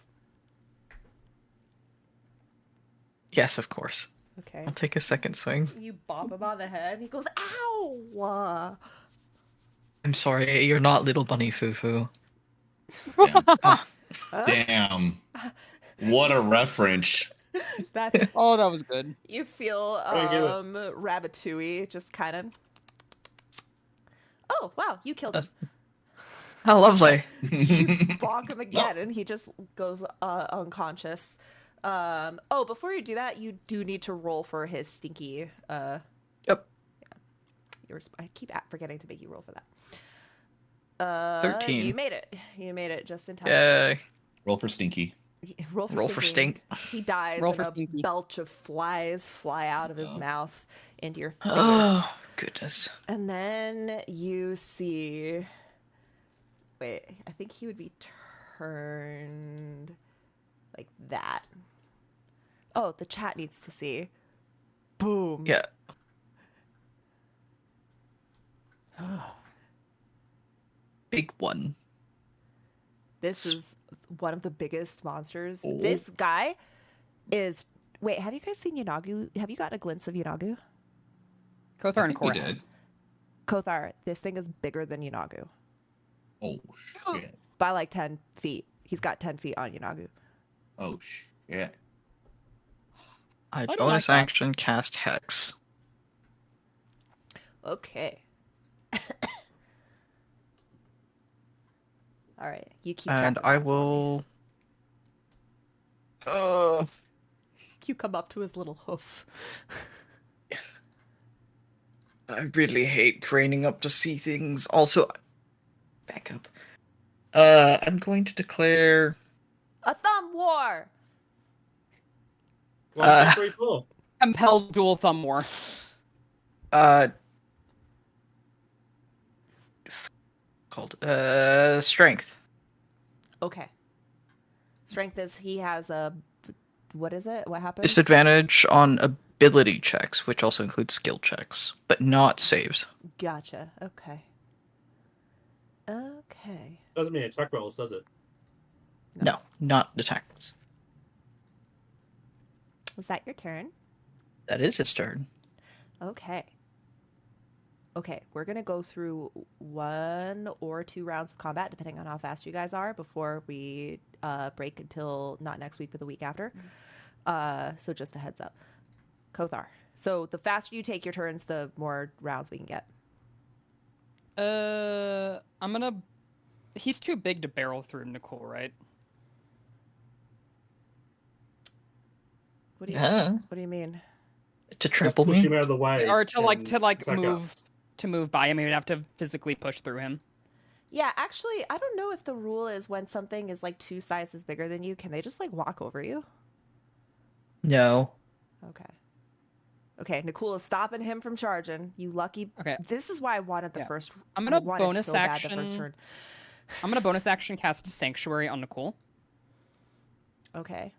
[SPEAKER 5] Yes, of course.
[SPEAKER 1] Okay.
[SPEAKER 5] I'll take a second swing.
[SPEAKER 1] You bop him on the head, and he goes, "Ow!"
[SPEAKER 5] I'm sorry, you're not little bunny Fufu.
[SPEAKER 6] Damn.
[SPEAKER 5] Ah,
[SPEAKER 6] Damn. What a reference.
[SPEAKER 1] That
[SPEAKER 3] Oh, that was good.
[SPEAKER 1] you feel
[SPEAKER 4] Very good.
[SPEAKER 1] Ratatouille just kind of. Oh wow! You killed him.
[SPEAKER 5] how lovely.
[SPEAKER 1] You bonk him again, and he just goes unconscious. Before you do that, you do need to roll for his stinky.
[SPEAKER 5] Yep.
[SPEAKER 1] I keep forgetting to make you roll for that.
[SPEAKER 5] 13.
[SPEAKER 1] You made it. You made it just in time.
[SPEAKER 5] Yay.
[SPEAKER 6] Roll for Stinky.
[SPEAKER 1] Roll for
[SPEAKER 5] Roll for
[SPEAKER 1] stinky.
[SPEAKER 5] stink.
[SPEAKER 1] He dies,
[SPEAKER 3] Roll
[SPEAKER 1] and
[SPEAKER 3] for
[SPEAKER 1] a
[SPEAKER 3] stinky.
[SPEAKER 1] belch of flies fly out of his
[SPEAKER 6] Oh.
[SPEAKER 1] mouth into your face.
[SPEAKER 5] Oh, goodness.
[SPEAKER 1] And then you see. Wait, I think he would be turned like that. Oh, the chat needs to see. Boom.
[SPEAKER 5] Yeah. Big one.
[SPEAKER 1] This is one of the biggest monsters.
[SPEAKER 6] Oh.
[SPEAKER 1] This guy is. Wait, have you guys seen Yanagu? Have you gotten a glimpse of Yanagu?
[SPEAKER 3] Kothar
[SPEAKER 6] I
[SPEAKER 3] and
[SPEAKER 6] think we
[SPEAKER 3] Korra.
[SPEAKER 6] did.
[SPEAKER 1] Kothar, this thing is bigger than Yanagu
[SPEAKER 6] Oh, shit.
[SPEAKER 1] by like 10 feet. He's got 10 feet on Yanagu.
[SPEAKER 6] Oh, shit.
[SPEAKER 5] I
[SPEAKER 3] don't
[SPEAKER 5] bonus
[SPEAKER 3] like that.
[SPEAKER 5] action cast Hex.
[SPEAKER 1] Okay. All right, you keep. track
[SPEAKER 5] And
[SPEAKER 1] of
[SPEAKER 5] I
[SPEAKER 1] that for me.
[SPEAKER 5] will.
[SPEAKER 1] You come up to his little hoof.
[SPEAKER 5] I really hate craning up to see things. Also, back up. I'm going to declare.
[SPEAKER 1] A thumb war.
[SPEAKER 4] 1, 2, 3, 4.
[SPEAKER 3] Compelled dual thumb war.
[SPEAKER 5] Strength.
[SPEAKER 1] Okay. Strength is he has a. What is it? What happens?
[SPEAKER 5] Disadvantage on ability checks, which also includes skill checks, but not saves.
[SPEAKER 1] Gotcha. Okay. Okay.
[SPEAKER 4] Doesn't mean attack rolls, does it?
[SPEAKER 5] No, not attacks.
[SPEAKER 1] Was that your turn?
[SPEAKER 5] That is his turn.
[SPEAKER 1] Okay. Okay, we're going to go through 1 or 2 rounds of combat, depending on how fast you guys are, before we break until not next week, but the week after. So just a heads up. Kothar. So the faster you take your turns, the more rounds we can get.
[SPEAKER 3] I'm gonna. He's too big to barrel through Nicole, right?
[SPEAKER 1] What do you,
[SPEAKER 5] Yeah.
[SPEAKER 1] what do you mean?
[SPEAKER 5] To
[SPEAKER 4] Just
[SPEAKER 5] trample
[SPEAKER 4] push
[SPEAKER 5] me?
[SPEAKER 4] him out of the way.
[SPEAKER 3] Or to
[SPEAKER 4] and attack up.
[SPEAKER 3] move by him. You'd have to physically push through him.
[SPEAKER 1] Yeah, actually, I don't know if the rule is when something is like 2 sizes bigger than you, can they just like walk over you?
[SPEAKER 5] No.
[SPEAKER 1] Okay. Okay, Nicole is stopping him from charging. You lucky.
[SPEAKER 3] Okay.
[SPEAKER 1] This is why I wanted the
[SPEAKER 3] Yeah.
[SPEAKER 1] first.
[SPEAKER 3] I'm gonna
[SPEAKER 1] I wanted
[SPEAKER 3] bonus
[SPEAKER 1] so bad the first
[SPEAKER 3] action-
[SPEAKER 1] turn.
[SPEAKER 3] I'm gonna bonus action cast Sanctuary on Nicole.
[SPEAKER 1] Okay.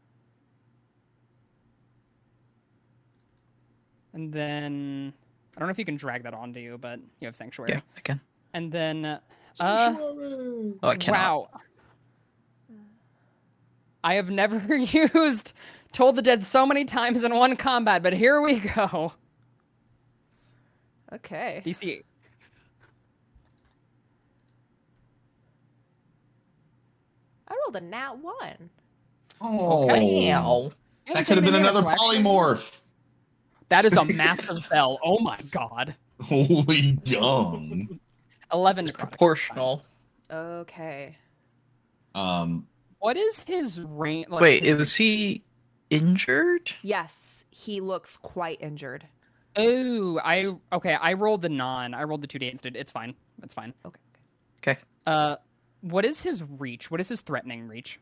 [SPEAKER 3] And then I don't know if you can drag that onto you, but you have Sanctuary.
[SPEAKER 5] Yeah, I can.
[SPEAKER 3] And then
[SPEAKER 5] Oh, I cannot.
[SPEAKER 3] wow. I have never used Toll the Dead so many times in one combat, but here we go.
[SPEAKER 1] Okay.
[SPEAKER 3] DC.
[SPEAKER 1] I rolled a nat 1.
[SPEAKER 6] Oh,
[SPEAKER 5] Ow.
[SPEAKER 6] that could have been another polymorph.
[SPEAKER 3] That is a massive spell. Oh my god.
[SPEAKER 6] Holy dung.
[SPEAKER 3] 11
[SPEAKER 5] It's
[SPEAKER 3] necrotic.
[SPEAKER 5] proportional.
[SPEAKER 1] Okay.
[SPEAKER 3] What is his range? Like,
[SPEAKER 5] Wait,
[SPEAKER 3] his-
[SPEAKER 5] was he injured?
[SPEAKER 1] Yes, he looks quite injured.
[SPEAKER 3] Oh, I rolled the non. I rolled the 2d instead. It's fine. It's fine.
[SPEAKER 5] Okay.
[SPEAKER 3] What is his reach? What is his threatening reach?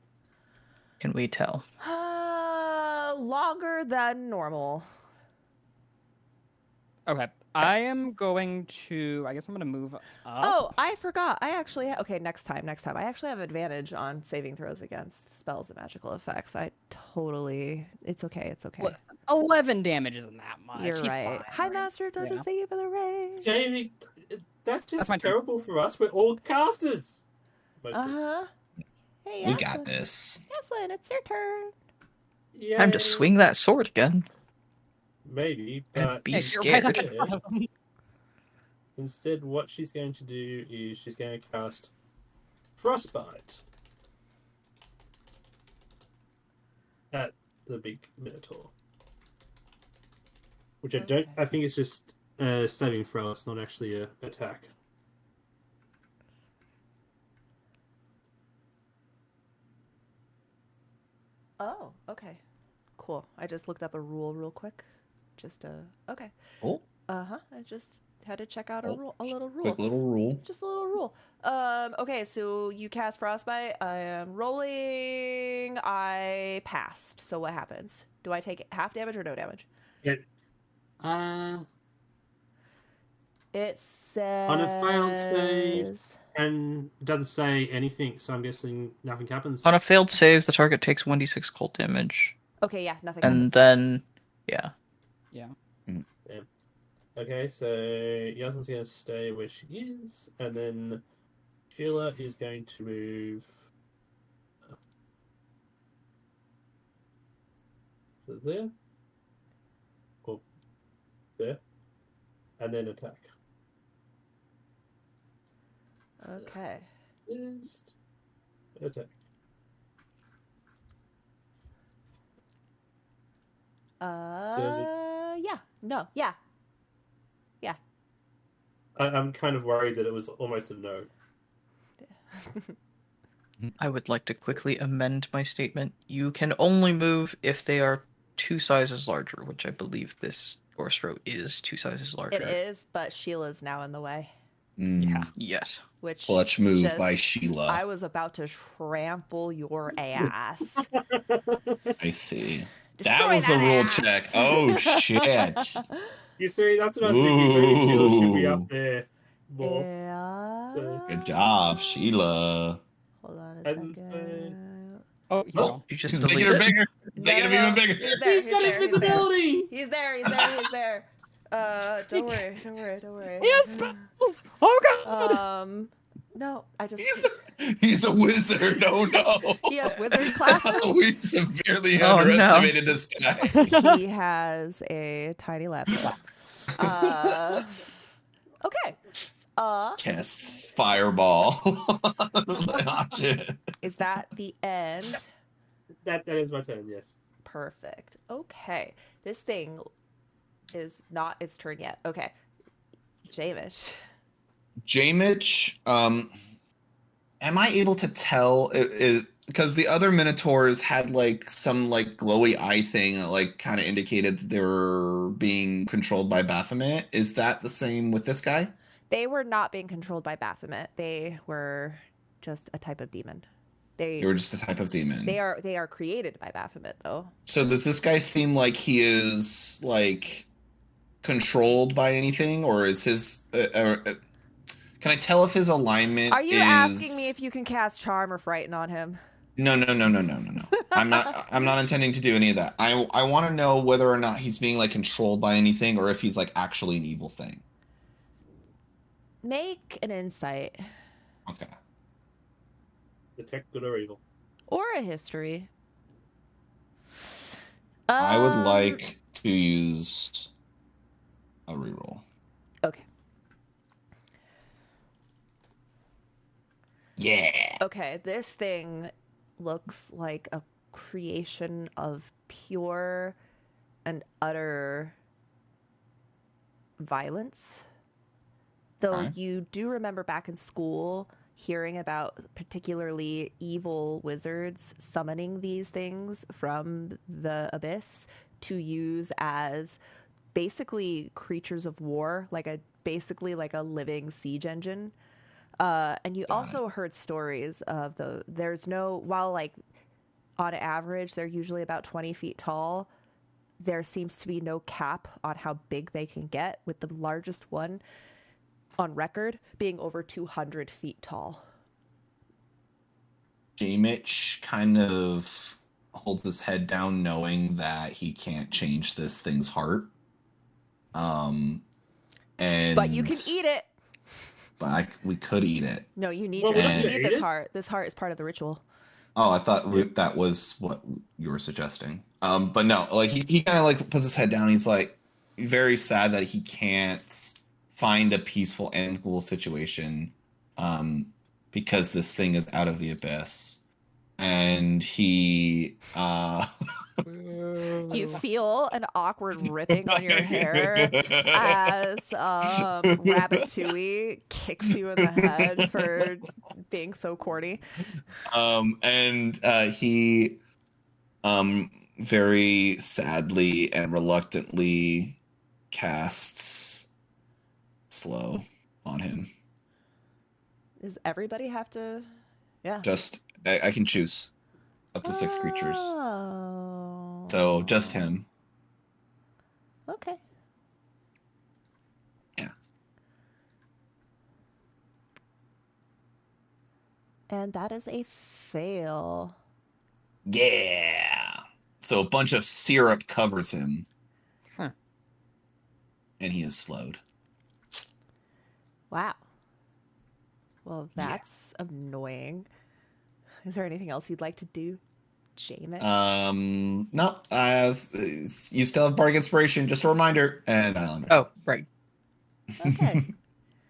[SPEAKER 5] Can we tell?
[SPEAKER 1] Longer than normal.
[SPEAKER 3] Okay. I am going to. I guess I'm going to move up.
[SPEAKER 1] Oh, I forgot. I actually okay. Next time. I actually have advantage on saving throws against spells and magical effects. I totally. It's okay. It's okay.
[SPEAKER 3] Listen, 11 damage isn't that much.
[SPEAKER 1] You're
[SPEAKER 3] He's
[SPEAKER 1] right.
[SPEAKER 3] fine,
[SPEAKER 1] Hi,
[SPEAKER 3] right?
[SPEAKER 1] Master. Don't
[SPEAKER 3] Yeah.
[SPEAKER 1] just thank you for the raid.
[SPEAKER 4] Jamie, that's just
[SPEAKER 3] my turn.
[SPEAKER 4] terrible for us. We're all casters. Mostly.
[SPEAKER 1] Hey,
[SPEAKER 6] We
[SPEAKER 1] Aslan.
[SPEAKER 6] got this.
[SPEAKER 1] Aslan, it's your turn.
[SPEAKER 5] Time to
[SPEAKER 4] Yay.
[SPEAKER 5] swing that sword again.
[SPEAKER 4] Maybe,
[SPEAKER 5] And
[SPEAKER 4] but
[SPEAKER 5] be
[SPEAKER 3] Hey, you're right
[SPEAKER 5] scared.
[SPEAKER 3] up in front of him.
[SPEAKER 4] instead what she's going to do is she's going to cast Frostbite at the big Minotaur. Which I don't... I think it's just a saving throw, it's not actually a attack.
[SPEAKER 1] Oh, okay. Cool. I just looked up a rule real quick. Okay.
[SPEAKER 6] Oh,
[SPEAKER 1] I just had to check out a
[SPEAKER 6] Oh,
[SPEAKER 1] little rule.
[SPEAKER 6] quick little rule.
[SPEAKER 1] Just a little rule. Okay, so you cast Frostbite. I am rolling. I passed. So what happens? Do I take half damage or no damage?
[SPEAKER 4] It,
[SPEAKER 1] It says
[SPEAKER 4] On a failed save. and it doesn't say anything, so I'm guessing nothing happens.
[SPEAKER 5] On a failed save, the target takes 1d6 cold damage.
[SPEAKER 1] Okay, yeah, nothing
[SPEAKER 5] And
[SPEAKER 1] happens.
[SPEAKER 5] then, yeah.
[SPEAKER 3] Yeah.
[SPEAKER 4] Okay, so Yasmin's going to stay where she is, and then Sheila is going to move to there, or there, and then attack.
[SPEAKER 1] Okay.
[SPEAKER 4] Just attack.
[SPEAKER 1] Yeah. No. Yeah.
[SPEAKER 4] I'm kind of worried that it was almost a no.
[SPEAKER 5] I would like to quickly amend my statement. You can only move if they are 2 sizes larger, which I believe this Orstro is 2 sizes larger.
[SPEAKER 1] It is, but Sheila's now in the way.
[SPEAKER 3] Yeah.
[SPEAKER 5] Yes.
[SPEAKER 1] Which
[SPEAKER 6] Clutch move
[SPEAKER 1] just,
[SPEAKER 6] by Sheila.
[SPEAKER 1] I was about to trample your ass.
[SPEAKER 6] I see.
[SPEAKER 1] Destroy
[SPEAKER 6] That was the rule
[SPEAKER 1] ass.
[SPEAKER 6] check. Oh, shit.
[SPEAKER 4] You see, that's what I was thinking. Maybe Sheila should be
[SPEAKER 6] Ooh.
[SPEAKER 4] up there more.
[SPEAKER 1] Yeah.
[SPEAKER 6] Good job, Sheila.
[SPEAKER 1] Hold on a
[SPEAKER 4] And
[SPEAKER 1] second.
[SPEAKER 3] Oh, you
[SPEAKER 6] Oh,
[SPEAKER 3] know.
[SPEAKER 5] You just
[SPEAKER 6] He's making her
[SPEAKER 5] delete it?
[SPEAKER 6] bigger. He's making him even bigger.
[SPEAKER 1] He's there.
[SPEAKER 4] He's got
[SPEAKER 1] there,
[SPEAKER 4] invisibility!
[SPEAKER 1] He's there. He's there. Don't worry.
[SPEAKER 3] He has spells! Oh, God!
[SPEAKER 1] No, I just.
[SPEAKER 6] He's a wizard. Oh, no.
[SPEAKER 1] He has wizard classes.
[SPEAKER 6] We severely
[SPEAKER 5] Oh, no.
[SPEAKER 6] underestimated this guy.
[SPEAKER 1] He has a tiny laptop. Okay.
[SPEAKER 6] Cast fireball. Oh, shit.
[SPEAKER 1] Is that the end?
[SPEAKER 4] That is my turn, yes.
[SPEAKER 1] Perfect. Okay. This thing is not its turn yet. Okay. Jamish.
[SPEAKER 6] Jamich, am I able to tell because the other minotaurs had like some like glowy eye thing that like kind of indicated that they were being controlled by Baphomet? Is that the same with this guy?
[SPEAKER 1] They were not being controlled by Baphomet. They were just a type of demon.
[SPEAKER 6] They were just a type of demon.
[SPEAKER 1] They are created by Baphomet though.
[SPEAKER 6] So does this guy seem like he is like controlled by anything, or is his? Can I tell if his alignment?
[SPEAKER 1] Are you
[SPEAKER 6] is...
[SPEAKER 1] asking me if you can cast Charm or Frighten on him?
[SPEAKER 6] No. I'm not intending to do any of that. I want to know whether or not he's being like controlled by anything, or if he's like actually an evil thing.
[SPEAKER 1] Make an insight
[SPEAKER 6] Okay.
[SPEAKER 4] Detect good or evil.
[SPEAKER 1] or a history.
[SPEAKER 6] I would like to use a reroll.
[SPEAKER 1] Okay.
[SPEAKER 6] Yeah.
[SPEAKER 1] Okay, this thing looks like a creation of pure and utter violence. Though
[SPEAKER 6] Okay.
[SPEAKER 1] you do remember back in school hearing about particularly evil wizards summoning these things from the abyss to use as basically creatures of war, basically like a living siege engine. And you also heard stories of while like on average they're usually about 20 feet tall, there seems to be no cap on how big they can get, with the largest one on record being over 200 feet tall.
[SPEAKER 6] Jamich kind of holds his head down, knowing that he can't change this thing's heart. And
[SPEAKER 1] But you can eat it.
[SPEAKER 6] But we could eat it.
[SPEAKER 1] No, you need
[SPEAKER 4] Well,
[SPEAKER 1] your,
[SPEAKER 4] we're not
[SPEAKER 1] you
[SPEAKER 4] gonna
[SPEAKER 1] need
[SPEAKER 4] eat
[SPEAKER 1] this
[SPEAKER 4] it?
[SPEAKER 1] heart. This heart is part of the ritual.
[SPEAKER 6] Oh, I thought that was what you were suggesting. But no, like he kind of like puts his head down. He's like very sad that he can't find a peaceful, amicable situation, because this thing is out of the abyss, and he
[SPEAKER 1] You feel an awkward ripping on your hair as Ratatouille kicks you in the head for being so corny.
[SPEAKER 6] and he very sadly and reluctantly casts slow on him.
[SPEAKER 1] Does everybody have to? Yeah.
[SPEAKER 6] Just I can choose up to 6 creatures.
[SPEAKER 1] Oh.
[SPEAKER 6] So just him.
[SPEAKER 1] Okay.
[SPEAKER 6] Yeah.
[SPEAKER 1] And that is a fail.
[SPEAKER 6] Yeah. So a bunch of syrup covers him.
[SPEAKER 3] Huh.
[SPEAKER 6] And he is slowed.
[SPEAKER 1] Wow. Well, that's annoying. Is there anything else you'd like to do, Jamin?
[SPEAKER 6] No. You still have bardic inspiration. Just a reminder. And
[SPEAKER 5] Oh, right.
[SPEAKER 1] Okay.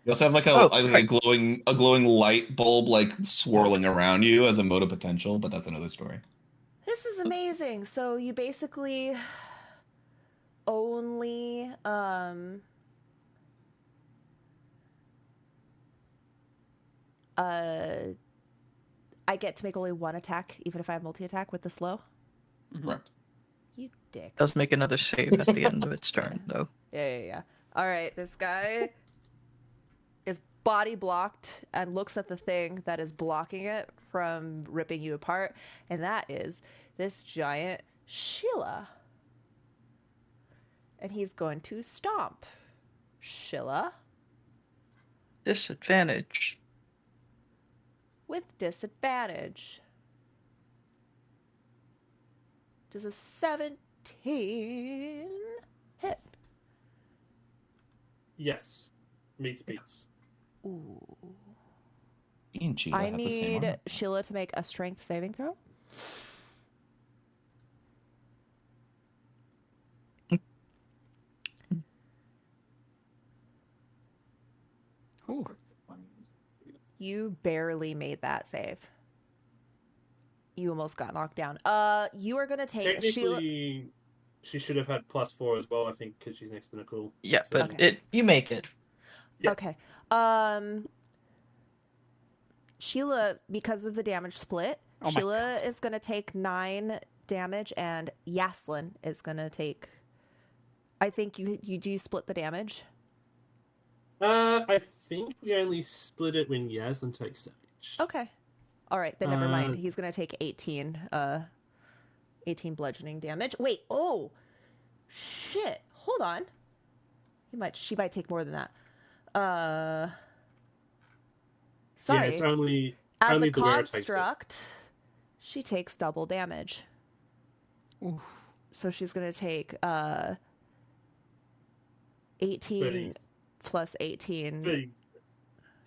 [SPEAKER 6] You also have like a glowing light bulb like swirling around you as a mode of potential, but that's another story.
[SPEAKER 1] This is amazing. So you basically only I get to make only one attack, even if I have multi-attack with the slow.
[SPEAKER 6] Correct.
[SPEAKER 1] You dick.
[SPEAKER 5] Does make another save at the end of its turn, though.
[SPEAKER 1] Yeah. All right, this guy is body blocked and looks at the thing that is blocking it from ripping you apart, and that is this giant Sheila. And he's going to stomp Sheila
[SPEAKER 5] Disadvantage.
[SPEAKER 1] with disadvantage. Does a 17 hit?
[SPEAKER 4] Yes. Meets beats.
[SPEAKER 1] Ooh.
[SPEAKER 6] Me and Sheila
[SPEAKER 1] I
[SPEAKER 6] have the same
[SPEAKER 1] need
[SPEAKER 6] armor.
[SPEAKER 1] Sheila to make a strength saving throw.
[SPEAKER 3] Ooh.
[SPEAKER 1] You barely made that save. You almost got knocked down. You are gonna take Sheila.
[SPEAKER 4] Technically, she should have had +4 as well, I think, because she's next to Nicole.
[SPEAKER 5] Yeah, but
[SPEAKER 1] Okay.
[SPEAKER 5] you make it.
[SPEAKER 4] Yeah.
[SPEAKER 1] Okay. Sheila, because of the damage split,
[SPEAKER 3] Oh my
[SPEAKER 1] Sheila is gonna take 9 damage, and Yaslin is gonna take. I think you do split the damage.
[SPEAKER 4] I think we only split it when Yaslin takes damage.
[SPEAKER 1] Okay. All right, then never mind.
[SPEAKER 4] Uh,
[SPEAKER 1] He's gonna take 18 bludgeoning damage. Wait, oh shit. Hold on. She might take more than that. Sorry.
[SPEAKER 4] Yeah, it's only
[SPEAKER 1] As
[SPEAKER 4] only
[SPEAKER 1] a
[SPEAKER 4] the wearer takes it.
[SPEAKER 1] construct, she takes double damage.
[SPEAKER 3] Ooh.
[SPEAKER 1] So she's gonna take 18
[SPEAKER 4] 30.
[SPEAKER 1] plus 18,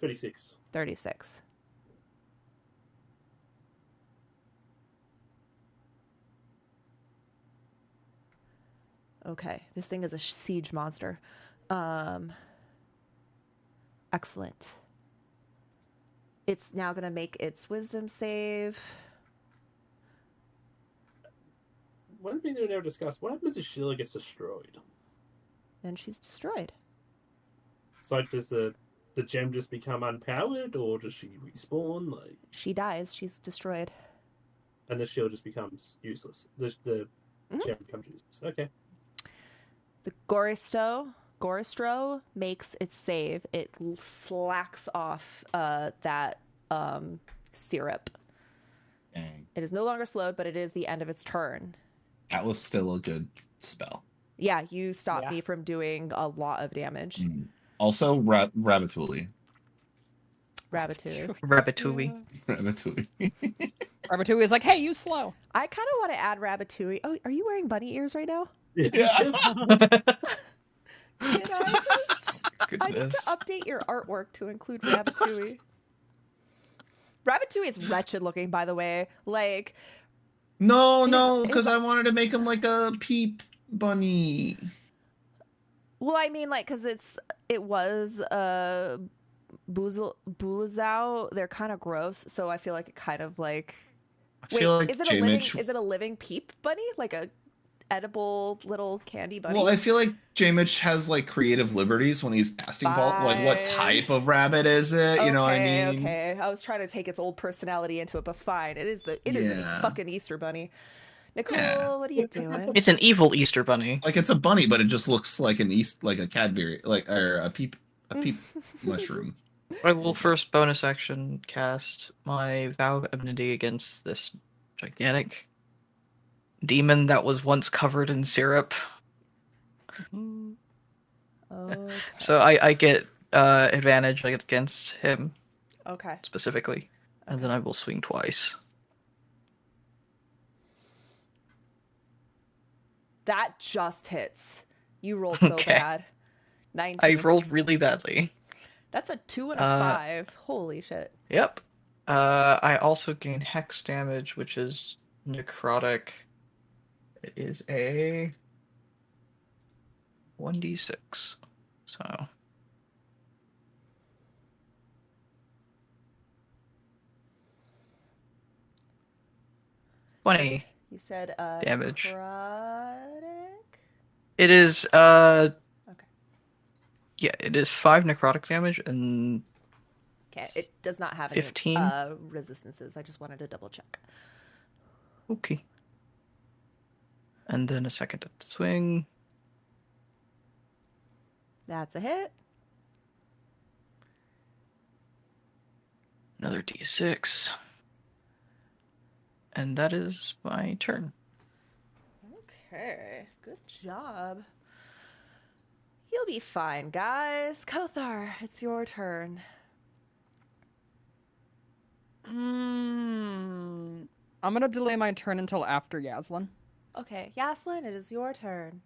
[SPEAKER 4] 36.
[SPEAKER 1] 36. Okay, this thing is a siege monster. Excellent. It's now gonna make its wisdom save.
[SPEAKER 4] One thing that we never discussed: what happens if Sheila gets destroyed?
[SPEAKER 1] Then she's destroyed.
[SPEAKER 4] So does the gem just become unpowered, or does she respawn? Like,
[SPEAKER 1] She dies. She's destroyed.
[SPEAKER 4] and the shield just becomes useless. The
[SPEAKER 1] Mhm.
[SPEAKER 4] gem becomes useless. Okay.
[SPEAKER 1] The Goristro makes its save. It slacks off that syrup.
[SPEAKER 6] Dang.
[SPEAKER 1] It is no longer slowed, but it is the end of its turn.
[SPEAKER 6] That was still a good spell.
[SPEAKER 1] Yeah, you stopped
[SPEAKER 3] Yeah.
[SPEAKER 1] me from doing a lot of damage.
[SPEAKER 6] Also, Ratatouille.
[SPEAKER 1] Ratatouille.
[SPEAKER 5] Ratatouille.
[SPEAKER 6] Ratatouille.
[SPEAKER 3] Ratatouille is like, hey, you slow.
[SPEAKER 1] I kind of want to add Ratatouille. Oh, are you wearing bunny ears right now?
[SPEAKER 4] Yes.
[SPEAKER 1] Can I just... I need
[SPEAKER 5] Goodness.
[SPEAKER 1] to update your artwork to include Ratatouille. Ratatouille is wretched looking, by the way. Like,
[SPEAKER 6] No,
[SPEAKER 1] His-
[SPEAKER 6] because I wanted to make him like a peep bunny.
[SPEAKER 1] well, I mean, like, because it was Bulazao. They're kind of gross, so I feel like it kind of like.
[SPEAKER 6] I feel like
[SPEAKER 1] is it
[SPEAKER 6] J-Mitch.
[SPEAKER 1] is it a living peep bunny, like a edible little candy bunny?
[SPEAKER 6] Well, I feel like J-Mitch has like creative liberties when he's casting ball. Like, what
[SPEAKER 1] Fine.
[SPEAKER 6] type of rabbit is it? You know what I mean?
[SPEAKER 1] Okay. I was trying to take its old personality into it, but fine. It is a
[SPEAKER 6] Yeah.
[SPEAKER 1] fucking Easter bunny. Nicole,
[SPEAKER 6] Yeah.
[SPEAKER 1] what are you doing?
[SPEAKER 5] It's an evil Easter bunny.
[SPEAKER 6] Like it's a bunny, but it just looks like like a Cadbury, or a peep mushroom.
[SPEAKER 5] I will first bonus action cast my Vow of Enmity against this gigantic demon that was once covered in syrup.
[SPEAKER 1] Okay.
[SPEAKER 5] So I get advantage against him
[SPEAKER 1] Okay.
[SPEAKER 5] specifically, and then I will swing twice.
[SPEAKER 1] That just hits. You rolled so
[SPEAKER 5] Okay.
[SPEAKER 1] bad. 19.
[SPEAKER 5] I rolled really badly.
[SPEAKER 1] That's a 2 and a 5. Holy shit.
[SPEAKER 5] Yep. I also gain hex damage, which is necrotic. It is a 1d6. So 20.
[SPEAKER 1] You said
[SPEAKER 5] Damage.
[SPEAKER 1] necrotic?
[SPEAKER 5] It is
[SPEAKER 1] Okay.
[SPEAKER 5] yeah, it is 5 necrotic damage and
[SPEAKER 1] Okay. It does not have
[SPEAKER 5] 15?
[SPEAKER 1] any resistances. I just wanted to double check.
[SPEAKER 5] okay. And then a second swing.
[SPEAKER 1] That's a hit.
[SPEAKER 5] Another d6. And that is my turn.
[SPEAKER 1] Okay. Good job. You'll be fine, guys. Kothar, it's your turn.
[SPEAKER 3] I'm gonna delay my turn until after Yaslin.
[SPEAKER 1] Okay. Yaslin, it is your turn.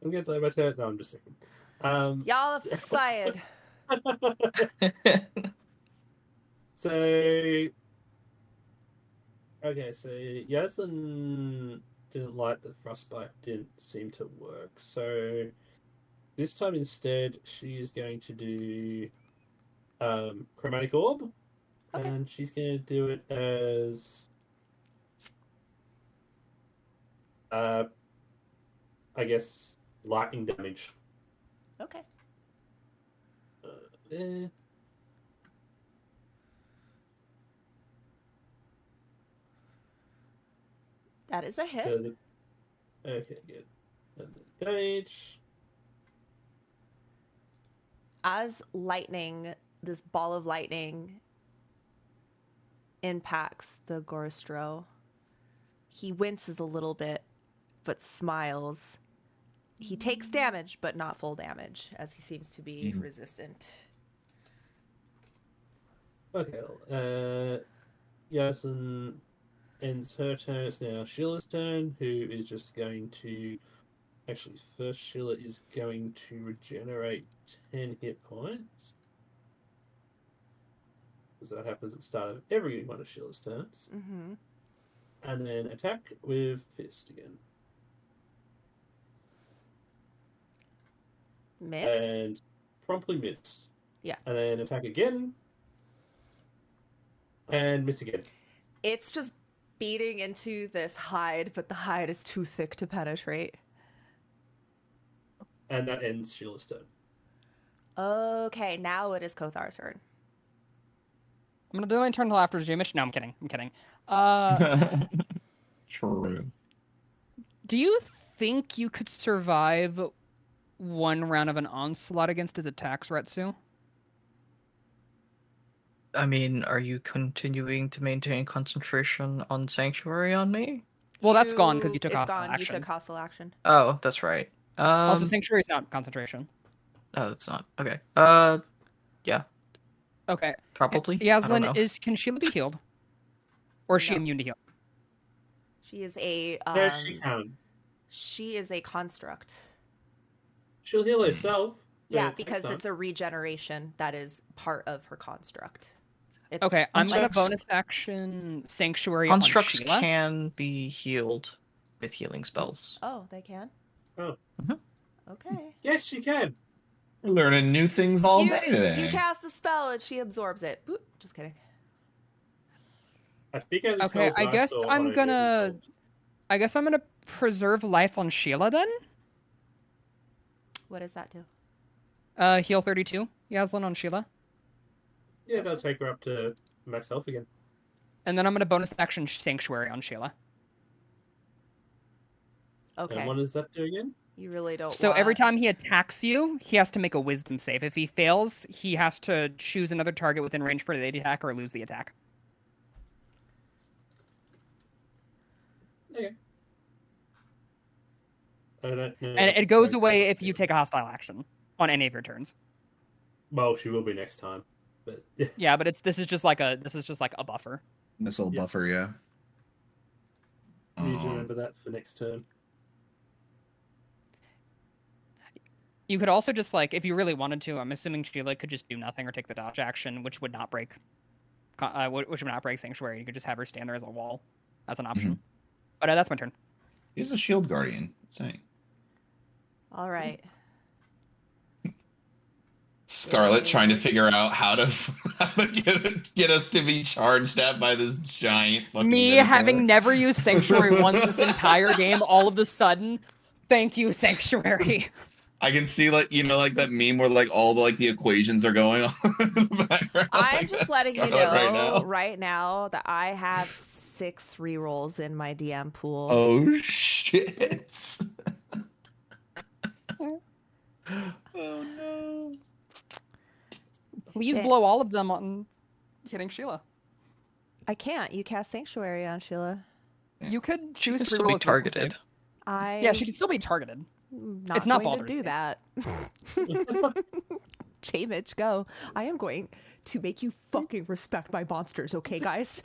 [SPEAKER 4] I'm gonna play my turn. No, I'm just saying.
[SPEAKER 1] Y'all are fired.
[SPEAKER 4] So, okay, so Yaslin didn't like the frostbite, didn't seem to work. So this time instead, she is going to do chromatic orb,
[SPEAKER 1] Okay.
[SPEAKER 4] and she's going to do it as I guess lightning damage.
[SPEAKER 1] Okay.
[SPEAKER 4] There.
[SPEAKER 1] That is a hit.
[SPEAKER 4] Does it? Okay, good. And then damage.
[SPEAKER 1] As lightning, this ball of lightning impacts the Gorostro, he winces a little bit, but smiles. He takes damage, but not full damage, as he seems to be resistant.
[SPEAKER 4] Okay, Yasin ends her turn. It's now Sheila's turn, who is just going to... Actually, first Sheila is going to regenerate 10 hit points. Because that happens at the start of every one of Sheila's turns.
[SPEAKER 1] Mm-hmm.
[SPEAKER 4] And then attack with Fist again.
[SPEAKER 1] Miss?
[SPEAKER 4] And promptly miss.
[SPEAKER 1] Yeah.
[SPEAKER 4] And then attack again. And miss again.
[SPEAKER 1] It's just beating into this hide, but the hide is too thick to penetrate.
[SPEAKER 4] And that ends Sheila's turn.
[SPEAKER 1] Okay, now it is Kothar's turn.
[SPEAKER 3] I'm gonna do my turn until after J-Mitch. No, I'm kidding. I'm kidding.
[SPEAKER 6] True.
[SPEAKER 3] Do you think you could survive one round of an onslaught against his attacks, Retsu?
[SPEAKER 5] I mean, are you continuing to maintain concentration on Sanctuary on me?
[SPEAKER 3] Well, that's gone because you took
[SPEAKER 1] It's
[SPEAKER 3] hostile
[SPEAKER 1] gone.
[SPEAKER 3] action.
[SPEAKER 1] You took hostile action.
[SPEAKER 5] Oh, that's right.
[SPEAKER 3] Also, Sanctuary's not concentration.
[SPEAKER 5] No, that's not. Okay. Yeah,
[SPEAKER 3] Okay.
[SPEAKER 5] probably. I don't know.
[SPEAKER 3] Yaslin, can Sheila be healed? Or is she
[SPEAKER 1] No.
[SPEAKER 3] immune to heal?
[SPEAKER 1] She is a
[SPEAKER 4] Yes, she can.
[SPEAKER 1] she is a construct.
[SPEAKER 4] She'll heal herself.
[SPEAKER 1] Yeah,
[SPEAKER 4] but
[SPEAKER 1] because
[SPEAKER 4] that's
[SPEAKER 1] it's a regeneration that is part of her construct. It's
[SPEAKER 3] Okay, I'm going to
[SPEAKER 5] Constructs-
[SPEAKER 3] bonus action Sanctuary
[SPEAKER 5] Constructs
[SPEAKER 3] on Sheila.
[SPEAKER 5] can be healed with healing spells.
[SPEAKER 1] Oh, they can?
[SPEAKER 4] Oh.
[SPEAKER 5] Mhm.
[SPEAKER 1] Okay.
[SPEAKER 4] Yes, she can.
[SPEAKER 6] We're learning new things all
[SPEAKER 1] you,
[SPEAKER 6] day today.
[SPEAKER 1] You cast a spell and she absorbs it. Boop. Just kidding.
[SPEAKER 4] I think I just
[SPEAKER 3] Okay,
[SPEAKER 4] spells
[SPEAKER 3] I guess
[SPEAKER 4] saw
[SPEAKER 3] I'm
[SPEAKER 4] on a
[SPEAKER 3] gonna-
[SPEAKER 4] default.
[SPEAKER 3] I guess I'm going to preserve life on Sheila then.
[SPEAKER 1] What does that do?
[SPEAKER 3] Heal 32. Yaslin on Sheila.
[SPEAKER 4] Yeah, that'll take her up to max health again.
[SPEAKER 3] And then I'm going to bonus action Sanctuary on Sheila.
[SPEAKER 1] Okay.
[SPEAKER 4] And what does that do again?
[SPEAKER 1] You really don't
[SPEAKER 3] So every
[SPEAKER 1] want-
[SPEAKER 3] time he attacks you, he has to make a wisdom save. If he fails, he has to choose another target within range for the attack or lose the attack.
[SPEAKER 4] Okay. I don't know.
[SPEAKER 3] And it goes away if you take a hostile action on any of your turns.
[SPEAKER 4] Well, she will be next time. But
[SPEAKER 3] Yeah, but this is just like a buffer.
[SPEAKER 6] Missile
[SPEAKER 4] Yeah.
[SPEAKER 6] buffer, yeah.
[SPEAKER 4] you need to remember that for next turn.
[SPEAKER 3] You could also just like, if you really wanted to, I'm assuming Sheila could just do nothing or take the dodge action, which would not break Sanctuary. You could just have her stand there as a wall, as an option. But that's my turn.
[SPEAKER 6] He's a shield guardian. Saying.
[SPEAKER 1] All right.
[SPEAKER 6] Scarlet trying to figure out how to get us to be charged at by this giant fucking
[SPEAKER 3] Me
[SPEAKER 6] minotaur.
[SPEAKER 3] having never used Sanctuary once this entire game, all of a sudden, thank you, Sanctuary.
[SPEAKER 6] I can see like that meme where like all the equations are going on in the background.
[SPEAKER 1] I'm
[SPEAKER 6] Like,
[SPEAKER 1] just
[SPEAKER 6] that's
[SPEAKER 1] letting you
[SPEAKER 6] Scarlet
[SPEAKER 1] know right now that I have 6 rerolls in my DM pool.
[SPEAKER 6] Oh shit. Oh no.
[SPEAKER 3] Please
[SPEAKER 1] Shit.
[SPEAKER 3] blow all of them on hitting Sheila.
[SPEAKER 1] I can't. You cast Sanctuary on Sheila.
[SPEAKER 3] You could choose
[SPEAKER 5] Could
[SPEAKER 3] to
[SPEAKER 5] still
[SPEAKER 3] reroll
[SPEAKER 5] be
[SPEAKER 3] its wisdom
[SPEAKER 5] targeted.
[SPEAKER 3] save.
[SPEAKER 1] Yeah,
[SPEAKER 3] she can still be targeted.
[SPEAKER 1] not
[SPEAKER 3] It's not
[SPEAKER 1] going to
[SPEAKER 3] Baldur's
[SPEAKER 1] do
[SPEAKER 3] Gate.
[SPEAKER 1] that. Chamich, go. I am going to make you fucking respect my monsters, okay, guys?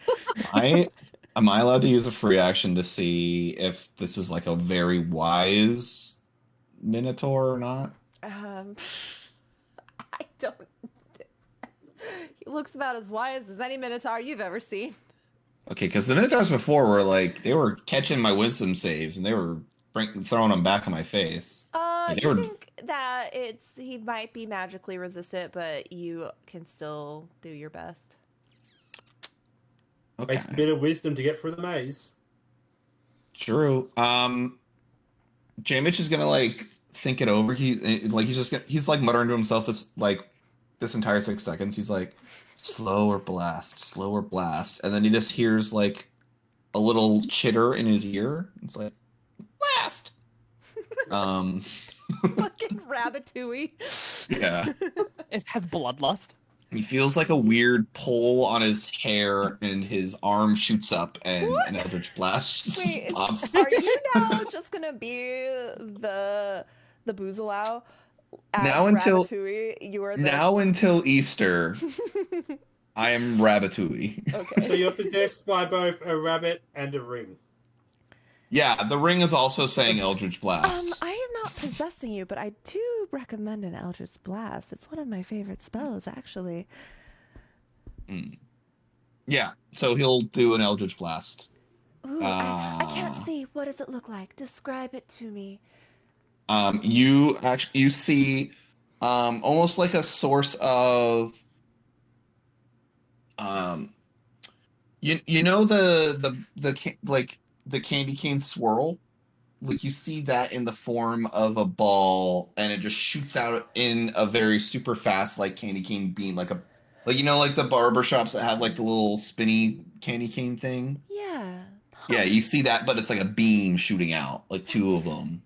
[SPEAKER 6] Am I allowed to use a free action to see if this is like a very wise minotaur or not?
[SPEAKER 1] I don't. He looks about as wise as any minotaur you've ever seen.
[SPEAKER 6] Okay, because the minotaurs before were like they were catching my wisdom saves and they were throwing them back in my face. They
[SPEAKER 1] You
[SPEAKER 6] were-
[SPEAKER 1] think that he might be magically resistant, but you can still do your best.
[SPEAKER 6] Okay,
[SPEAKER 4] Takes a bit of wisdom to get through the maze.
[SPEAKER 6] true. J-Mitch is gonna like think it over. He's like muttering to himself this entire 6 seconds. He's like, slower blast, and then he just hears like a little chitter in his ear. It's like blast.
[SPEAKER 1] Fucking Ratatouille.
[SPEAKER 6] Yeah.
[SPEAKER 3] It has bloodlust.
[SPEAKER 6] He feels like a weird pull on his hair, and his arm shoots up, and an eldritch blast
[SPEAKER 1] Wait,
[SPEAKER 6] pops.
[SPEAKER 1] are you now just gonna be the Boozalau? As
[SPEAKER 6] Now until-
[SPEAKER 1] Ratatouille, you are the...
[SPEAKER 6] Now until Easter, I am Ratatouille.
[SPEAKER 4] So
[SPEAKER 1] Okay.
[SPEAKER 4] you're possessed by both a rabbit and a ring.
[SPEAKER 6] Yeah, the ring is also saying Eldritch Blast.
[SPEAKER 1] I am not possessing you, but I do recommend an Eldritch Blast. It's one of my favorite spells, actually.
[SPEAKER 6] Yeah, so he'll do an Eldritch Blast.
[SPEAKER 1] Ooh, I can't see. What does it look like? Describe it to me.
[SPEAKER 6] You see almost like a source of you know the candy cane swirl, like you see that in the form of a ball, and it just shoots out in a very super fast like candy cane beam, like the barber shops that have like the little spinny candy cane thing.
[SPEAKER 1] Yeah.
[SPEAKER 6] Yeah, you see that, but it's like a beam shooting out, like 2 of them.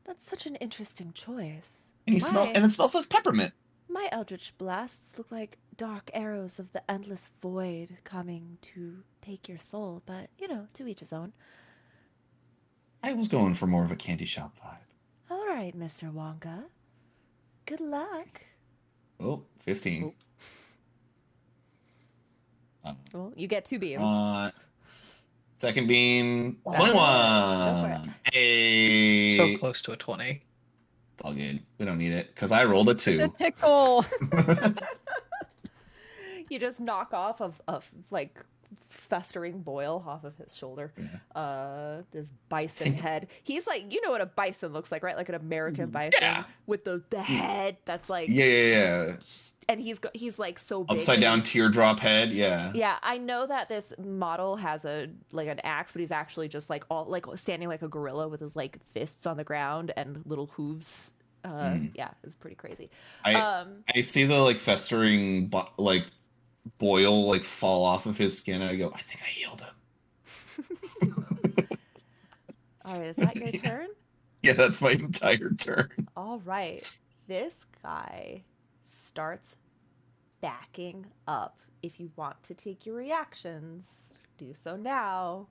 [SPEAKER 1] That's such an interesting choice.
[SPEAKER 6] And you smell, and it smells like peppermint.
[SPEAKER 1] My Eldritch Blasts look like dark arrows of the endless void coming to take your soul, but to each his own.
[SPEAKER 6] I was going for more of a candy shop vibe.
[SPEAKER 1] All right, Mr. Wonka. Good luck.
[SPEAKER 6] Oh, 15.
[SPEAKER 1] Well, you get 2 beams.
[SPEAKER 6] Second beam,
[SPEAKER 1] Go for it.
[SPEAKER 6] 21. Hey.
[SPEAKER 5] So close to a 20.
[SPEAKER 6] It's all good. We don't need it because I rolled a 2.
[SPEAKER 3] The tickle.
[SPEAKER 1] You just knock off of like festering boil off of his shoulder.
[SPEAKER 6] Yeah.
[SPEAKER 1] This bison head. He's like, you know what a bison looks like, right? Like an American bison
[SPEAKER 6] Yeah.
[SPEAKER 1] with the head that's like
[SPEAKER 6] Yeah.
[SPEAKER 1] and he's like so big.
[SPEAKER 6] Upside down teardrop head. Yeah.
[SPEAKER 1] Yeah, I know that this model has an axe, but he's actually just like all like standing like a gorilla with his like fists on the ground and little hooves. Yeah, it's pretty crazy.
[SPEAKER 6] I see the like festering like boil like fall off of his skin, and I go, I think I healed him.
[SPEAKER 1] All right, is that your turn?
[SPEAKER 6] Yeah, that's my entire turn.
[SPEAKER 1] All right, this guy starts backing up. If you want to take your reactions, do so now.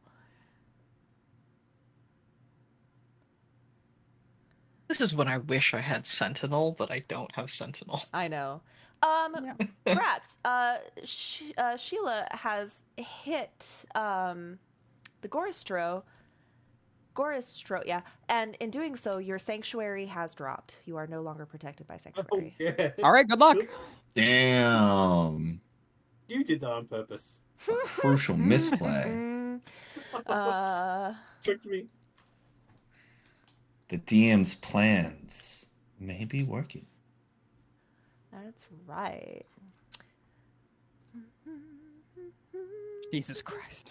[SPEAKER 5] This is when I wish I had Sentinel, but I don't have Sentinel.
[SPEAKER 1] I know.
[SPEAKER 3] Yeah.
[SPEAKER 1] Bratz, Sheila has hit the Goristro, yeah, and in doing so, your sanctuary has dropped. You are no longer protected by
[SPEAKER 4] Oh,
[SPEAKER 1] sanctuary.
[SPEAKER 4] yeah.
[SPEAKER 3] All right, good luck.
[SPEAKER 6] Damn.
[SPEAKER 4] You did that on purpose.
[SPEAKER 6] A crucial misplay.
[SPEAKER 4] Tricked me.
[SPEAKER 6] The DM's plans may be working.
[SPEAKER 1] That's right.
[SPEAKER 3] Jesus Christ.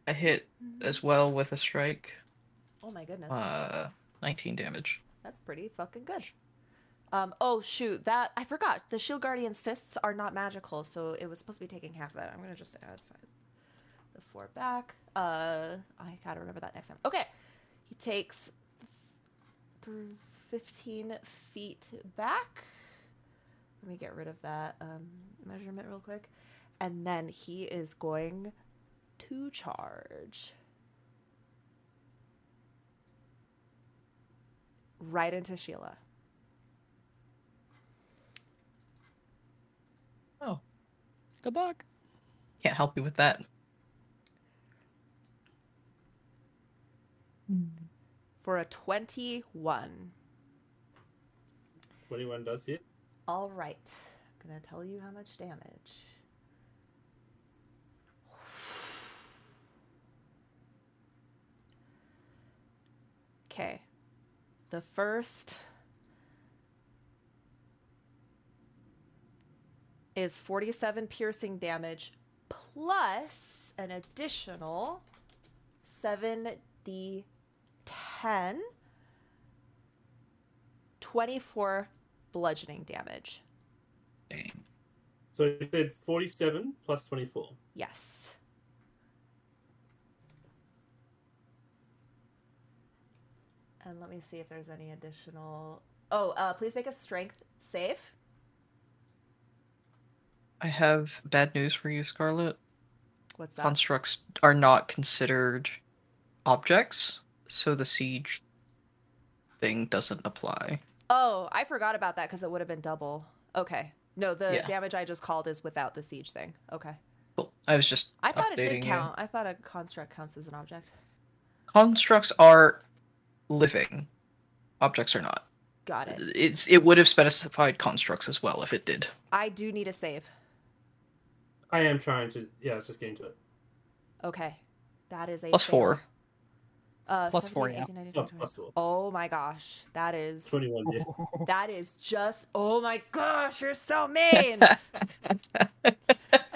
[SPEAKER 5] I hit as well with a strike.
[SPEAKER 1] Oh my goodness.
[SPEAKER 5] 19 damage.
[SPEAKER 1] That's pretty fucking good. Oh shoot, that I forgot. The Shield Guardian's fists are not magical, so it was supposed to be taking half of that. I'm gonna just add the 4 back. I gotta remember that next time. Okay, he takes 15 feet back. Let me get rid of that measurement real quick, and then he is going to charge right into Sheila.
[SPEAKER 5] Oh,
[SPEAKER 3] Good luck.
[SPEAKER 5] can't help you with that.
[SPEAKER 1] For a 21.
[SPEAKER 4] 21 does hit.
[SPEAKER 1] All right. I'm going to tell you how much damage. Okay. The first is 47 piercing damage plus an additional 7d10, 24 bludgeoning damage.
[SPEAKER 6] Dang.
[SPEAKER 4] So you said 47 plus 24.
[SPEAKER 1] Yes. And let me see if there's any additional... Oh, please make a strength save.
[SPEAKER 5] I have bad news for you, Scarlet.
[SPEAKER 1] What's that?
[SPEAKER 5] Constructs are not considered objects, so the siege thing doesn't apply.
[SPEAKER 1] Oh, I forgot about that because it would have been double. Okay. No, the
[SPEAKER 5] Yeah.
[SPEAKER 1] damage I just called is without the siege thing. Okay.
[SPEAKER 5] Cool. I was just
[SPEAKER 1] I thought it
[SPEAKER 5] updating
[SPEAKER 1] did
[SPEAKER 5] you.
[SPEAKER 1] count. I thought a construct counts as an object.
[SPEAKER 5] Constructs are living. Objects are not.
[SPEAKER 1] Got it.
[SPEAKER 5] It would have specified constructs as well if it did.
[SPEAKER 1] I do need a save.
[SPEAKER 4] I am trying to. Yeah, I was just getting to it.
[SPEAKER 1] Okay. That is a
[SPEAKER 5] Plus
[SPEAKER 1] fail.
[SPEAKER 5] 4.
[SPEAKER 3] Plus
[SPEAKER 1] 17,
[SPEAKER 3] 4, yeah.
[SPEAKER 1] 18, 19,
[SPEAKER 4] Oh,
[SPEAKER 1] 20.
[SPEAKER 4] plus 4.
[SPEAKER 1] Oh my gosh. That is
[SPEAKER 4] 21 did.
[SPEAKER 1] that is just oh my gosh, you're so mean.
[SPEAKER 3] Don't you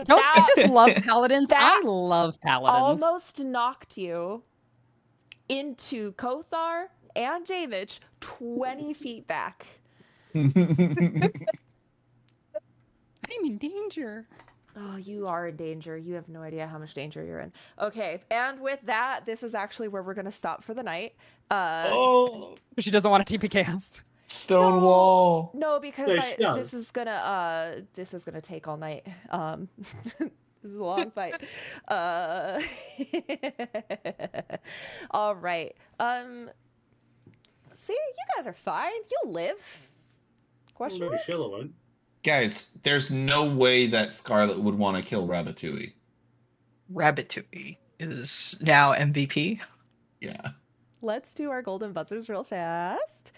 [SPEAKER 1] That-
[SPEAKER 3] just love paladins?
[SPEAKER 1] that
[SPEAKER 3] I love paladins.
[SPEAKER 1] Almost knocked you into Kothar and Jamich 20 feet back.
[SPEAKER 3] I'm in danger.
[SPEAKER 1] Oh, you are in danger. You have no idea how much danger you're in. Okay, and with that, this is actually where we're going to stop for the night.
[SPEAKER 6] Oh,
[SPEAKER 3] She doesn't want to TP cast.
[SPEAKER 6] stone wall.
[SPEAKER 1] No, because
[SPEAKER 4] No, she does.
[SPEAKER 1] this is gonna take all night. This This is a long fight. All right. See, you guys are fine. You'll live. Question
[SPEAKER 4] Maybe
[SPEAKER 1] mark?
[SPEAKER 4] Sheila won't.
[SPEAKER 6] Guys, there's no way that Scarlet would want to kill Ratatouille.
[SPEAKER 5] Ratatouille is now MVP.
[SPEAKER 6] Yeah.
[SPEAKER 1] Let's do our golden buzzers real fast.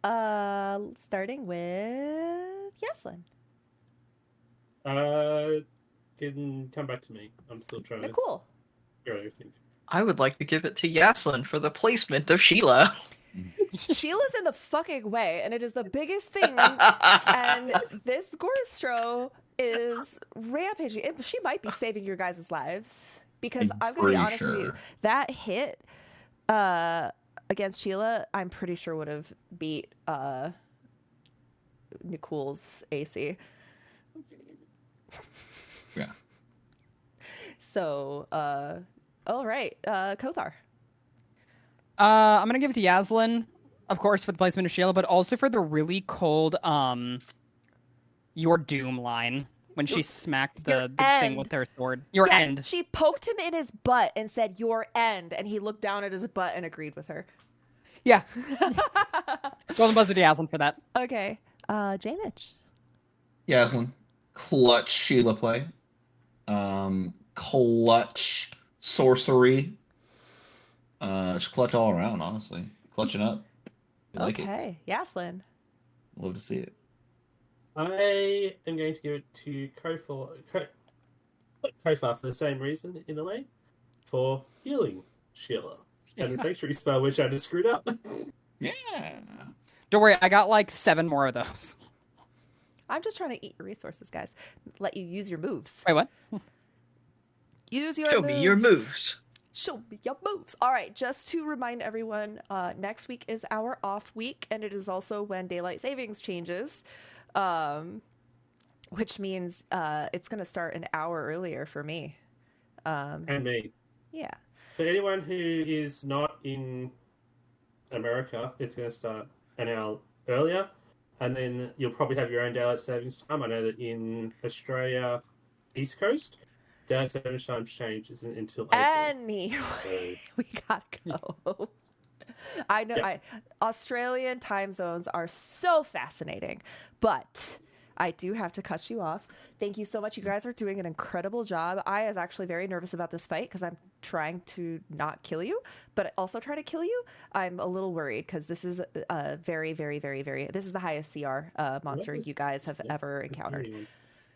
[SPEAKER 1] Starting with Yaslin.
[SPEAKER 4] Can come back to me. I'm still trying to
[SPEAKER 1] Nicole.
[SPEAKER 4] figure out everything.
[SPEAKER 5] I would like to give it to Yaslin for the placement of Sheila.
[SPEAKER 1] Sheila's in the fucking way, and it is the biggest thing. And this Gorstro is rampaging. She might be saving your guys' lives. Because I'm going to be
[SPEAKER 6] Pretty
[SPEAKER 1] honest with you,
[SPEAKER 6] sure.
[SPEAKER 1] that hit against Sheila, I'm pretty sure would have beat Nicole's AC.
[SPEAKER 6] Yeah.
[SPEAKER 1] So, all right, Kothar.
[SPEAKER 3] I'm gonna give it to Yaslin, of course, for the placement of Sheila, but also for the really cold "Your Doom" line when she smacked the thing with her sword. Your end.
[SPEAKER 1] She poked him in his butt and said, "Your end," and he looked down at his butt and agreed with her.
[SPEAKER 3] Yeah. Golden buzzer to Yaslin for that.
[SPEAKER 1] Okay, J-Mitch.
[SPEAKER 6] Yaslin, clutch Sheila play. Clutch sorcery. Just clutch all around, honestly. Clutching up. I like it.
[SPEAKER 1] Okay, Yaslin.
[SPEAKER 6] Love to see it.
[SPEAKER 4] I am going to give it to Kofar for the same reason, in a way, for healing Sheila. And the sanctuary spell, which I just screwed up.
[SPEAKER 6] Yeah.
[SPEAKER 3] Don't worry, I got like 7 more of those.
[SPEAKER 1] I'm just trying to eat your resources, guys. Let you use your moves.
[SPEAKER 3] Wait, what?
[SPEAKER 1] Use your
[SPEAKER 5] Show
[SPEAKER 1] moves.
[SPEAKER 5] me your moves.
[SPEAKER 1] Show me your moves. All right, just to remind everyone, next week is our off week, and it is also when daylight savings changes, which means it's going to start an hour earlier for me.
[SPEAKER 4] And me.
[SPEAKER 1] Yeah.
[SPEAKER 4] For anyone who is not in America, it's going to start an hour earlier, and then you'll probably have your own daylight savings time. I know that in Australia, East Coast, daylight savings time changes until April.
[SPEAKER 1] Anyway, we gotta go. I know.
[SPEAKER 4] Yeah.
[SPEAKER 1] Australian time zones are so fascinating, but I do have to cut you off. Thank you so much. You guys are doing an incredible job. I was actually very nervous about this fight because I'm trying to not kill you, but also try to kill you. I'm a little worried because this is a very, very, very, very. This is the highest CR monster you guys have ever encountered.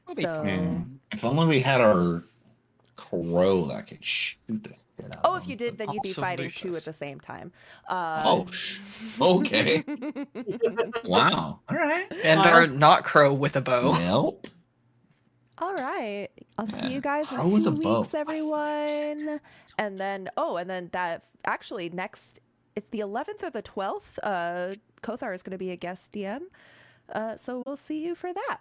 [SPEAKER 3] We'll be
[SPEAKER 1] So,
[SPEAKER 3] fine.
[SPEAKER 6] Man, if only we had our crow that could shoot the shit out
[SPEAKER 1] oh,
[SPEAKER 6] of
[SPEAKER 1] if you
[SPEAKER 6] them.
[SPEAKER 1] did, then you'd be
[SPEAKER 5] Also
[SPEAKER 1] fighting two
[SPEAKER 5] Lucius.
[SPEAKER 1] at the same time.
[SPEAKER 6] Okay. Wow. All right.
[SPEAKER 5] And our not crow with a bow.
[SPEAKER 6] Nope.
[SPEAKER 1] All right. I'll see you guys in
[SPEAKER 6] Crow with
[SPEAKER 1] 2
[SPEAKER 6] a bow.
[SPEAKER 1] weeks, everyone. And then, that actually next, it's the 11th or the 12th. Kothar is going to be a guest DM. So we'll see you for that.